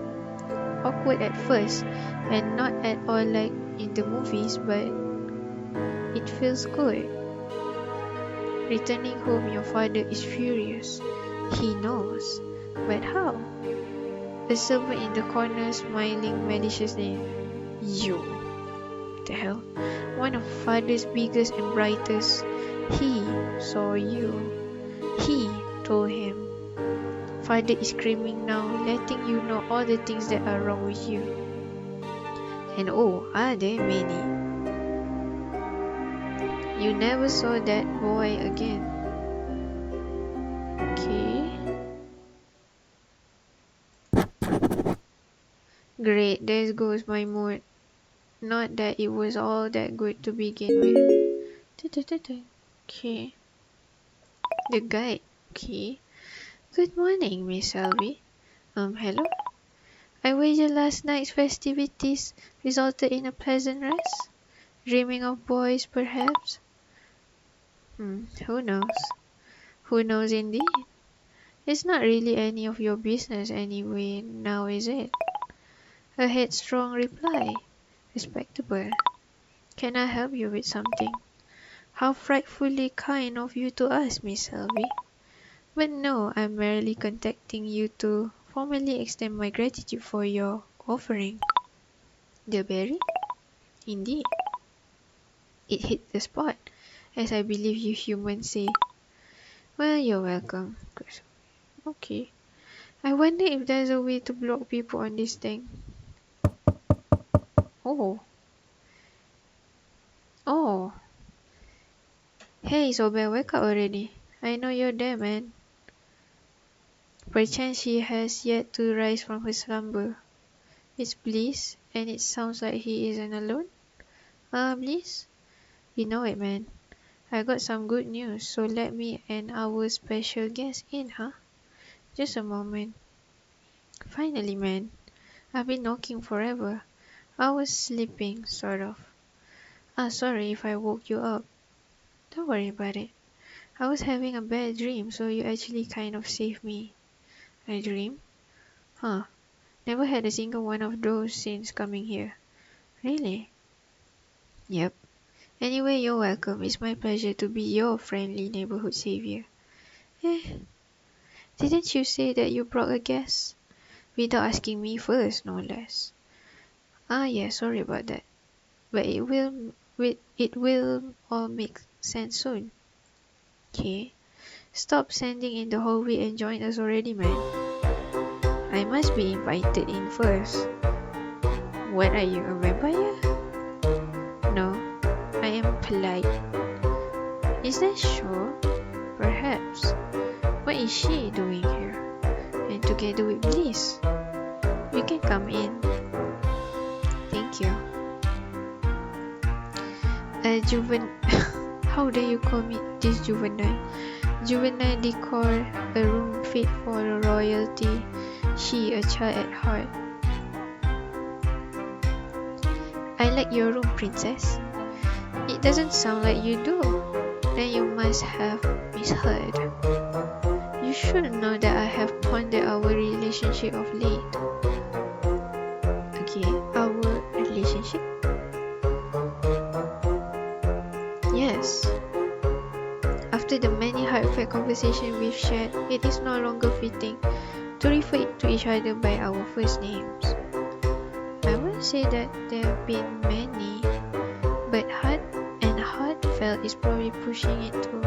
Awkward at first, and not at all like in the movies, but it feels good. Returning home, your father is furious. He knows. But how? A servant in the corner smiling maliciously. You. The hell? One of father's biggest and brightest. He saw you. He told him. Father is screaming now, letting you know all the things that are wrong with you. And oh, are there many? You never saw that boy again. Okay. Great, there goes my mood. Not that it was all that good to begin with. Okay. The guide. Okay. Good morning, Miss Selby. Hello? I wager last night's festivities resulted in a pleasant rest? Dreaming of boys, perhaps? Who knows? Who knows indeed? It's not really any of your business anyway, now is it? A headstrong reply. Respectable. Can I help you with something? How frightfully kind of you to ask, Miss Selby. But no, I'm merely contacting you to formally extend my gratitude for your offering. The berry? Indeed. It hit the spot, as I believe you humans say. Well, you're welcome. Okay. I wonder if there's a way to block people on this thing. Oh. Oh. Hey, Sobel, wake up already. I know you're there, man. Perchance she has yet to rise from her slumber. It's Bliss, and it sounds like he isn't alone. Bliss? You know it, man. I got some good news, so let me and our special guest in, huh? Just a moment. Finally, man. I've been knocking forever. I was sleeping, sort of. Sorry if I woke you up. Don't worry about it. I was having a bad dream, so you actually kind of saved me. A dream? Huh. Never had a single one of those since coming here. Really? Yep. Anyway, you're welcome. It's my pleasure to be your friendly neighborhood savior. Eh, didn't you say that you brought a guest? Without asking me first, no less. Yeah, sorry about that. But it will all make sense soon. Okay. Stop standing in the hallway and join us already, man. I must be invited in first. What are you, a vampire? No, I am polite. Is that sure? Perhaps. What is she doing here? And together with Bliss? You can come in. Thank you. How dare you call me this juvenile? Juvenile decor, a room fit for royalty. She, a child at heart. I like your room, princess. It doesn't sound like you do. Then you must have misheard. You should know that I have pondered our relationship of late. Okay, our relationship? Yes. After the many heartfelt conversations we've shared, it is no longer fitting to refer to each other by our first names. I won't say that there have been many, but heartfelt is probably pushing it too.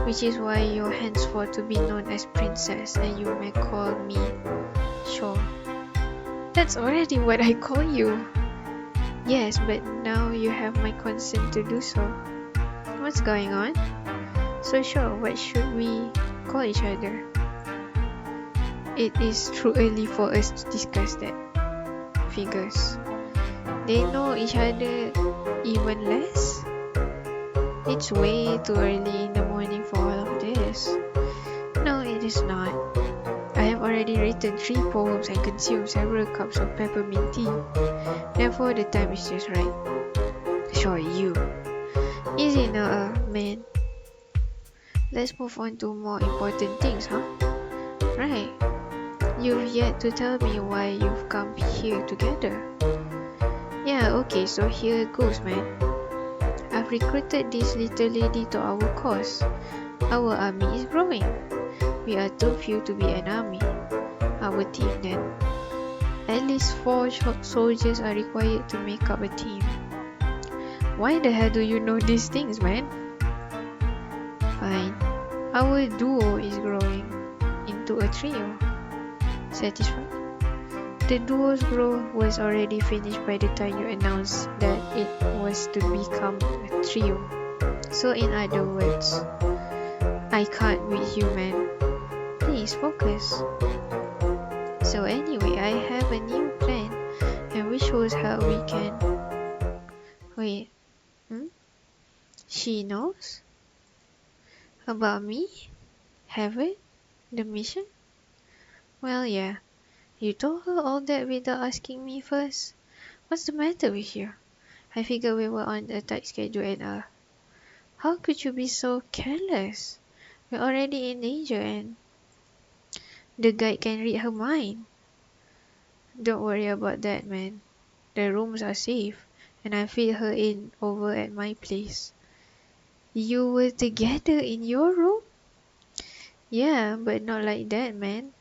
Which is why you're henceforth to be known as Princess, and you may call me Shaw. That's already what I call you. Yes, but now you have my consent to do so. What's going on? So Shaw, what should we call each other? It is too early for us to discuss that. Figures. They know each other even less? It's way too early in the morning for all of this. No, it is not. I have already written 3 poems and consumed several cups of peppermint tea. Therefore, the time is just right. Sure, you. Easy now, man. Let's move on to more important things, huh? Right. You've yet to tell me why you've come here together. Yeah, okay, so here goes, man. I've recruited this little lady to our cause. Our army is growing. We are too few to be an army. Our team then. At least 4 soldiers are required to make up a team. Why the hell do you know these things, man? Fine. Our duo is growing into a trio. Satisfied? The duo's growth was already finished by the time you announced that it was to become a trio. So in other words, I can't with you, man. Please focus. So anyway, I have a new plan, and which shows how we can... Wait, She knows? About me? Having the mission? Well, yeah. You told her all that without asking me first? What's the matter with you? I figured we were on a tight schedule and how could you be so careless? We're already in danger and the guide can read her mind. Don't worry about that, man. The rooms are safe and I fit her in over at my place. You were together in your room? Yeah, but not like that, man.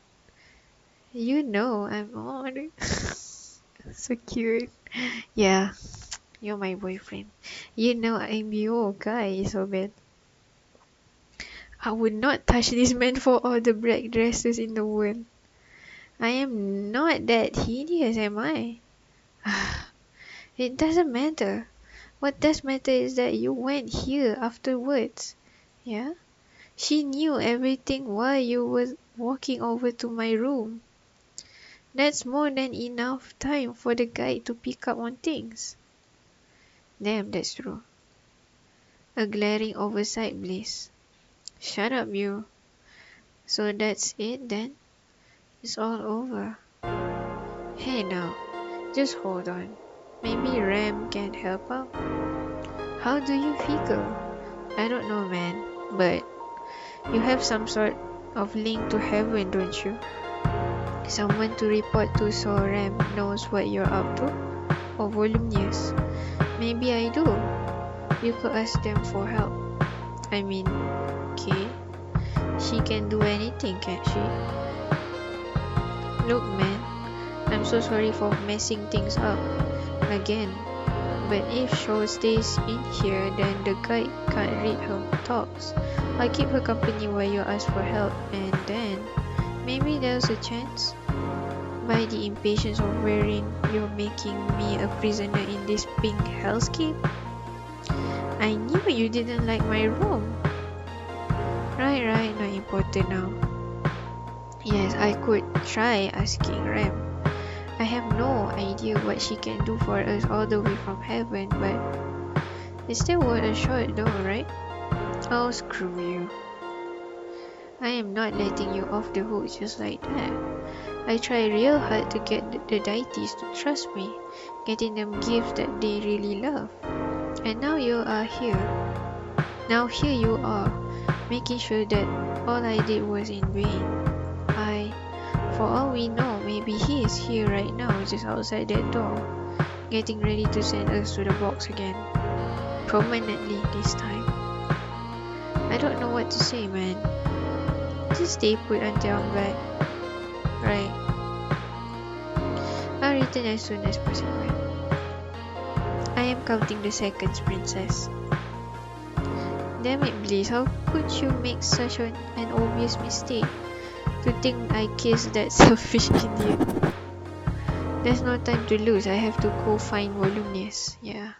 You know I'm on. So cute. Yeah, you're my boyfriend. You know I'm your guy, Isobel. I would not touch this man for all the black dresses in the world. I am not that hideous, am I? It doesn't matter. What does matter is that you went here afterwards. Yeah? She knew everything while you were walking over to my room. That's more than enough time for the guide to pick up on things. Damn, that's true. A glaring oversight, Bliss. Shut up, you. So that's it then? It's all over. Hey now, just hold on. Maybe Ram can help out? How do you figure? I don't know, man, but you have some sort of link to heaven, don't you? Someone to report to so Ram knows what you're up to? Or Voluminous? Maybe I do. You could ask them for help. I mean, okay. She can do anything, can't she? Look, man, I'm so sorry for messing things up again. But if Shaw stays in here, then the guide can't read her thoughts. I'll keep her company while you ask for help, and then maybe there's a chance. by the impatience of wearing, you're making me a prisoner in this pink hellscape? I knew you didn't like my room. Right, not important now. Yes, I could try asking Rem. I have no idea what she can do for us all the way from heaven, but it's still worth a shot though, right? Oh, screw you. I am not letting you off the hook just like that. I try real hard to get the deities to trust me, getting them gifts that they really love. And now you are here. Now here you are, making sure that all I did was in vain. For all we know, maybe he is here right now, just outside that door, getting ready to send us to the box again. Permanently this time. I don't know what to say, man. Just stay put until I'm back. Right. I'll return as soon as possible. I am counting the seconds, princess. Damn it, Bliss, how could you make such an obvious mistake? To think I kissed that selfish idiot. There's no time to lose, I have to go find Voluminous. Yeah.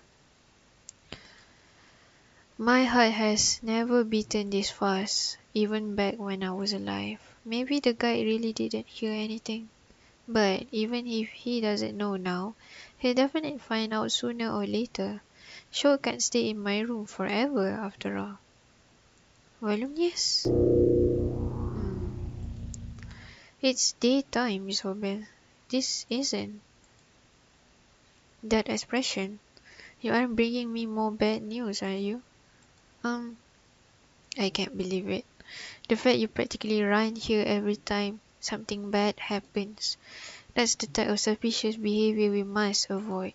My heart has never beaten this fast, even back when I was alive. Maybe the guy really didn't hear anything. But even if he doesn't know now, he'll definitely find out sooner or later. Sure can't stay in my room forever after all. Voluminous? It's daytime, Isobel. This isn't that expression. You aren't bringing me more bad news, are you? I can't believe it. The fact you practically run here every time something bad happens. That's the type of suspicious behavior we must avoid.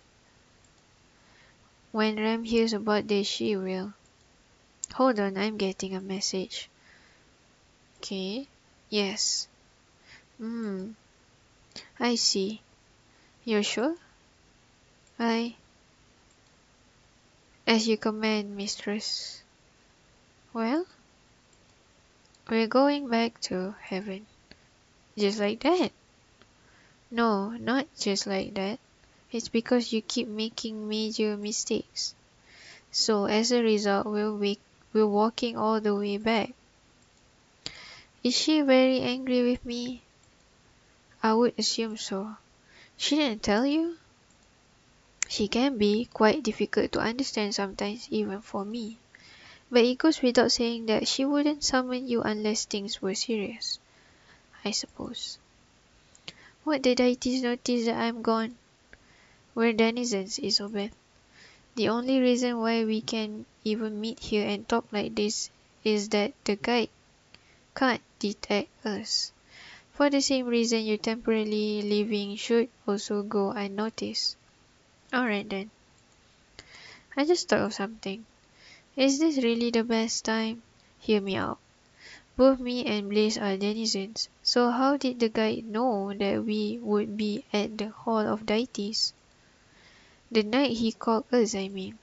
When Ram hears about this, she will. Hold on, I'm getting a message. Okay. Yes. I see. You're sure? As you command, mistress. Well, we're going back to heaven. Just like that? No, not just like that. It's because you keep making major mistakes. So as a result, we're walking all the way back. Is she very angry with me? I would assume so. She didn't tell you? She can be quite difficult to understand sometimes, even for me. But it goes without saying that she wouldn't summon you unless things were serious, I suppose. What the deities notice that I'm gone? We're denizens, Isobel. The only reason why we can even meet here and talk like this is that the guide can't detect us. For the same reason you temporarily leaving should also go unnoticed. Alright then. I just thought of something. Is this really the best time? Hear me out. Both me and Blaze are denizens, so how did the guide know that we would be at the Hall of Deities? The night he called us, I mean.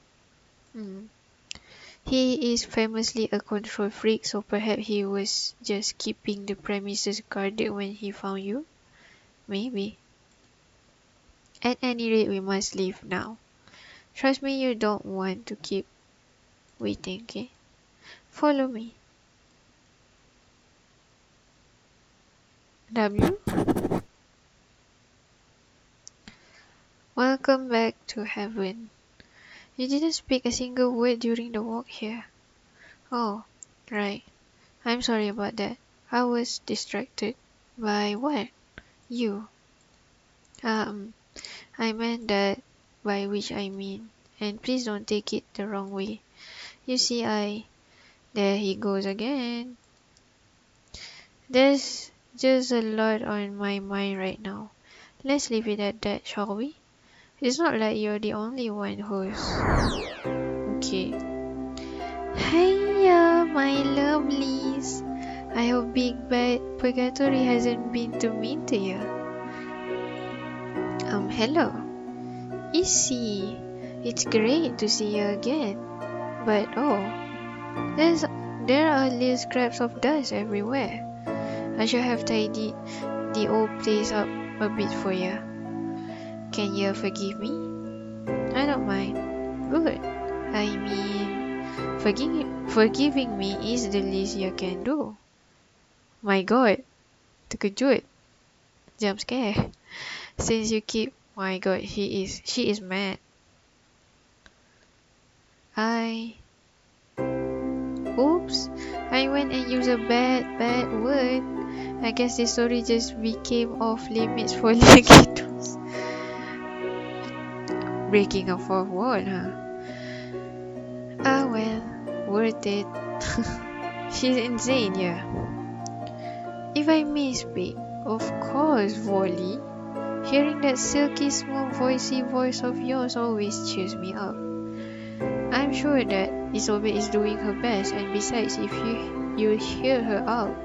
He is famously a control freak, so perhaps he was just keeping the premises guarded when he found you? Maybe. At any rate, we must leave now. Trust me, you don't want to keep waiting, okay? Follow me. W? Welcome back to heaven. You didn't speak a single word during the walk here. Oh, right. I'm sorry about that. I was distracted. By what? You. I meant that, by which I mean, and please don't take it the wrong way. You see, there he goes again. There's just a lot on my mind right now. Let's leave it at that, shall we? It's not like you're the only one who's... Okay. Hiya, my lovelies. I hope Big Bad Purgatory hasn't been too mean to you. Hello. Issy. It's great to see you again. But there are little scraps of dust everywhere. I should have tidied the old place up a bit for you. Can you forgive me? I don't mind. Good. I mean, forgiving me is the least you can do. My God, terkejut. Jump scare. Since you keep, my God, she is mad. Oops, I went and used a bad word. I guess this story just became off limits for Legatos. Breaking a fourth wall, huh? Ah well, worth it. She's insane, yeah. If I may speak, of course, Wally. Hearing that silky smooth voicey voice of yours always cheers me up. I'm sure that Isobe is doing her best, and besides, if you hear her out,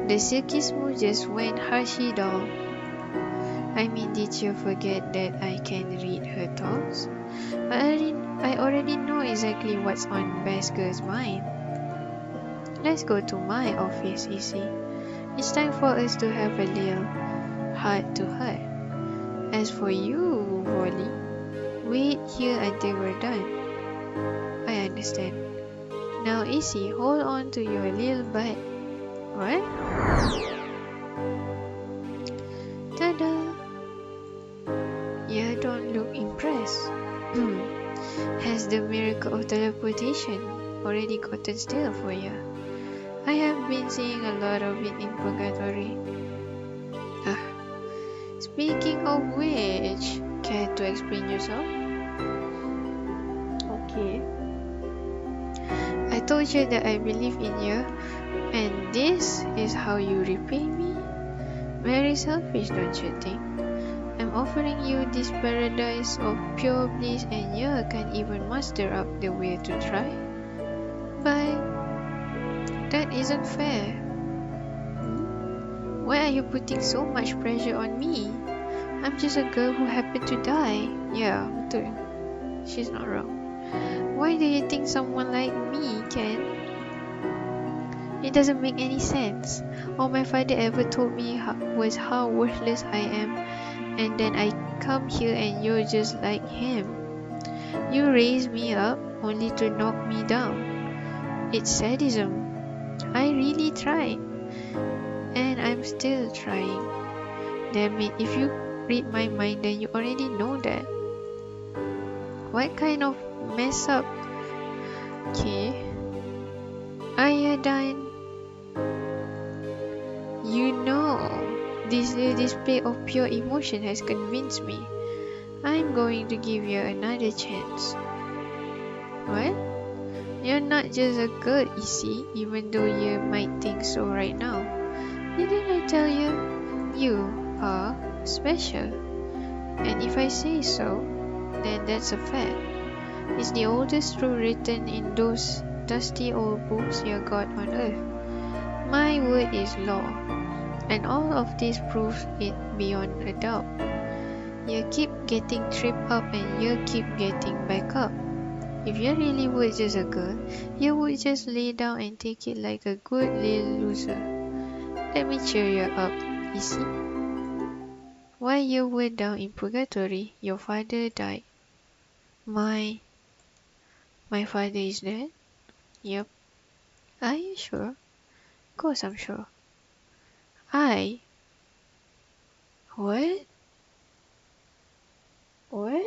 the silky smooth just went hushy down. I mean, did you forget that I can read her thoughts? I already know exactly what's on Basker's mind. Let's go to my office, Izzy. It's time for us to have a little heart-to-heart. As for you, Wally, wait here until we're done. I understand. Now, Izzy, hold on to your little butt. What? Ta-da! You don't look impressed. Has the miracle of teleportation already gotten stale for you? I have been seeing a lot of it in Purgatory. Speaking of which, care to explain yourself? Okay. I told you that I believe in you, and this is how you repay me? Very selfish, don't you think? I'm offering you this paradise of pure bliss, and you can't even muster up the will to try? But that isn't fair. Why are you putting so much pressure on me? I'm just a girl who happened to die. Yeah, betul. She's not wrong. Why do you think someone like me can? It doesn't make any sense. All my father ever told me was how worthless I am, and then I come here and you're just like him. You raise me up only to knock me down. It's sadism. I really tried, and I'm still trying. Damn it, if you read my mind, then you already know that. What kind of mess up? Okay. Are you done? You know, this little display of pure emotion has convinced me. I'm going to give you another chance. What? You're not just a girl, Izzy, even though you might think so right now. Didn't I tell you? You are special. And if I say so, then that's a fact. It's the oldest truth written in those dusty old books you got on earth. My word is law, and all of this proves it beyond a doubt. You keep getting tripped up and you keep getting back up. If you really were just a girl, you would just lay down and take it like a good little loser. Let me cheer you up, Izzy. While you were down in Purgatory, your father died. My father is dead? Yep. Are you sure? Of course I'm sure. What? What?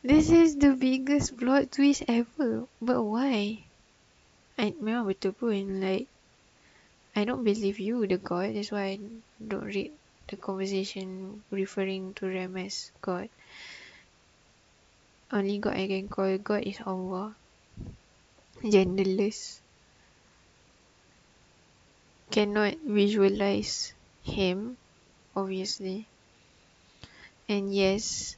This is the biggest plot twist ever. But why? Memang betul pun, like, I don't believe you, the God. That's why I don't read the conversation referring to them as God. Only God I can call God is Allah. Genderless. Cannot visualize him, obviously. And yes,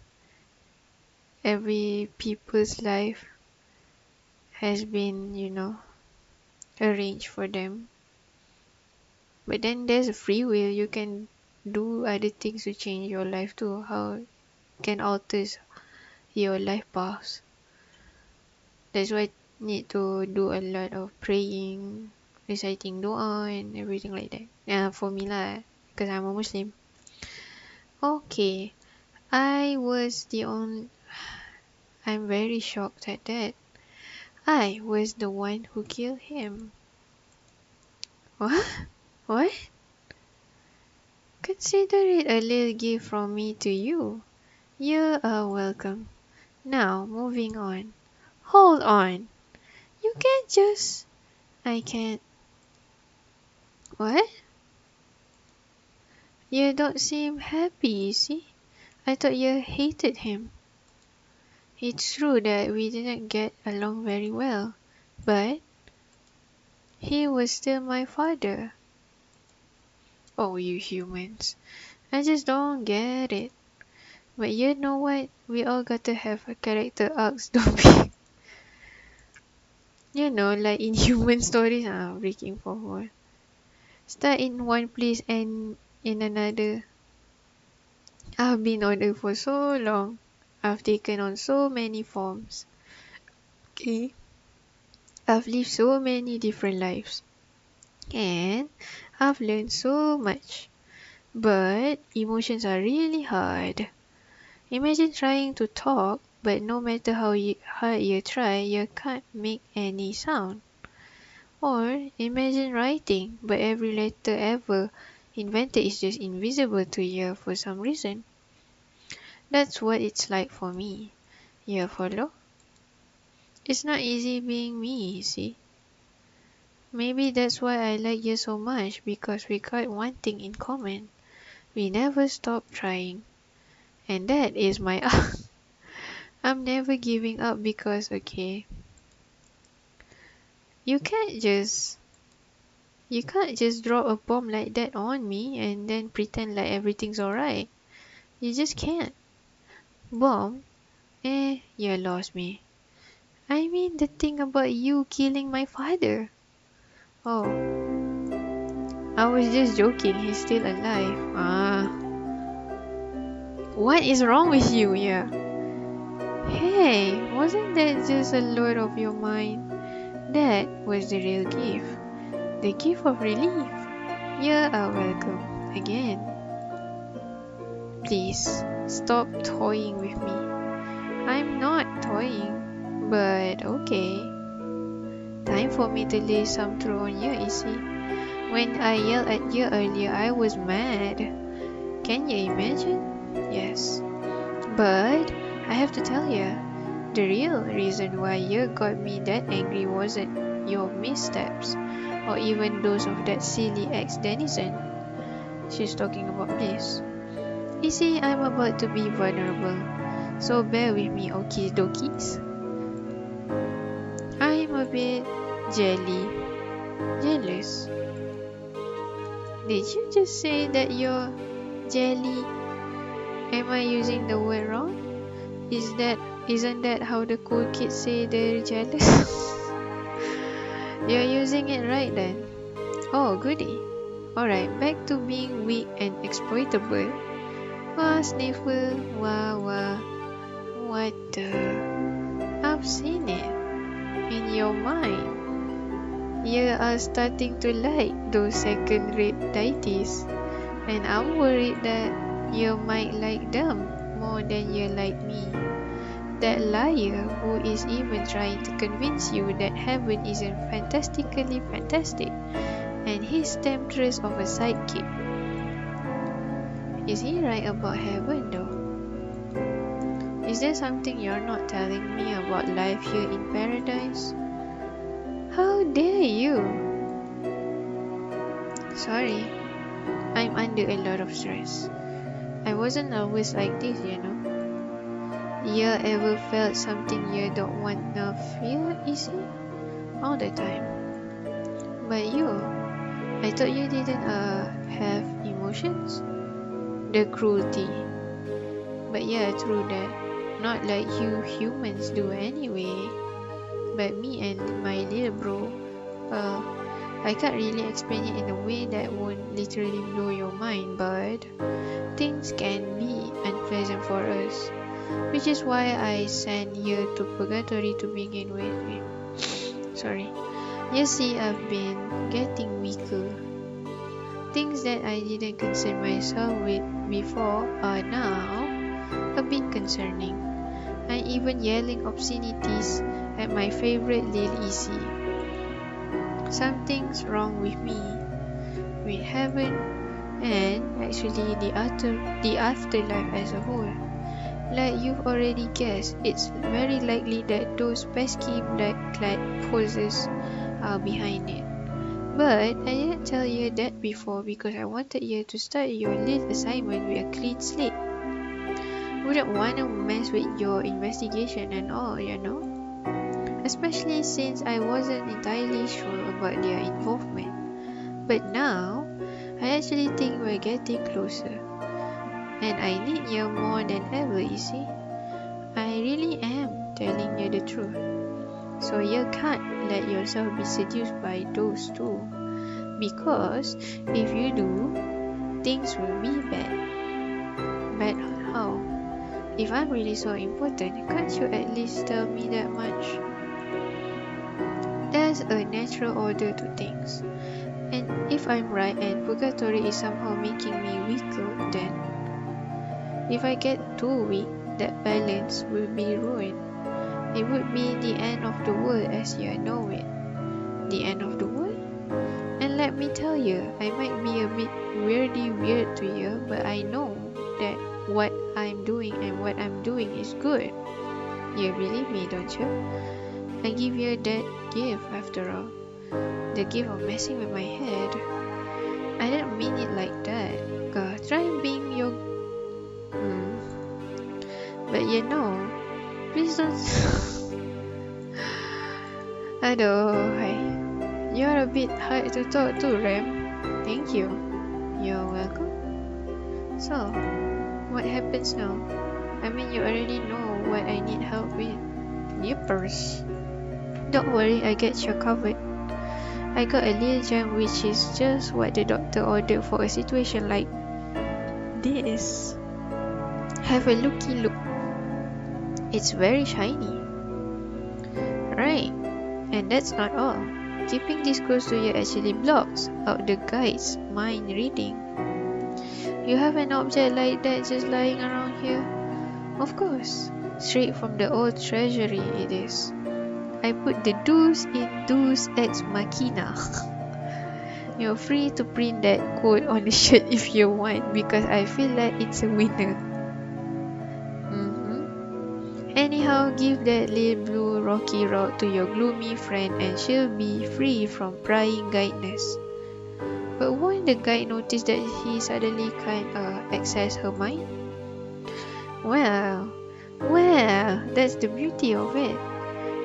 every people's life has been, arranged for them. But then there's a free will. You can do other things to change your life too. How can alter your life path? That's why I need to do a lot of praying, reciting doa and everything like that. Yeah, for me lah, because I'm a Muslim. Okay, I was the only. I'm very shocked at that. I was the one who killed him. What? What? Consider it a little gift from me to you. You are welcome. Now, moving on. Hold on. You can't just. I can't. What? You don't seem happy, you see? I thought you hated him. It's true that we didn't get along very well, but he was still my father. Oh, you humans. I just don't get it. But you know what? We all got to have a character arcs, don't we? You know, like in human stories, breaking forward. Start in one place and in another. I've been on Earth for so long. I've taken on so many forms. Okay. I've lived so many different lives. And I've learned so much. But emotions are really hard. Imagine trying to talk, but no matter how hard you try, you can't make any sound. Or imagine writing, but every letter ever invented is just invisible to you for some reason. That's what it's like for me. You follow? It's not easy being me, see? Maybe that's why I like you so much, because we got one thing in common. We never stop trying. And that is my I'm never giving up because, okay, you can't just you can't just drop a bomb like that on me and then pretend like everything's alright. You just can't. Bomb? You lost me. I mean the thing about you killing my father. Oh, I was just joking, he's still alive. What is wrong with you? Yeah. Hey, wasn't that just a load of your mind? That was the real gift. The gift of relief. You are welcome. Again. Please, stop toying with me. I'm not toying, but okay. Time for me to lay some truth on you, you see. When I yelled at you earlier, I was mad. Can you imagine? Yes. But I have to tell you, the real reason why you got me that angry wasn't your missteps, or even those of that silly ex-denizen. She's talking about Bliss. You see, I'm about to be vulnerable, so bear with me, okies dokies. I'm a bit jealous. Did you just say that you're jelly? Am I using the word wrong? Isn't that how the cool kids say they're jealous? You're using it right then. Oh, goody. Alright, back to being weak and exploitable. Wah, sniffle, wah, wah. What the? I've seen it. In your mind. You are starting to like those second-rate deities. And I'm worried that you might like them more than you like me. That liar who is even trying to convince you that heaven isn't fantastically fantastic, and his temptress of a sidekick. Is he right about heaven though? Is there something you're not telling me about life here in paradise? How dare you? Sorry, I'm under a lot of stress. I wasn't always like this, you know. You ever felt something you don't want to feel, easy? All the time. But you, I thought you didn't have emotions? The cruelty. But yeah, true that. Not like you humans do anyway. But me and my little bro, I can't really explain it in a way that won't literally blow your mind, but things can be unpleasant for us. Which is why I sent you to Purgatory to begin with. Sorry. You see, I've been getting weaker. Things that I didn't concern myself with before are now a bit concerning. I'm even yelling obscenities at my favorite Lil Easy. Something's wrong with me, with heaven, and actually the afterlife as a whole. Like you've already guessed, it's very likely that those pesky black-clad posers are behind it. But I didn't tell you that before because I wanted you to start your little assignment with a clean slate. Wouldn't want to mess with your investigation and all, you know? Especially since I wasn't entirely sure about their involvement. But now, I actually think we're getting closer. And I need you more than ever, you see. I really am telling you the truth. So you can't let yourself be seduced by those two. Because if you do, things will be bad. Bad how? If I'm really so important, can't you at least tell me that much? There's a natural order to things. And if I'm right and Purgatory is somehow making me weaker, then if I get too weak, that balance will be ruined. It would be the end of the world as you know it. The end of the world? And let me tell you, I might be a bit weird to you, but I know that what I'm doing and what I'm doing is good. You believe me, don't you? I give you that gift after all. The gift of messing with my head. I didn't mean it like that. Try being your... But you know, please don't... Aduh, hi. You're a bit hard to talk to, Ram. Thank you. You're welcome. So, what happens now? I mean, you already know what I need help with. Yippers. Don't worry, I get you covered. I got a little gem which is just what the doctor ordered for a situation like this. Have a looky look. It's very shiny. Right, and that's not all. Keeping this close to you actually blocks out the guide's mind reading. You have an object like that just lying around here? Of course, straight from the old treasury it is. I put the Deus in Deus Ex Machina. You're free to print that quote on the shirt if you want because I feel like it's a winner. Anyhow, give that little blue rocky rock to your gloomy friend and she'll be free from prying guidance. But won't the guide notice that he suddenly can't access her mind? Well, that's the beauty of it.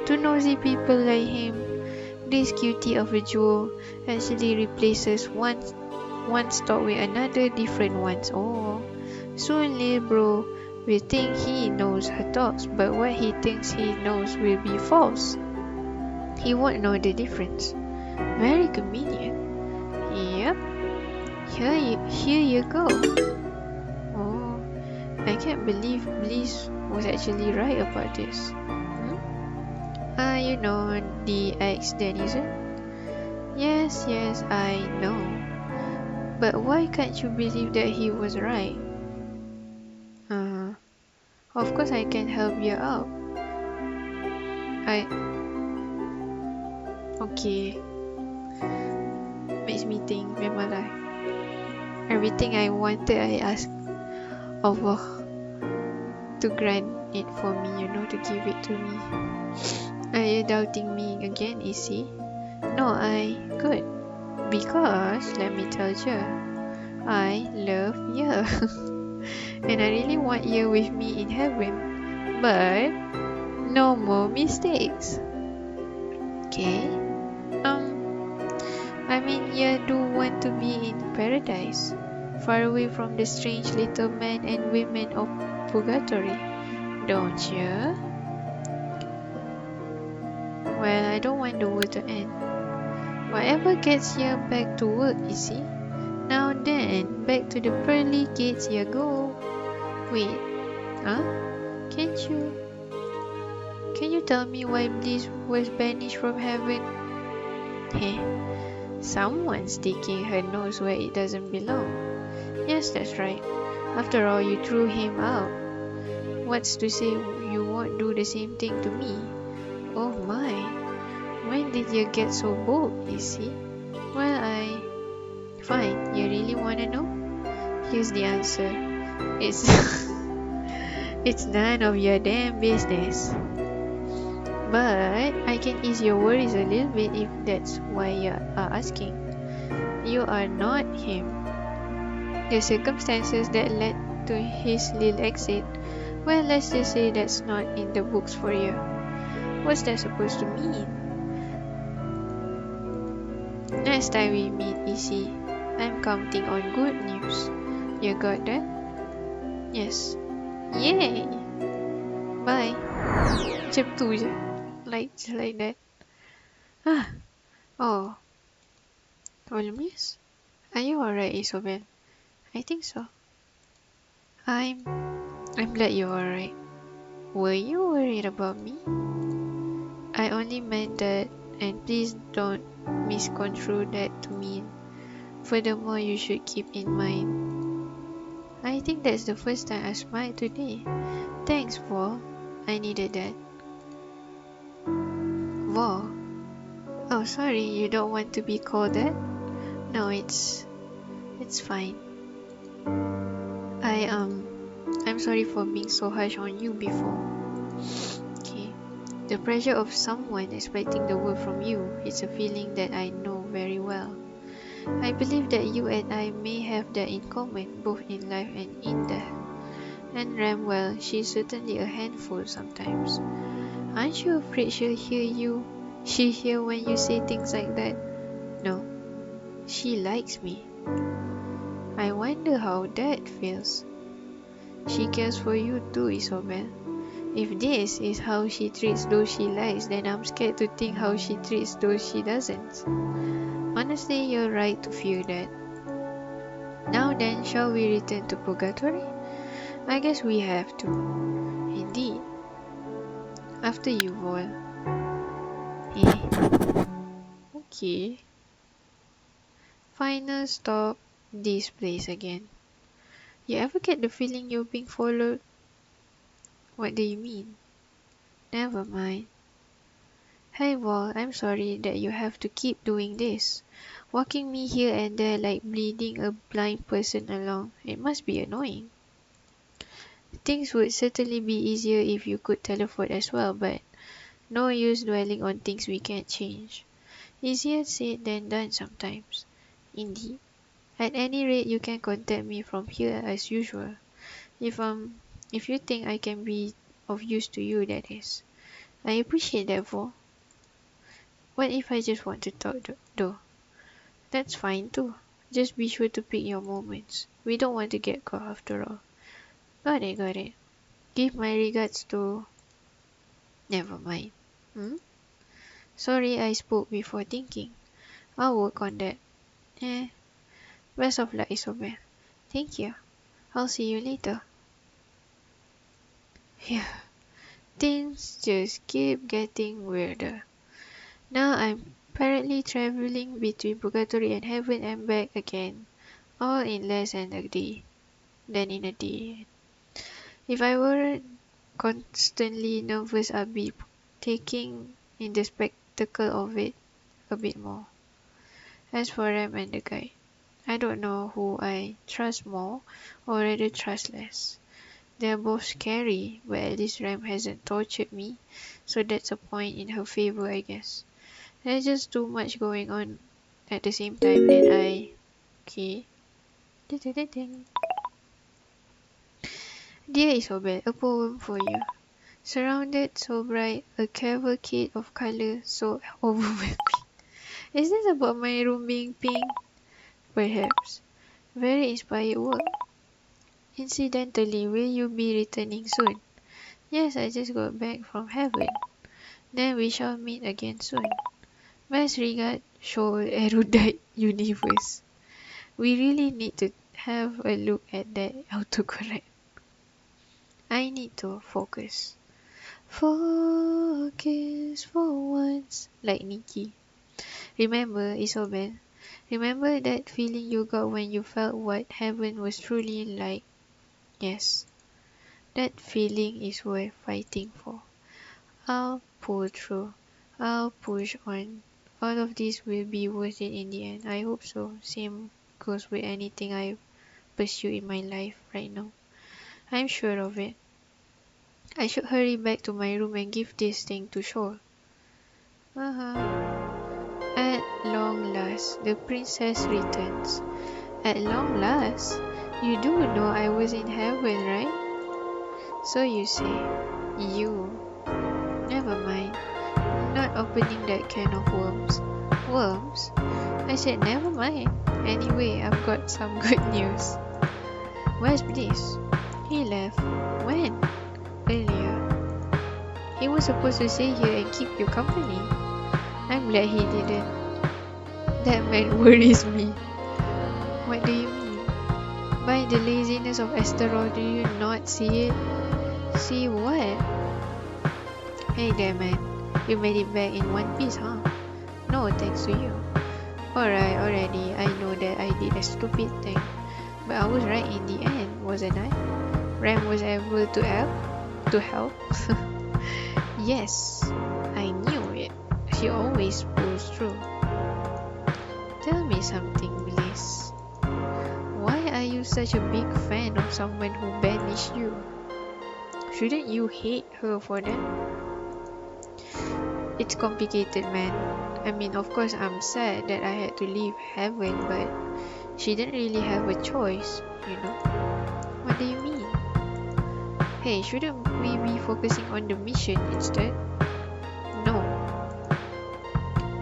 To nosy people like him, this cutie of a jewel actually replaces one stock with another different ones. Oh, soon little bro will think he knows her thoughts, but what he thinks he knows will be false. He won't know the difference. Very convenient. Yep. Here you go. Oh, I can't believe Bliss was actually right about this. You know, the ex-denizen? Yes, I know. But why can't you believe that he was right? Of course I can help you out. Okay. Makes me think, memanglah. Everything I wanted, I asked Allah to grant it for me, you know, to give it to me. Are you doubting me again, Issy? No, I could. Because, let me tell you, I love you. And I really want you with me in heaven. But, no more mistakes. Okay? I mean, you do want to be in paradise, far away from the strange little men and women of Purgatory, don't you? Well, I don't want the world to end. Whatever gets you back to work, you see. Now then, back to the pearly gates you go. Wait, Can you tell me why Bliss was banished from heaven? Hey, someone's sticking her nose where it doesn't belong. Yes, that's right. After all, you threw him out. What's to say you won't do the same thing to me? Oh my, when did you get so bold, Izzy? Well, Fine, you really wanna know? Here's the answer. It's it's none of your damn business. But I can ease your worries a little bit if that's why you are asking. You are not him. The circumstances that led to his little exit, well, let's just say that's not in the books for you. What's that supposed to mean? Next time we meet, Izzy, I'm counting on good news. You got that? Yes. Yay! Bye. Macam tu je. Just like that. Ah. Oh. Holmes? Are you alright, Isobel? I think so. I'm glad you're alright. Were you worried about me? I only meant that, and please don't misconstrue that to mean. Furthermore, you should keep in mind. I think that's the first time I smiled today. Thanks, Paul. I needed that. Wow. Oh, sorry, you don't want to be called that? No, it's fine. I'm sorry for being so harsh on you before. Okay. The pressure of someone expecting the world from you is a feeling that I know very well. I believe that you and I may have that in common, both in life and in death. And Ram, well, she's certainly a handful sometimes. Aren't you afraid she'll hear when you say things like that? No, she likes me. I wonder how that feels. She cares for you too, Isobel. If this is how she treats those she likes, then I'm scared to think how she treats those she doesn't. Honestly, you're right to feel that. Now then, shall we return to Purgatory? I guess we have to. Indeed. After you, Vol. Eh. Okay. Final stop. This place again. You ever get the feeling you're being followed? What do you mean? Never mind. Hey Wall, I'm sorry that you have to keep doing this. Walking me here and there like bleeding a blind person along. It must be annoying. Things would certainly be easier if you could teleport as well, but no use dwelling on things we can't change. Easier said than done sometimes. Indeed. At any rate, you can contact me from here as usual. If you think I can be of use to you, that is. I appreciate that, Vo. What if I just want to talk though? That's fine too. Just be sure to pick your moments. We don't want to get caught after all. Got it, got it. Give my regards to... Never mind. Hmm? Sorry I spoke before thinking. I'll work on that. Eh, best of luck, Isobel. Thank you. I'll see you later. Yeah, things just keep getting weirder. Now I'm apparently traveling between Purgatory and Heaven and back again, all in less than a day. Than in a day. If I weren't constantly nervous, I'd be taking in the spectacle of it a bit more. As for Ram and the guy, I don't know who I trust more or rather trust less. They're both scary, but at least Ram hasn't tortured me, so that's a point in her favor, I guess. There's just too much going on at the same time, and okay. Dear Isobel, a poem for you. Surrounded so bright, a cavalcade of color so overwhelming. Is this about my room being pink? Perhaps. Very inspired work. Incidentally, will you be returning soon? Yes, I just got back from heaven. Then we shall meet again soon. Best regard, Shoal Erudite Universe. We really need to have a look at that autocorrect. I need to focus. Focus for once. Like Nikki. Remember, Isobel, remember that feeling you got when you felt what heaven was truly like? Yes, that feeling is worth fighting for. I'll pull through. I'll push on. All of this will be worth it in the end. I hope so. Same goes with anything I pursue in my life right now. I'm sure of it. I should hurry back to my room and give this thing to Shaw. At long last, the princess returns. At long last? You do know I was in heaven, right? So you say. You. Never mind. Not opening that can of worms. Worms? I said never mind. Anyway, I've got some good news. Where's Bliss? He left. When? Earlier. He was supposed to stay here and keep you company. I'm glad he didn't. That man worries me. What do you mean? By the laziness of Astaroth, do you not see it? See what? Hey there, man. You made it back in one piece, huh? No, thanks to you. Alright, already. I know that I did a stupid thing. But I was right in the end, wasn't I? Ram was able to help. Yes, I knew it. She always pulls through. Tell me something, Bliss. Why are you such a big fan of someone who banished you? Shouldn't you hate her for that? It's complicated, man. I mean, of course I'm sad that I had to leave heaven, but she didn't really have a choice, you know? What do you mean? Hey, shouldn't we be focusing on the mission instead? No.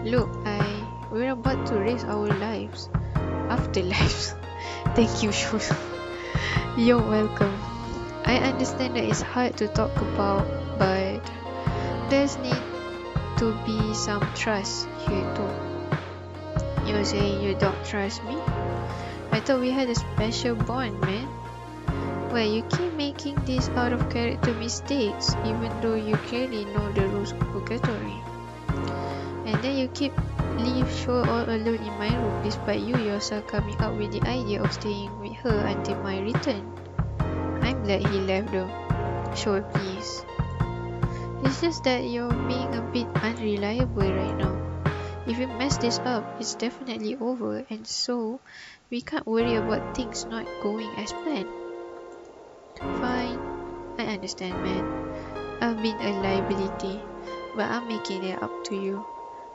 Look, we're about to raise our lives. Afterlives. Thank you, Shul. You're welcome. I understand that it's hard to talk about, but there's need to be some trust here too. You're saying you don't trust me? I thought we had a special bond, man. Well, you keep making these out of character mistakes, even though you clearly know the rules of Purgatory. And then you leave Shaw all alone in my room despite you yourself coming up with the idea of staying with her until my return. I'm glad he left though. Shaw, please. It's just that you're being a bit unreliable right now. If you mess this up, it's definitely over, and so we can't worry about things not going as planned. Fine, I understand, man. I've been a liability, but I'm making it up to you.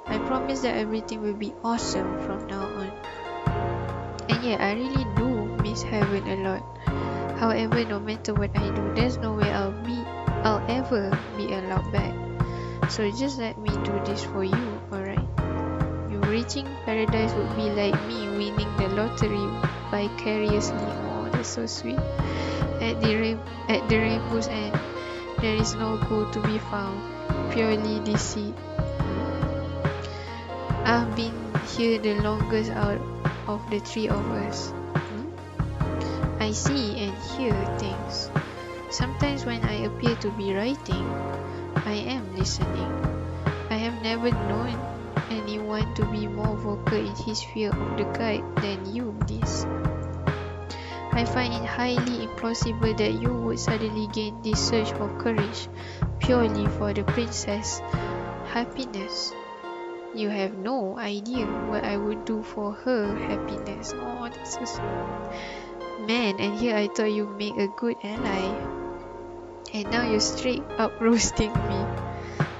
I promise that everything will be awesome from now on. And yeah, I really do miss heaven a lot. However, no matter what I do, there's no way I'll ever be allowed back. So just let me do this for you, alright? You reaching paradise would be like me winning the lottery vicariously. Oh, that's so sweet. At the rainbow's end, there is no gold to be found, purely deceit. I've been here the longest out of the three of us. I see and hear things. Sometimes when I appear to be writing, I am listening. I have never known anyone to be more vocal in his fear of the guide than you, Bliss. I find it highly implausible that you would suddenly gain this surge of courage purely for the princess' happiness. You have no idea what I would do for her happiness. Oh, that's so sweet. Man, and here I thought you make a good ally. And now you're straight up roasting me.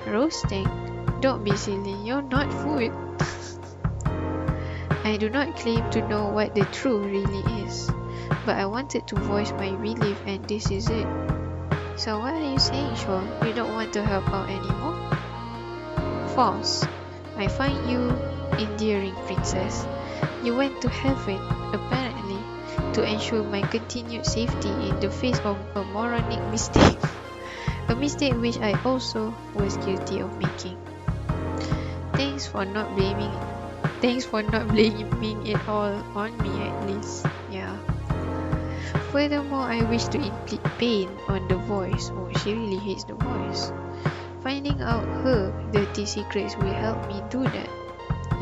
Roasting? Don't be silly, you're not food. I do not claim to know what the truth really is, but I wanted to voice my belief and this is it. So what are you saying, Shaw? You don't want to help out anymore? False. I find you endearing, princess. You went to heaven, apparently, to ensure my continued safety in the face of a moronic mistake. A mistake which I also was guilty of making. Thanks for not blaming it all on me at least. Yeah. Furthermore, I wish to inflict pain on the voice. Oh, she really hates the voice. Finding out her dirty secrets will help me do that.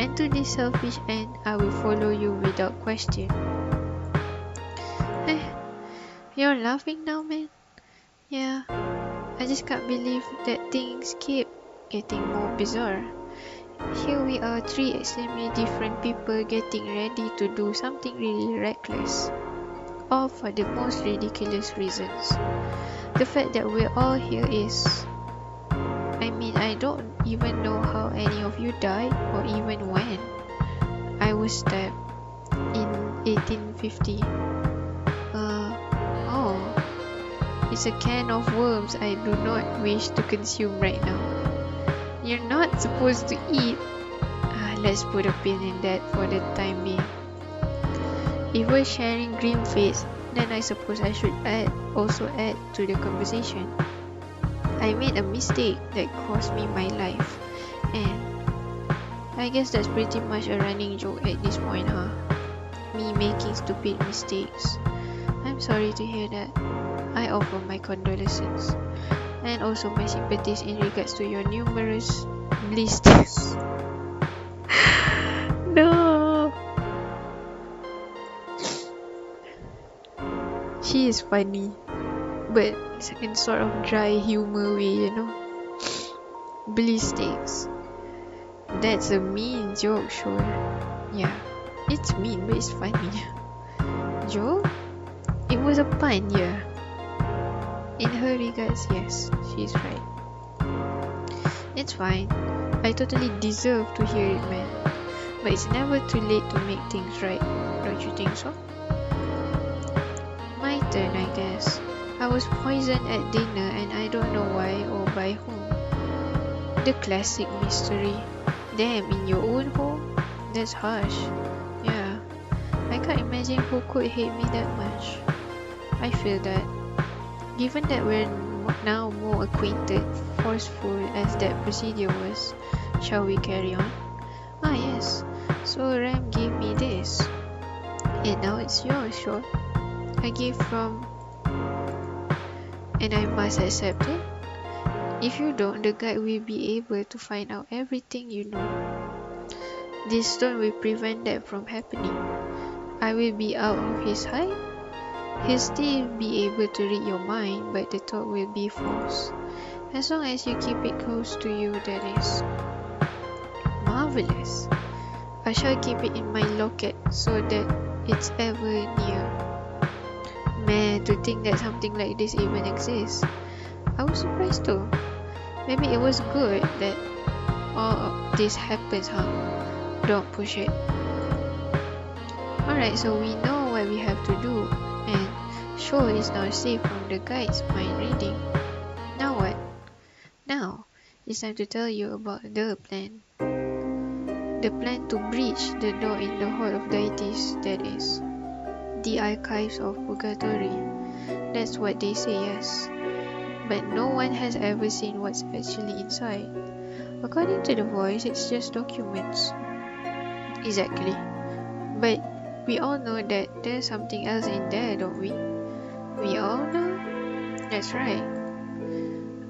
And to this selfish end, I will follow you without question. Eh, you're laughing now, man? Yeah, I just can't believe that things keep getting more bizarre. Here we are, three extremely different people getting ready to do something really reckless, all for the most ridiculous reasons. The fact that we're all here is... I don't even know how any of you died or even when. I was stabbed in 1850. Oh, it's a can of worms I do not wish to consume right now. You're not supposed to eat. Let's put a pin in that for the time being. If we're sharing grim fates, then I suppose I should also add to the conversation. I made a mistake that cost me my life, and I guess that's pretty much a running joke at this point, huh? Me making stupid mistakes. I'm sorry to hear that. I offer my condolences, and also my sympathies in regards to your numerous blisters. No! She is funny, but in sort of dry humor way, you know. Blisters. That's a mean joke, sure. Yeah, it's mean, but it's funny. Joke? It was a pun, yeah. In her regards, yes, she's right. It's fine. I totally deserve to hear it, man. But it's never too late to make things right, don't you think so? My turn, I guess. I was poisoned at dinner and I don't know why or by whom. The classic mystery. Damn, in your own home? That's harsh. Yeah, I can't imagine who could hate me that much. I feel that. Given that we're now more acquainted, forceful as that procedure was, shall we carry on? Ah yes, so Ram gave me this. And now it's yours, sure. A gift from... And I must accept it? If you don't, the guide will be able to find out everything you know. This stone will prevent that from happening. I will be out of his sight. He'll still be able to read your mind, but the thought will be false. As long as you keep it close to you, that is. Marvelous. I shall keep it in my locket so that it's ever near. Man, to think that something like this even exists. I was surprised too. Maybe it was good that all of this happens, huh? Don't push it. Alright, so we know what we have to do, and sure is now safe from the guide's mind reading. Now what? Now, it's time to tell you about the plan. The plan to breach the door in the Hall of Deities, that is. The archives of Purgatory. That's what they say, yes. But no one has ever seen what's actually inside. According to the voice, it's just documents. Exactly. But we all know that there's something else in there, don't we? We all know? That's right.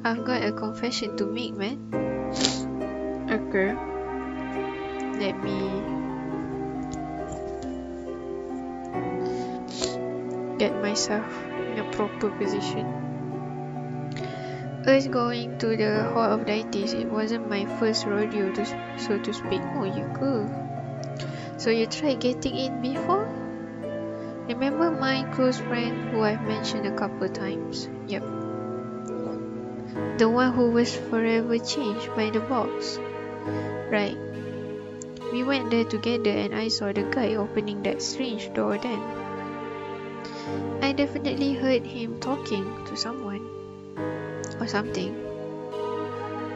I've got a confession to make, man. Okay. Let me get myself in a proper position. Us going to the Hall of Deities, it wasn't my first rodeo, so to speak. Oh, you cool. So you tried getting in before? Remember my close friend who I've mentioned a couple times? Yep. The one who was forever changed by the box. Right. We went there together and I saw the guy opening that strange door then. I definitely heard him talking to someone. Or something.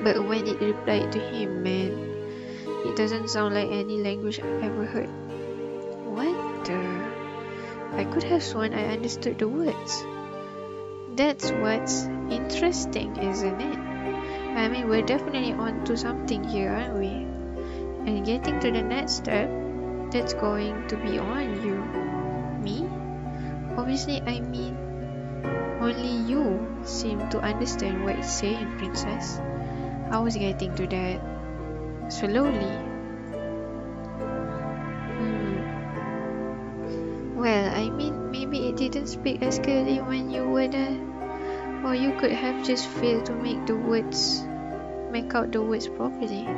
But when it replied to him, man, it doesn't sound like any language I've ever heard. What the... I could have sworn I understood the words. That's what's interesting, isn't it? I mean, we're definitely on to something here, aren't we? And getting to the next step, that's going to be on you. Me? Obviously, I mean, only you seem to understand what it's saying, princess. I was getting to that. Slowly. didn't speak as clearly when you were there. Or you could have just failed to make out the words properly.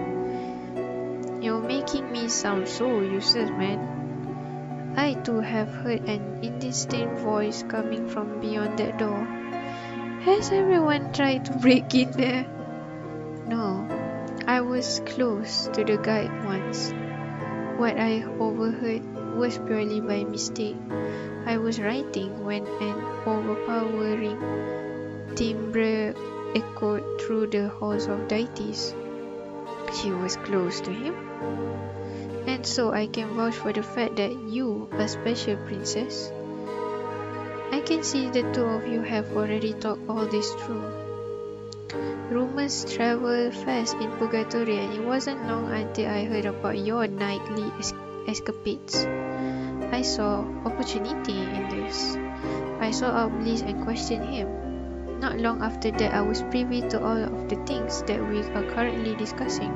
You're making me sound so useless, man. I too have heard an indistinct voice coming from beyond that door. Has everyone tried to break in there? No, I was close to the guide once. What I overheard was purely by mistake. I was writing when an overpowering timbre echoed through the halls of deities. She was close to him, and so I can vouch for the fact that you, a special princess, I can see the two of you have already talked all this through. Rumors travel fast in Purgatory, and it wasn't long until I heard about your nightly escapades. I saw opportunity in this. I saw our bliss and questioned him. Not long after that, I was privy to all of the things that we are currently discussing.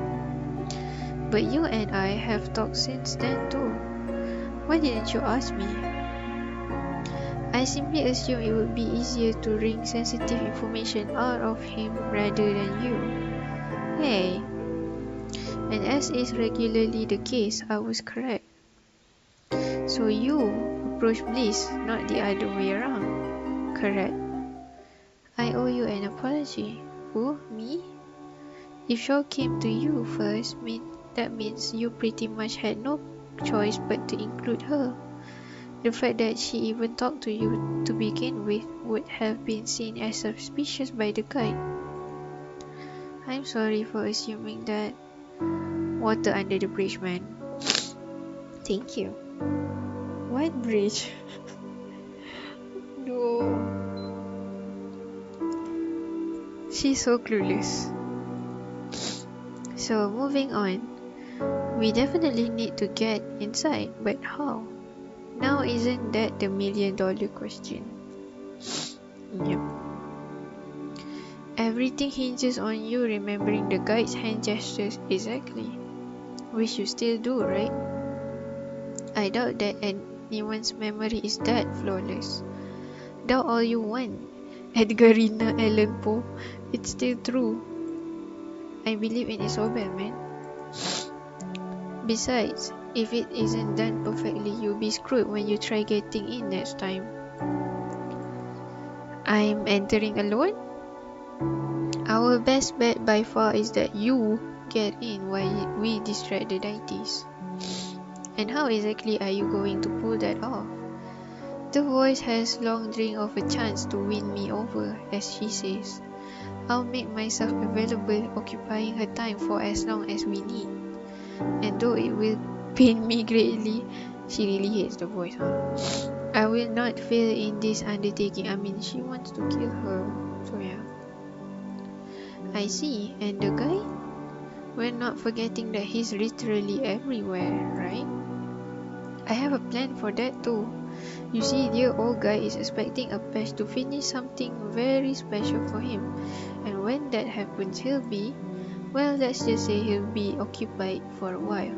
But you and I have talked since then too. Why didn't you ask me? I simply assumed it would be easier to wring sensitive information out of him rather than you. Hey. And as is regularly the case, I was correct. So you approached Bliss, not the other way around. Correct. I owe you an apology. Who? Me? If Shaw came to you first, that means you pretty much had no choice but to include her. The fact that she even talked to you to begin with would have been seen as suspicious by the guide. I'm sorry for assuming that. Water under the bridge, man. Thank you. What bridge? No. She's so clueless. So, moving on. We definitely need to get inside, but how? Now isn't that the million-dollar question? Yep. Everything hinges on you remembering the guide's hand gestures exactly. Which you still do, right? I doubt that anyone's memory is that flawless. Doubt all you want, Edgarina Allan Poe. It's still true. I believe in Isobel, man. Besides, if it isn't done perfectly, you'll be screwed when you try getting in next time. I'm entering alone? Our best bet by far is that you get in while we distract the deities. And how exactly are you going to pull that off? The voice has long dreamed of a chance to win me over, as she says. I'll make myself available, occupying her time for as long as we need. And though it will pain me greatly, she really hates the voice, huh? I will not fail in this undertaking. I mean, she wants to kill her, so yeah. I see, and the guy? We're not forgetting that he's literally everywhere, right? I have a plan for that too. You see, dear old guy is expecting Apechs to finish something very special for him. And when that happens, he'll be, well, let's just say he'll be occupied for a while.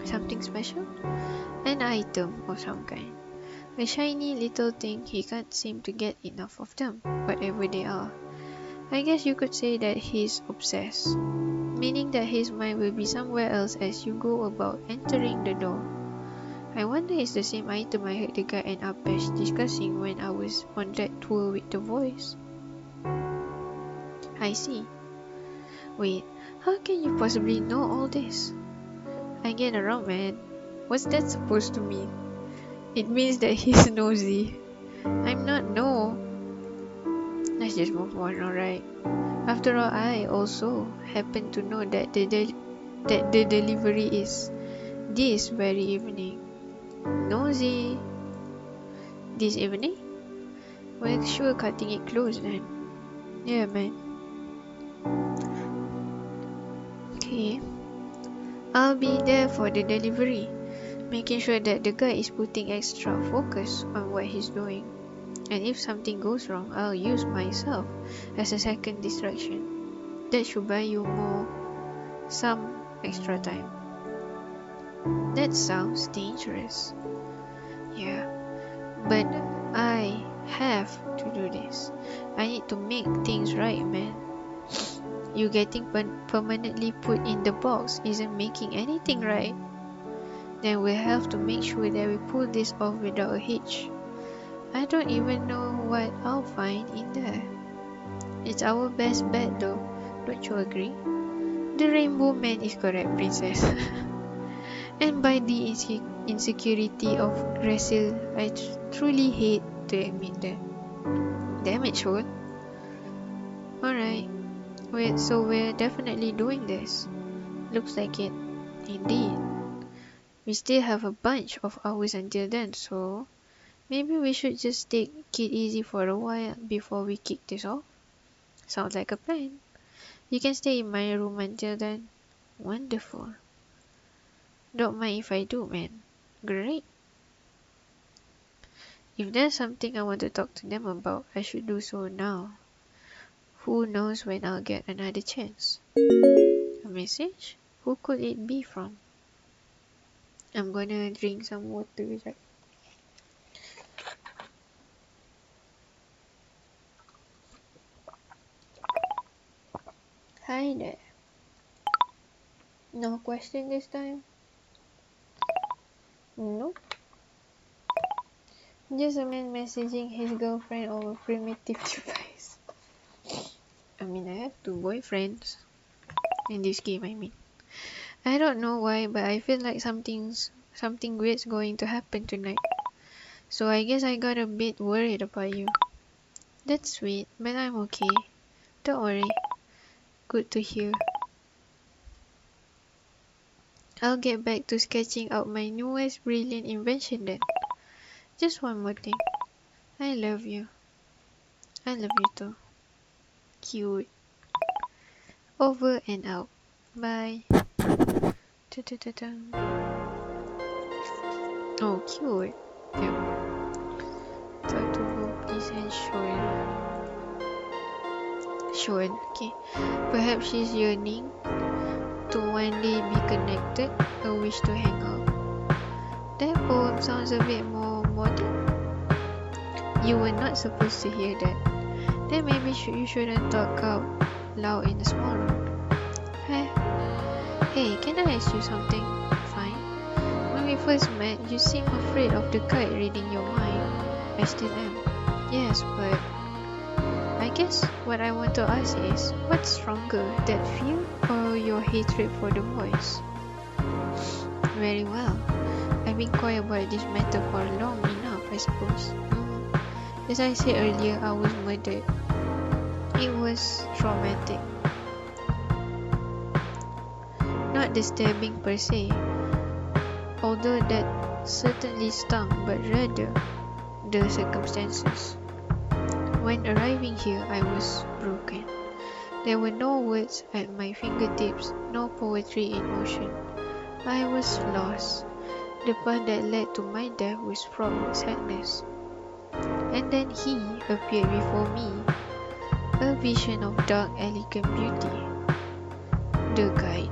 Something special? An item of some kind. A shiny little thing, he can't seem to get enough of them, whatever they are. I guess you could say that he's obsessed, meaning that his mind will be somewhere else as you go about entering the door. I wonder it's the same item I heard the guy and Apechs discussing when I was on that tour with the voice. I see. Wait, how can you possibly know all this? I get around, man. What's that supposed to mean? It means that he's nosy. I'm not, no. Let's just move on, alright? After all, I also happen to know that the delivery is this very evening. Nosy. This evening? Well, sure, cutting it close then. Yeah, man. Okay. I'll be there for the delivery, making sure that the guy is putting extra focus on what he's doing. And if something goes wrong, I'll use myself as a second distraction. That should buy you some extra time. That sounds dangerous. Yeah, but I have to do this. I need to make things right, man. You getting permanently put in the box isn't making anything right. Then we'll have to make sure that we pull this off without a hitch. I don't even know what I'll find in there. It's our best bet though, don't you agree? The Rainbow Man is correct, Princess. And by the insecurity of Gracie, I truly hate to admit that. Damn it, Sean. Alright, so we're definitely doing this. Looks like it. Indeed. We still have a bunch of hours until then, so maybe we should just take it easy for a while before we kick this off. Sounds like a plan. You can stay in my room until then. Wonderful. Don't mind if I do, man. Great. If there's something I want to talk to them about, I should do so now. Who knows when I'll get another chance? A message? Who could it be from? I'm gonna drink some water. Right? Hi there. No question this time? Nope. Just a man messaging his girlfriend over primitive device. I mean, I have 2 boyfriends. In this game, I mean. I don't know why, but I feel like something weird's going to happen tonight. So I guess I got a bit worried about you. That's sweet, but I'm okay. Don't worry. Good to hear. I'll get back to sketching out my newest brilliant invention then. Just one more thing. I love you. I love you too. Cute. Over and out. Bye. Ta-ta-ta-ta. Oh, cute. Yeah. Talk to her, please, and Sean. Okay. Perhaps she's yearning to one day be connected, a wish to hang out. That poem sounds a bit more modern. You were not supposed to hear that. Then maybe you shouldn't talk out loud in a small room. Hey, can I ask you something? Fine. When we first met, you seemed afraid of the kite reading your mind. I still am. Yes, but I guess what I want to ask is, what's stronger, that fear or your hatred for the voice? Very well. I've been quiet about this matter for long enough, I suppose. As I said earlier, I was murdered. It was traumatic. Not the stabbing per se, although that certainly stung, but rather the circumstances. When arriving here, I was broken. There were no words at my fingertips, no poetry in motion. I was lost. The path that led to my death was fraught with sadness. And then he appeared before me, a vision of dark, elegant beauty. The guide.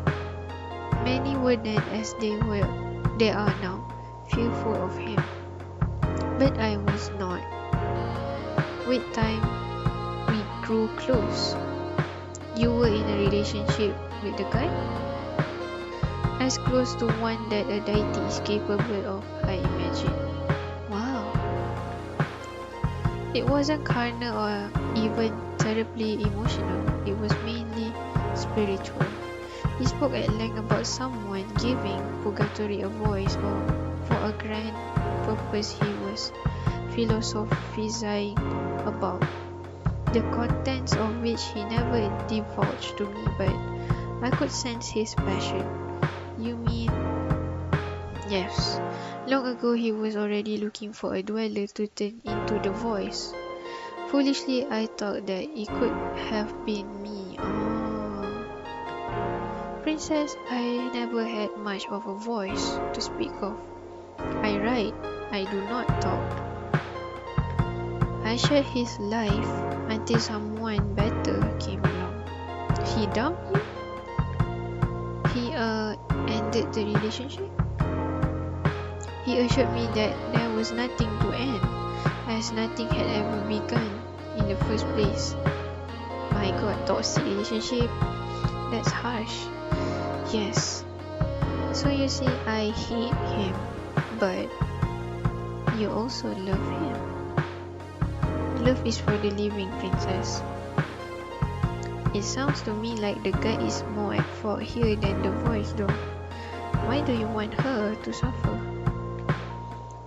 Many were then as they are now, fearful of him. But I was not. With time, we grew close. You were in a relationship with the guy? As close to one that a deity is capable of, I imagine. Wow. It wasn't carnal or even terribly emotional. It was mainly spiritual. He spoke at length about someone giving Purgatory a voice, or for a grand purpose he was philosophizing about, the contents of which he never divulged to me, but I could sense his passion. You mean? Yes. Long ago he was already looking for a dweller to turn into the voice. Foolishly, I thought that it could have been me. Princess, I never had much of a voice to speak of. I write, I do not talk. I shared his life until someone better came along. He dumped you? He ended the relationship? He assured me that there was nothing to end. as nothing had ever begun in the first place. My god, toxic relationship? That's harsh. Yes. So you see, I hate him, but you also love him. Love is for the living, princess. It sounds to me like the guy is more at fault here than the voice though. Why do you want her to suffer?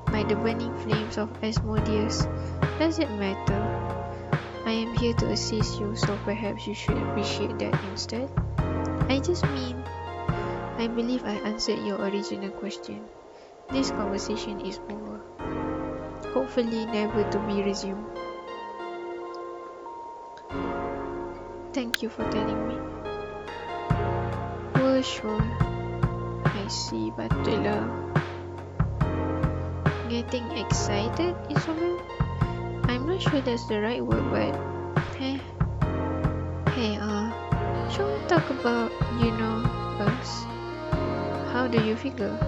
By the burning flames of Asmodeus, does it matter? I am here to assist you, so perhaps you should appreciate that instead. I just mean, I believe I answered your original question. This conversation is over. Hopefully never to be resumed. Thank you for telling me. Well, sure. I see, Butler. Getting excited, Isabel? I'm not sure that's the right word, but... Hey, shall we talk about, us? How do you figure?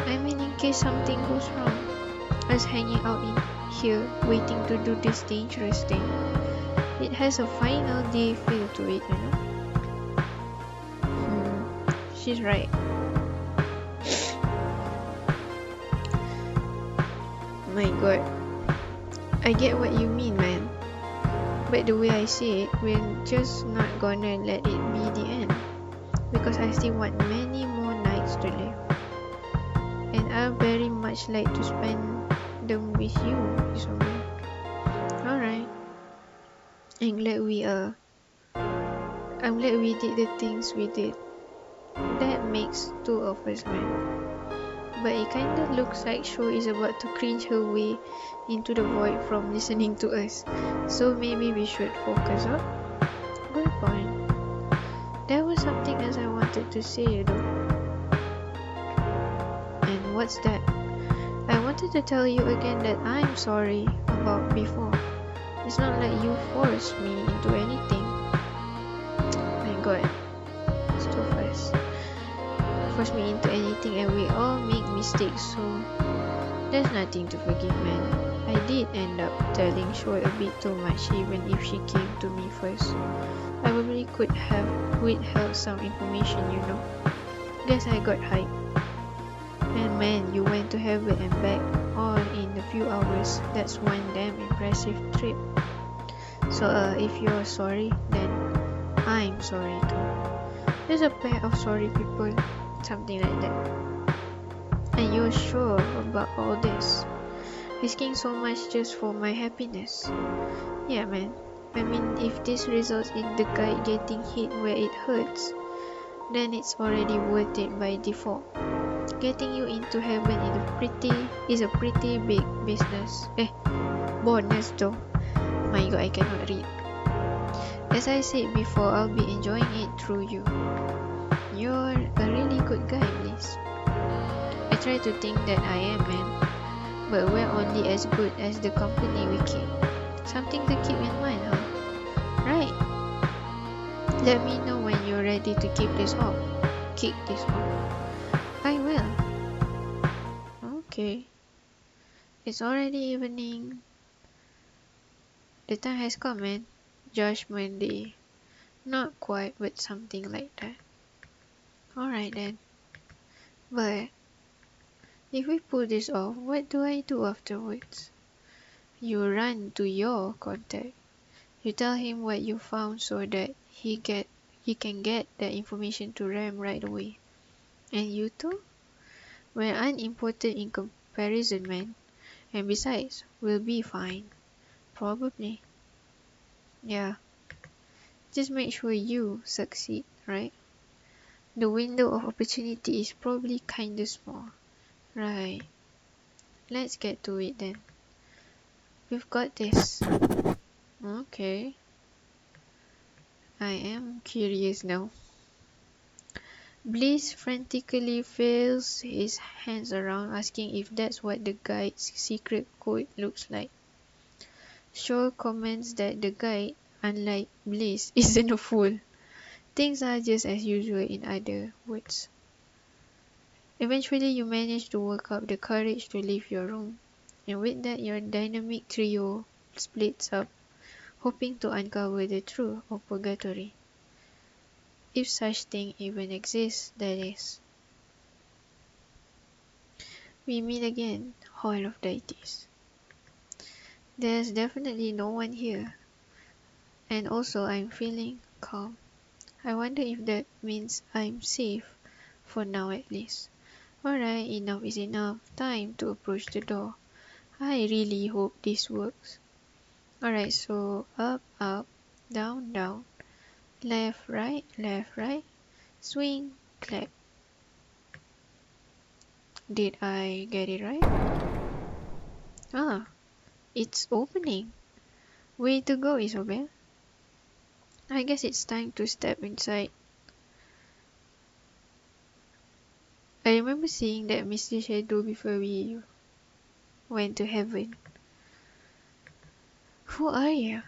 I mean, in case something goes wrong. Us hanging out in here, waiting to do this dangerous thing. It has a final day feel to it, She's right. My god. I get what you mean, man. But the way I see it, we're just not gonna let it be the end. Because I still want many more nights to live. And I very much like to spend them with you, Isabel. Alright. I'm glad we did the things we did. That makes two of us, man. But it kinda looks like Sho is about to cringe her way into the void from listening to us. So maybe we should focus up. Good point. There was something else I wanted to say though. And what's that? I wanted to tell you again that I'm sorry about before. It's not like you forced me into anything. My god. It's too fast. Force me into anything, and we all make mistakes, so there's nothing to forgive, man. I did end up telling Shoi a bit too much, even if she came to me first. I probably could have withheld some information, Guess I got hyped. And man, you went to heaven and back all in a few hours. That's one damn impressive trip. So if you're sorry, then I'm sorry too. There's a pair of sorry people. Something like that. And you're sure about all this? Risking so much just for my happiness? Yeah, man. I mean, if this results in the guy getting hit where it hurts, then it's already worth it by default. Getting you into heaven is a pretty big business. Bonus though. My god, I cannot read. As I said before, I'll be enjoying it through you. You're a really good guy, Bliss. I try to think that I am, man. But we're only as good as the company we keep. Something to keep in mind, huh? Right. Let me know when you're ready to kick this off. I will. Okay. It's already evening. The time has come, man. Judgment Day. Not quite, but something like that. Alright then. But if we pull this off, what do I do afterwards? You run to your contact. You tell him what you found so that he can get the information to Ram right away. And you too? We're unimportant in comparison, man. And besides, we'll be fine. Probably. Yeah. Just make sure you succeed, right? The window of opportunity is probably kinda small. Right. Let's get to it then. We've got this. Okay. I am curious now. Bliss frantically fills his hands around, asking if that's what the guide's secret code looks like. Shaw comments that the guide, unlike Bliss, isn't a fool. Things are just as usual, in other words. Eventually, you manage to work up the courage to leave your room. And with that, your dynamic trio splits up, hoping to uncover the truth of Purgatory. If such thing even exists, that is. We meet again, Hall of Deities. There's definitely no one here. And also I'm feeling calm. I wonder if that means I'm safe, for now at least. Alright, enough is enough. Time to approach the door. I really hope this works. Alright, so up, up, down, down, left, right, swing, clap. Did I get it right? Ah, it's opening. Way to go, Isobel. I guess it's time to step inside. I remember seeing that misty shadow before we went to heaven. Who are you?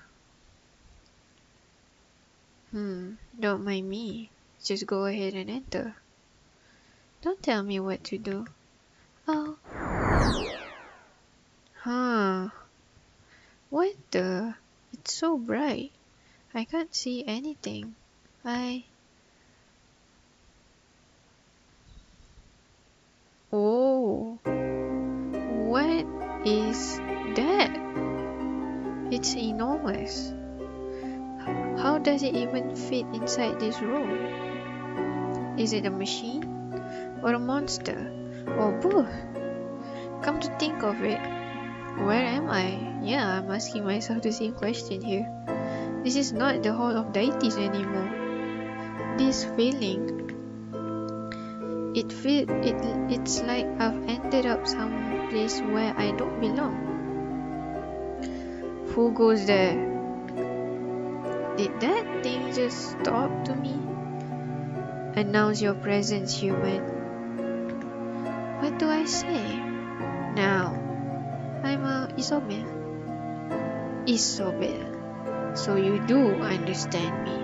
Don't mind me. Just go ahead and enter. Don't tell me what to do. Oh. Huh. What the? It's so bright. I can't see anything. Oh. What is that? It's enormous. How does it even fit inside this room? Is it a machine? Or a monster? Or both? Come to think of it, where am I? Yeah, I'm asking myself the same question here. This is not the Hall of Deities anymore. This feeling, it's like I've ended up someplace where I don't belong. Who goes there? Did that thing just talk to me? Announce your presence, human. What do I say? Now, I'm Isobel. Isobel. So you do understand me.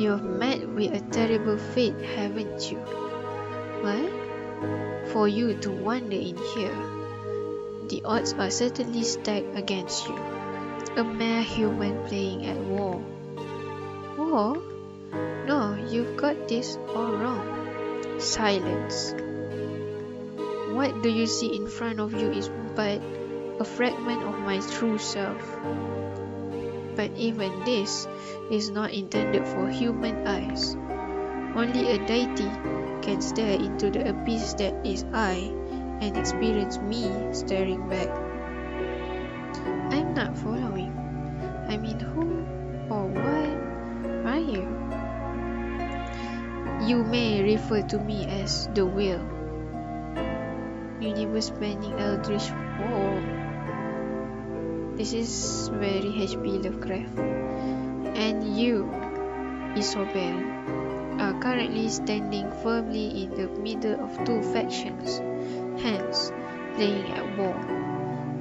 You've met with a terrible fate, haven't you? What? For you to wander in here, the odds are certainly stacked against you. A mere human playing at war. War? No, you've got this all wrong. Silence. What do you see in front of you is but a fragment of my true self. But even this is not intended for human eyes. Only a deity can stare into the abyss that is I and experience me staring back. I'm not following. I mean, who or what are you? You may refer to me as the Will. Universe-spanning eldritch. Oh, this is very H.P. Lovecraft. And you, Isobel, are currently standing firmly in the middle of two factions, hence playing at war.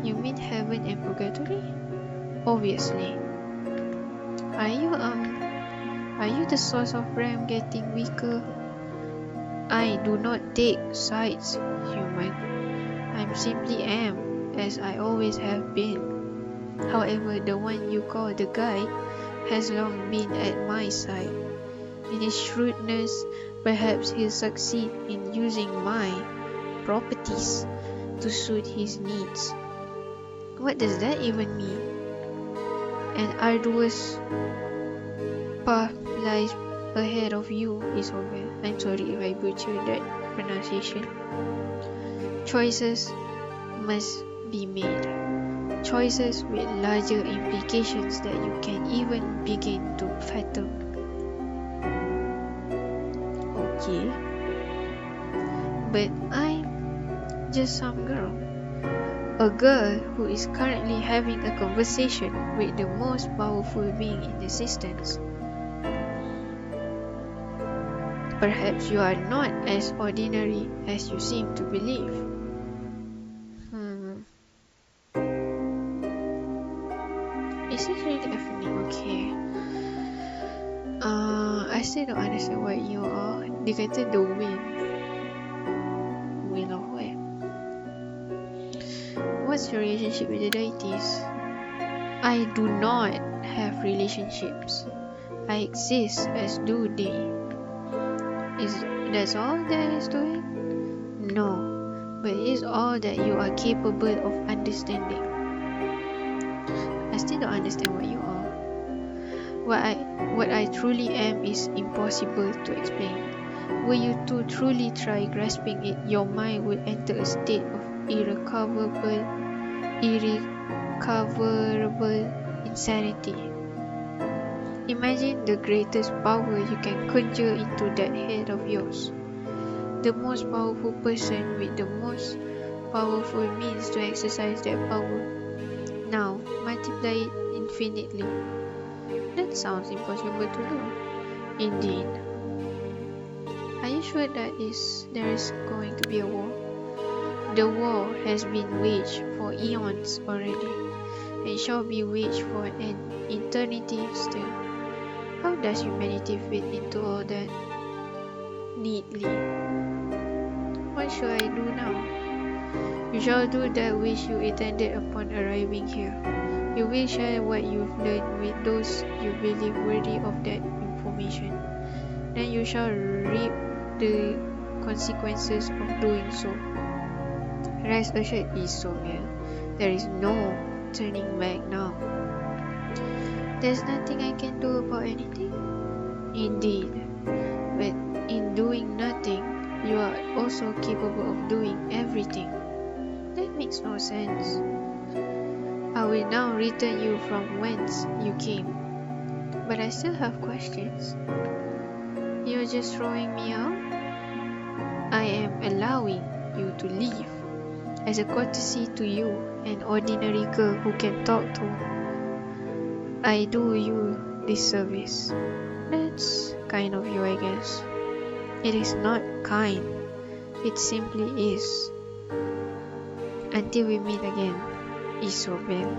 You mean heaven and purgatory? Obviously. Are you the source of Ram getting weaker? I do not take sides, human. I simply am, as I always have been. However, the one you call the guide has long been at my side. In his shrewdness, perhaps he'll succeed in using my properties to suit his needs. What does that even mean? An arduous path lies ahead of you, Isobel. I'm sorry if I butchered that pronunciation. Choices must be made. Choices with larger implications that you can even begin to fathom. Okay. But I'm just some girl. A girl who is currently having a conversation with the most powerful being in existence. Perhaps you are not as ordinary as you seem to believe. Is this really happening? Okay. I still don't understand what you are. Dia kata the will. Will of what? What's your relationship with the deities? I do not have relationships. I exist as do they. Is that's all there is to it? No, but it is all that you are capable of understanding. I still don't understand what you are. What I truly am is impossible to explain. Were you to truly try grasping it, your mind would enter a state of irrecoverable insanity. Imagine the greatest power you can conjure into that head of yours. The most powerful person with the most powerful means to exercise that power. Now, multiply it infinitely. That sounds impossible to do. Indeed. Are you sure that there is going to be a war? The war has been waged for eons already, and shall be waged for an eternity still. How does humanity fit into all that neatly? What should I do now? You shall do that which you intended upon arriving here. You will share what you've learned with those you believe worthy of that information. Then you shall reap the consequences of doing so. Rest assured, Isobel, there is no turning back now. There's nothing I can do about anything? Indeed, but in doing nothing, you are also capable of doing everything. That makes no sense. I will now return you from whence you came, but I still have questions. You're just throwing me out? I am allowing you to leave as a courtesy to you, an ordinary girl who can talk to. I do you this service. That's kind of you, I guess. It is not kind. It simply is. Until we meet again, Isobel.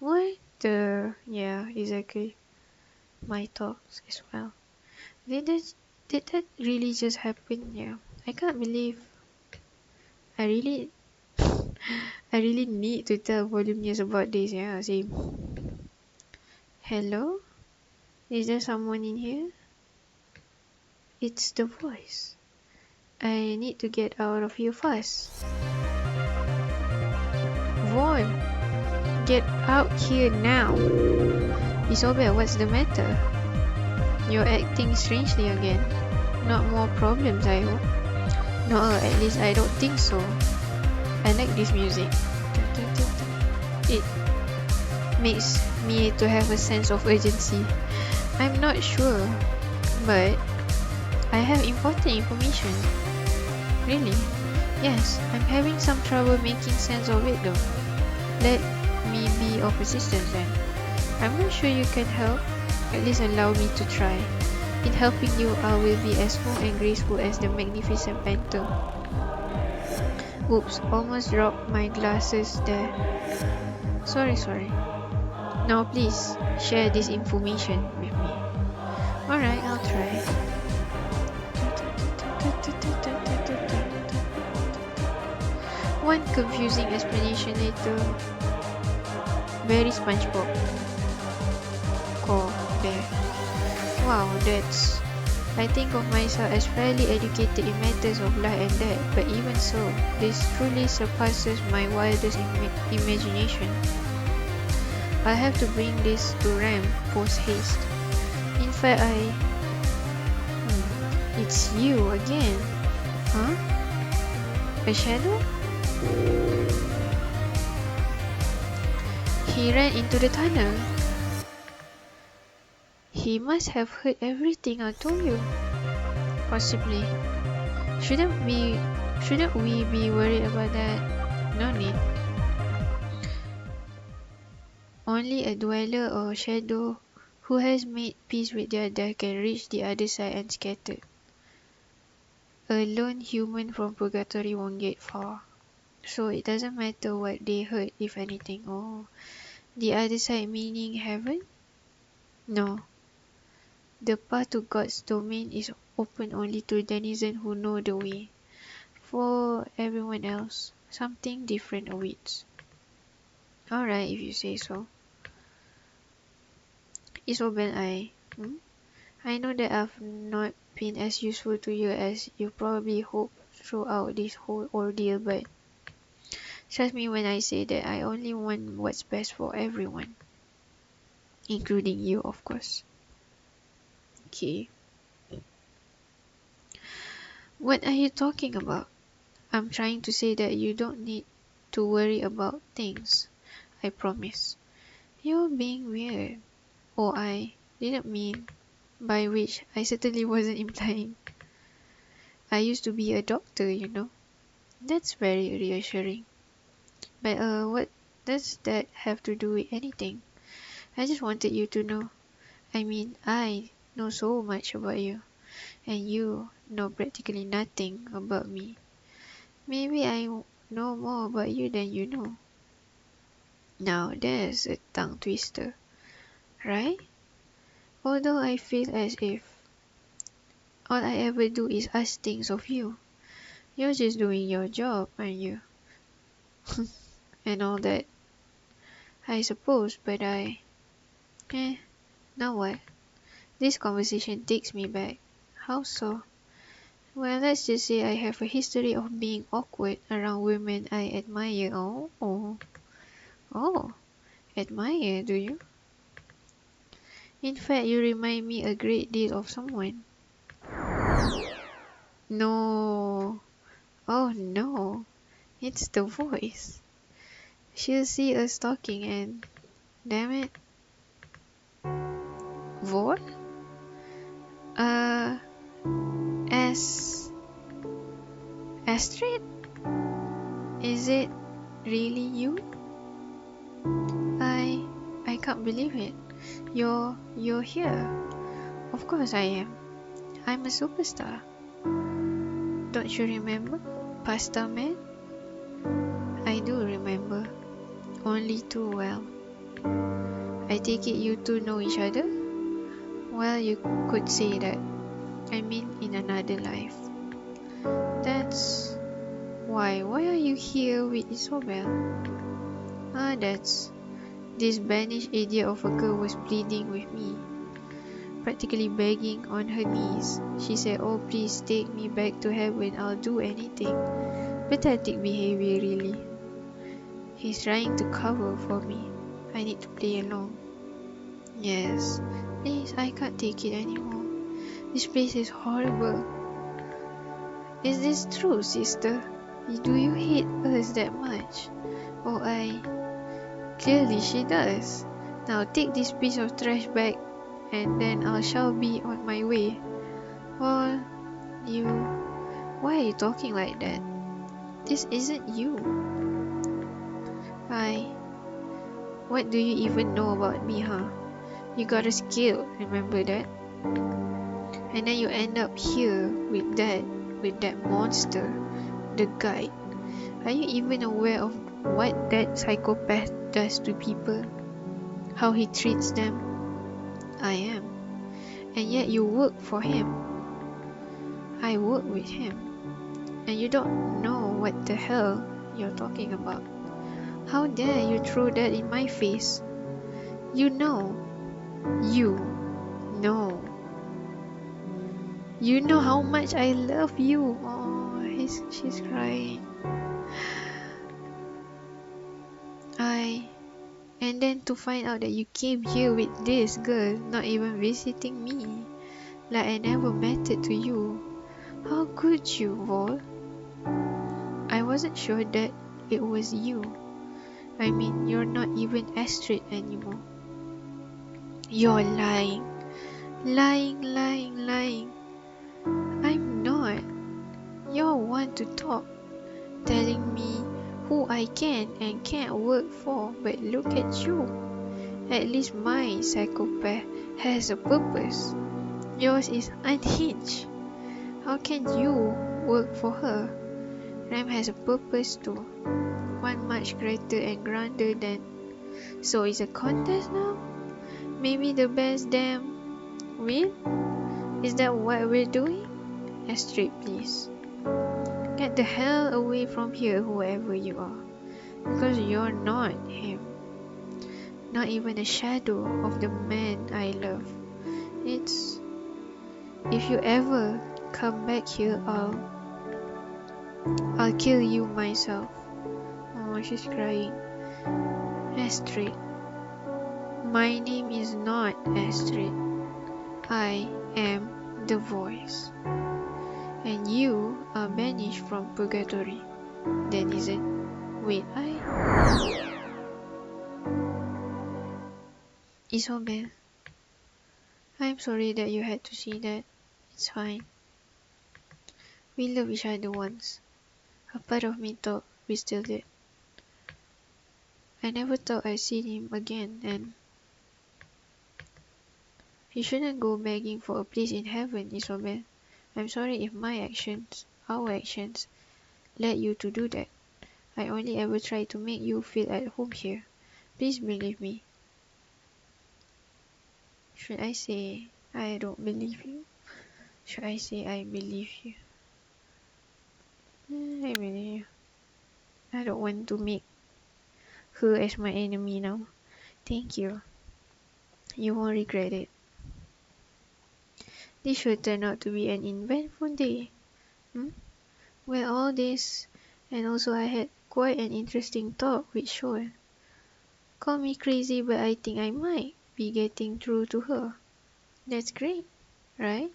What the... Yeah, exactly. My thoughts as well. Did that really just happen? Yeah. I can't believe... I really need to tell volume news about this. Yeah, same. Hello? Is there someone in here? It's the voice. I need to get out of here fast. Von, get out here now. Isobel, what's the matter? You're acting strangely again. Not more problems, I hope. No, at least I don't think so. I like this music. It makes me to have a sense of urgency. I'm not sure, but I have important information. Really? Yes, I'm having some trouble making sense of it though. Let me be of assistance then. I'm not sure you can help. At least allow me to try. In helping you, I will be as smooth and graceful as the magnificent banter. Oops, almost dropped my glasses there. Sorry. Now please, share this information with me. Alright, I'll try. One confusing explanation later. Very SpongeBob. There. Wow, that's... I think of myself as fairly educated in matters of life and death, but even so, this truly surpasses my wildest imagination. I have to bring this to Ram post-haste. In fact, it's you again. Huh? A shadow? He ran into the tunnel. He must have heard everything I told you. Possibly. Shouldn't we be worried about that? No need. Only a dweller or a shadow who has made peace with their death can reach the other side unscattered. A lone human from Purgatory won't get far. So it doesn't matter what they heard, if anything. Oh, the other side meaning heaven? No. The path to God's domain is open only to denizens who know the way. For everyone else, something different awaits. Alright, if you say so. Isobel, I know that I've not been as useful to you as you probably hoped throughout this whole ordeal, but trust me when I say that I only want what's best for everyone, including you, of course. Okay. What are you talking about? I'm trying to say that you don't need to worry about things. I promise. You're being weird. Oh, I didn't mean, by which I certainly wasn't implying. I used to be a doctor, you know. That's very reassuring. But what does that have to do with anything? I just wanted you to know. I mean, I know so much about you, and you know practically nothing about me. Maybe I know more about you than you know. Now there's a tongue twister, right? Although I feel as if all I ever do is ask things of you. You're just doing your job, aren't you? And all that, I suppose, but now what? This conversation takes me back. How so? Well, let's just say I have a history of being awkward around women I admire. Oh, admire, do you? In fact, you remind me a great deal of someone. No. Oh no. It's the voice. She'll see us talking and damn it. What? Uh, as Astrid? Is it really you? I I can't believe it. You're here. Of course I am. I'm a superstar. Don't you remember? Pasta Man? I do remember. Only too well. I take it you two know each other? Well, you could say that. I mean, in another life. That's why. Why are you here with Isobel? That's this banished idiot of a girl was pleading with me, practically begging on her knees. She said, "Oh, please take me back to heaven. I'll do anything." Pathetic behavior, really. He's trying to cover for me. I need to play along. Yes, please, I can't take it anymore. This place is horrible. Is this true, sister? Do you hate us that much? Oh, clearly she does. Now take this piece of trash back, and then I shall be on my way. Well, why are you talking like that? This isn't you. What do you even know about me, huh? You got a skill, remember that? And then you end up here with that monster, the guide. Are you even aware of what that psychopath does to people? How he treats them? I am. And yet you work for him. I work with him. And you don't know what the hell you're talking about. How dare you throw that in my face? You know. You know. You know how much I love you. Oh, she's crying. And then to find out that you came here with this girl, not even visiting me, like I never mattered to you. How could you, Vol? I wasn't sure that it was you. I mean, you're not even Astrid anymore. You're lying. Lying, lying, lying. I'm not. You're one to talk, telling me who I can and can't work for, but look at you. At least my psychopath has a purpose. Yours is unhinged. How can you work for her? Ram has a purpose too. One much greater and grander than. So it's a contest now? Maybe the best damn win? Is that what we're doing? Astrid, please. Get the hell away from here, whoever you are. Because you're not him. Not even a shadow of the man I love. It's... If you ever come back here, I'll kill you myself. Oh, she's crying. Astrid. My name is not Astrid. I am the voice. And you are banished from Purgatory. That isn't... Wait, Isobel. I'm sorry that you had to see that. It's fine. We loved each other once. A part of me thought we still did. I never thought I'd see him again, and... You shouldn't go begging for a place in heaven, Isobel. I'm sorry if my actions, our actions, led you to do that. I only ever tried to make you feel at home here. Please believe me. Should I say, I don't believe you? Should I say, I believe you? I believe you. I don't want to make her as my enemy now. Thank you. You won't regret it. This should turn out to be an eventful day. Well, all this, and also I had quite an interesting talk with Sean. Call me crazy, but I think I might be getting through to her. That's great, right?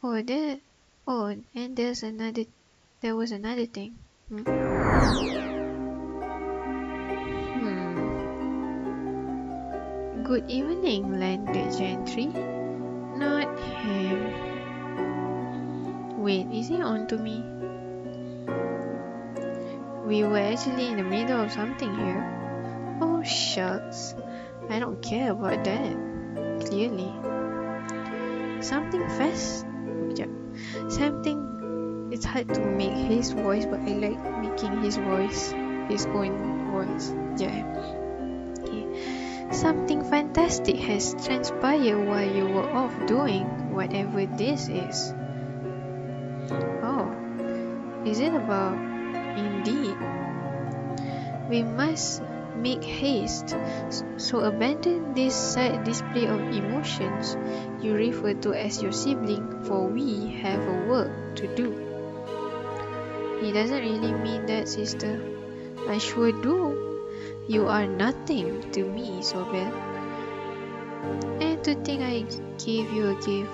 And there was another thing. Good evening, landed gentry. Not him. Wait, is he on to me? We were actually in the middle of something here. Oh shucks. I don't care about that. Clearly. Something it's hard to make his voice, but I like making his voice his own voice. Yeah. Okay. Something fantastic has transpired while you were off doing whatever this is. Oh, is it about? Indeed. We must make haste, so abandon this sad display of emotions you refer to as your sibling, for we have a work to do. He doesn't really mean that, sister. I sure do. You are nothing to me, Isobel. And to think I gave you a gift.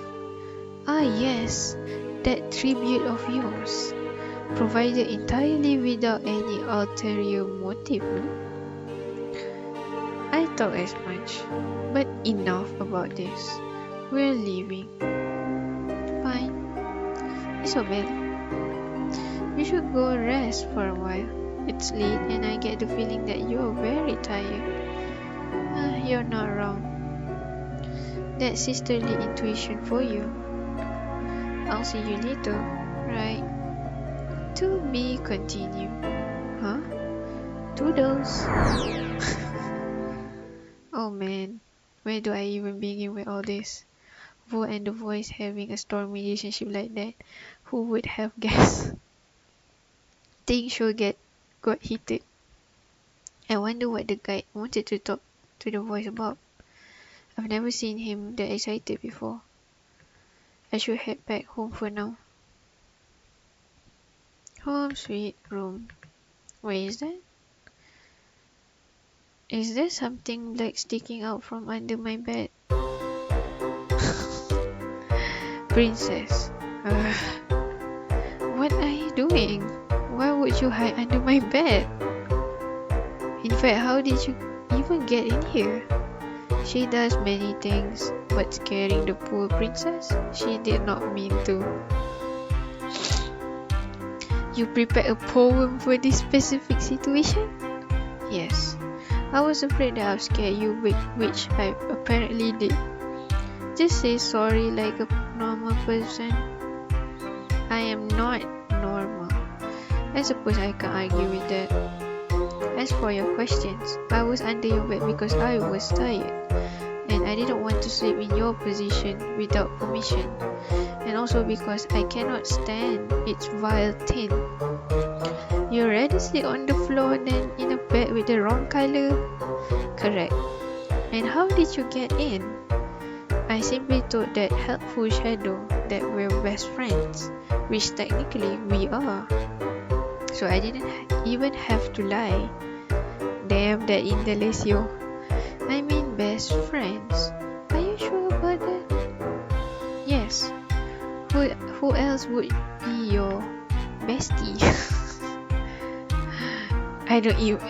Ah yes, that tribute of yours, provided entirely without any ulterior motive. I thought as much, but enough about this. We're leaving. Fine. Isobel, you should go rest for a while. It's late and I get the feeling that you're very tired. You're not wrong. That's sisterly intuition for you. I'll see you later, right? To be continued. Huh? Toodles. Oh man, where do I even begin with all this? Vo and the voice having a stormy relationship like that. Who would have guessed? Things sure got heated. I wonder what the guy wanted to talk to the voice about. I've never seen him that excited before. I should head back home for now. Home sweet room. Where is that? Is there something black sticking out from under my bed? Princess. What are you doing? Why would you hide under my bed? In fact, how did you even get in here? She does many things, but scaring the poor princess? She did not mean to. You prepared a poem for this specific situation? Yes. I was afraid that I'd scare you, which I apparently did. Just say sorry like a normal person. I am not normal. I suppose I can't argue with that. As for your questions, I was under your bed because I was tired, and I didn't want to sleep in your position without permission, and also because I cannot stand its vile tint. You'd rather sleep on the floor than in a bed with the wrong color? Correct. And how did you get in? I simply told that helpful shadow that we're best friends, which technically we are. So I didn't even have to lie. Damn that indelicio. I mean best friends. Are you sure about that? Yes. Who else would be your bestie? I don't even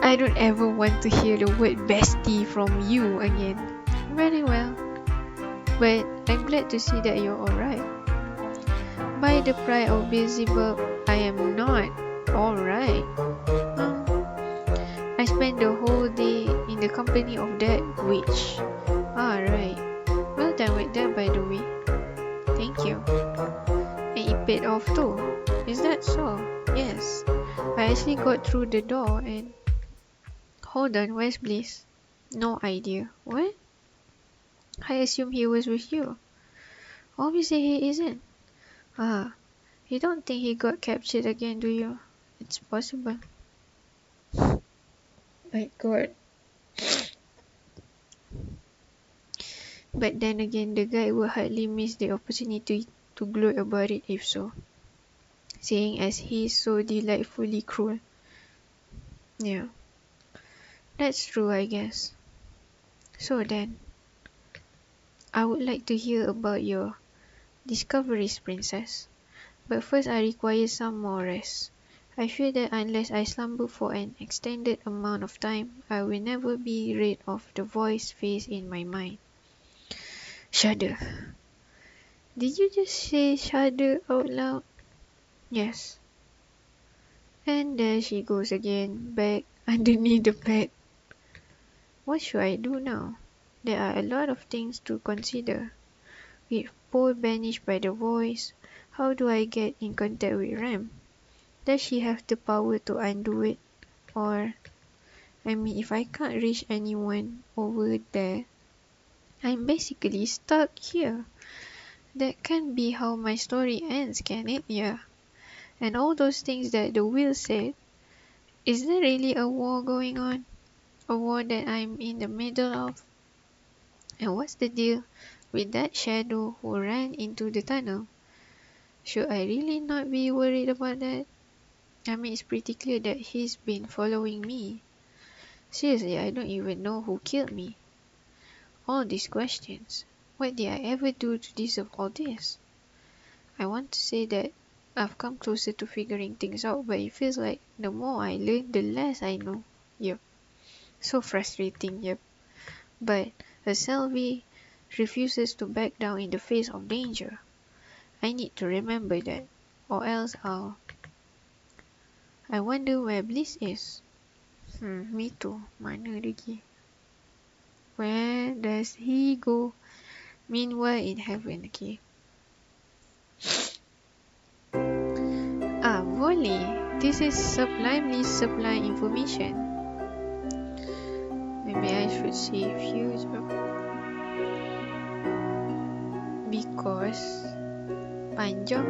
I don't ever want to hear the word bestie from you again. Very well. But I'm glad to see that you're alright. By the pride of Beelzebub, I am not alright. I spent the whole day in the company of that witch. Right. Well done with that, by the way. Thank you. And it paid off too. Is that so? Yes. I actually got through the door and... Hold on, where's Bliss? No idea. What? I assume he was with you. Obviously he isn't. You don't think he got captured again, do you? It's possible. My god. But then again, the guy would hardly miss the opportunity to gloat about it if so. Seeing as he is so delightfully cruel. Yeah. That's true, I guess. So then, I would like to hear about your discoveries, princess. But first I require some more rest. I fear that unless I slumber for an extended amount of time, I will never be rid of the voice face in my mind. Shudder. Did you just say shudder out loud? Yes. And there she goes again, back underneath the bed. What should I do now? There are a lot of things to consider. With Paul banished by the voice, how do I get in contact with Ram? Does she have the power to undo it? Or, if I can't reach anyone over there, I'm basically stuck here. That can't be how my story ends, can it? Yeah. And all those things that the will said. Is there really a war going on? A war that I'm in the middle of? And what's the deal with that shadow who ran into the tunnel? Should I really not be worried about that? It's pretty clear that he's been following me. Seriously, I don't even know who killed me. All these questions. What did I ever do to deserve all this? I want to say that I've come closer to figuring things out, but it feels like the more I learn, the less I know. Yep. So frustrating, yep. But as Selvi refuses to back down in the face of danger, I need to remember that, or else I wonder where Bliss is. Me too. Mana lagi? Where does he go? Meanwhile in heaven, okay. Boleh. This is sublimely sublime information. Maybe I should save you because panjang.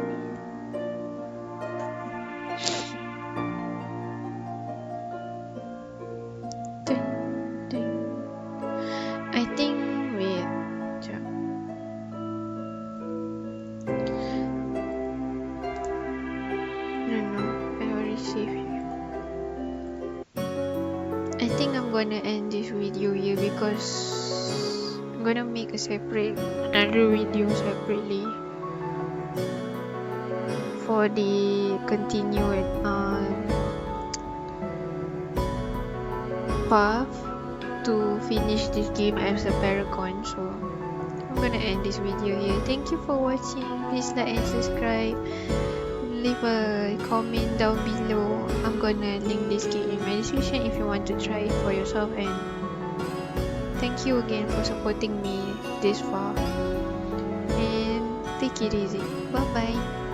I think wait. No, I already saved you. I think I'm gonna end this video here because I'm gonna make another video separately for the continued path to finish this game as a paragon. So I'm gonna end this video here. Thank you for watching. Please like and subscribe. Leave a comment down below. I'm gonna link this game in my description if you want to try it for yourself, and thank you again for supporting me this far, and take it easy. Bye bye.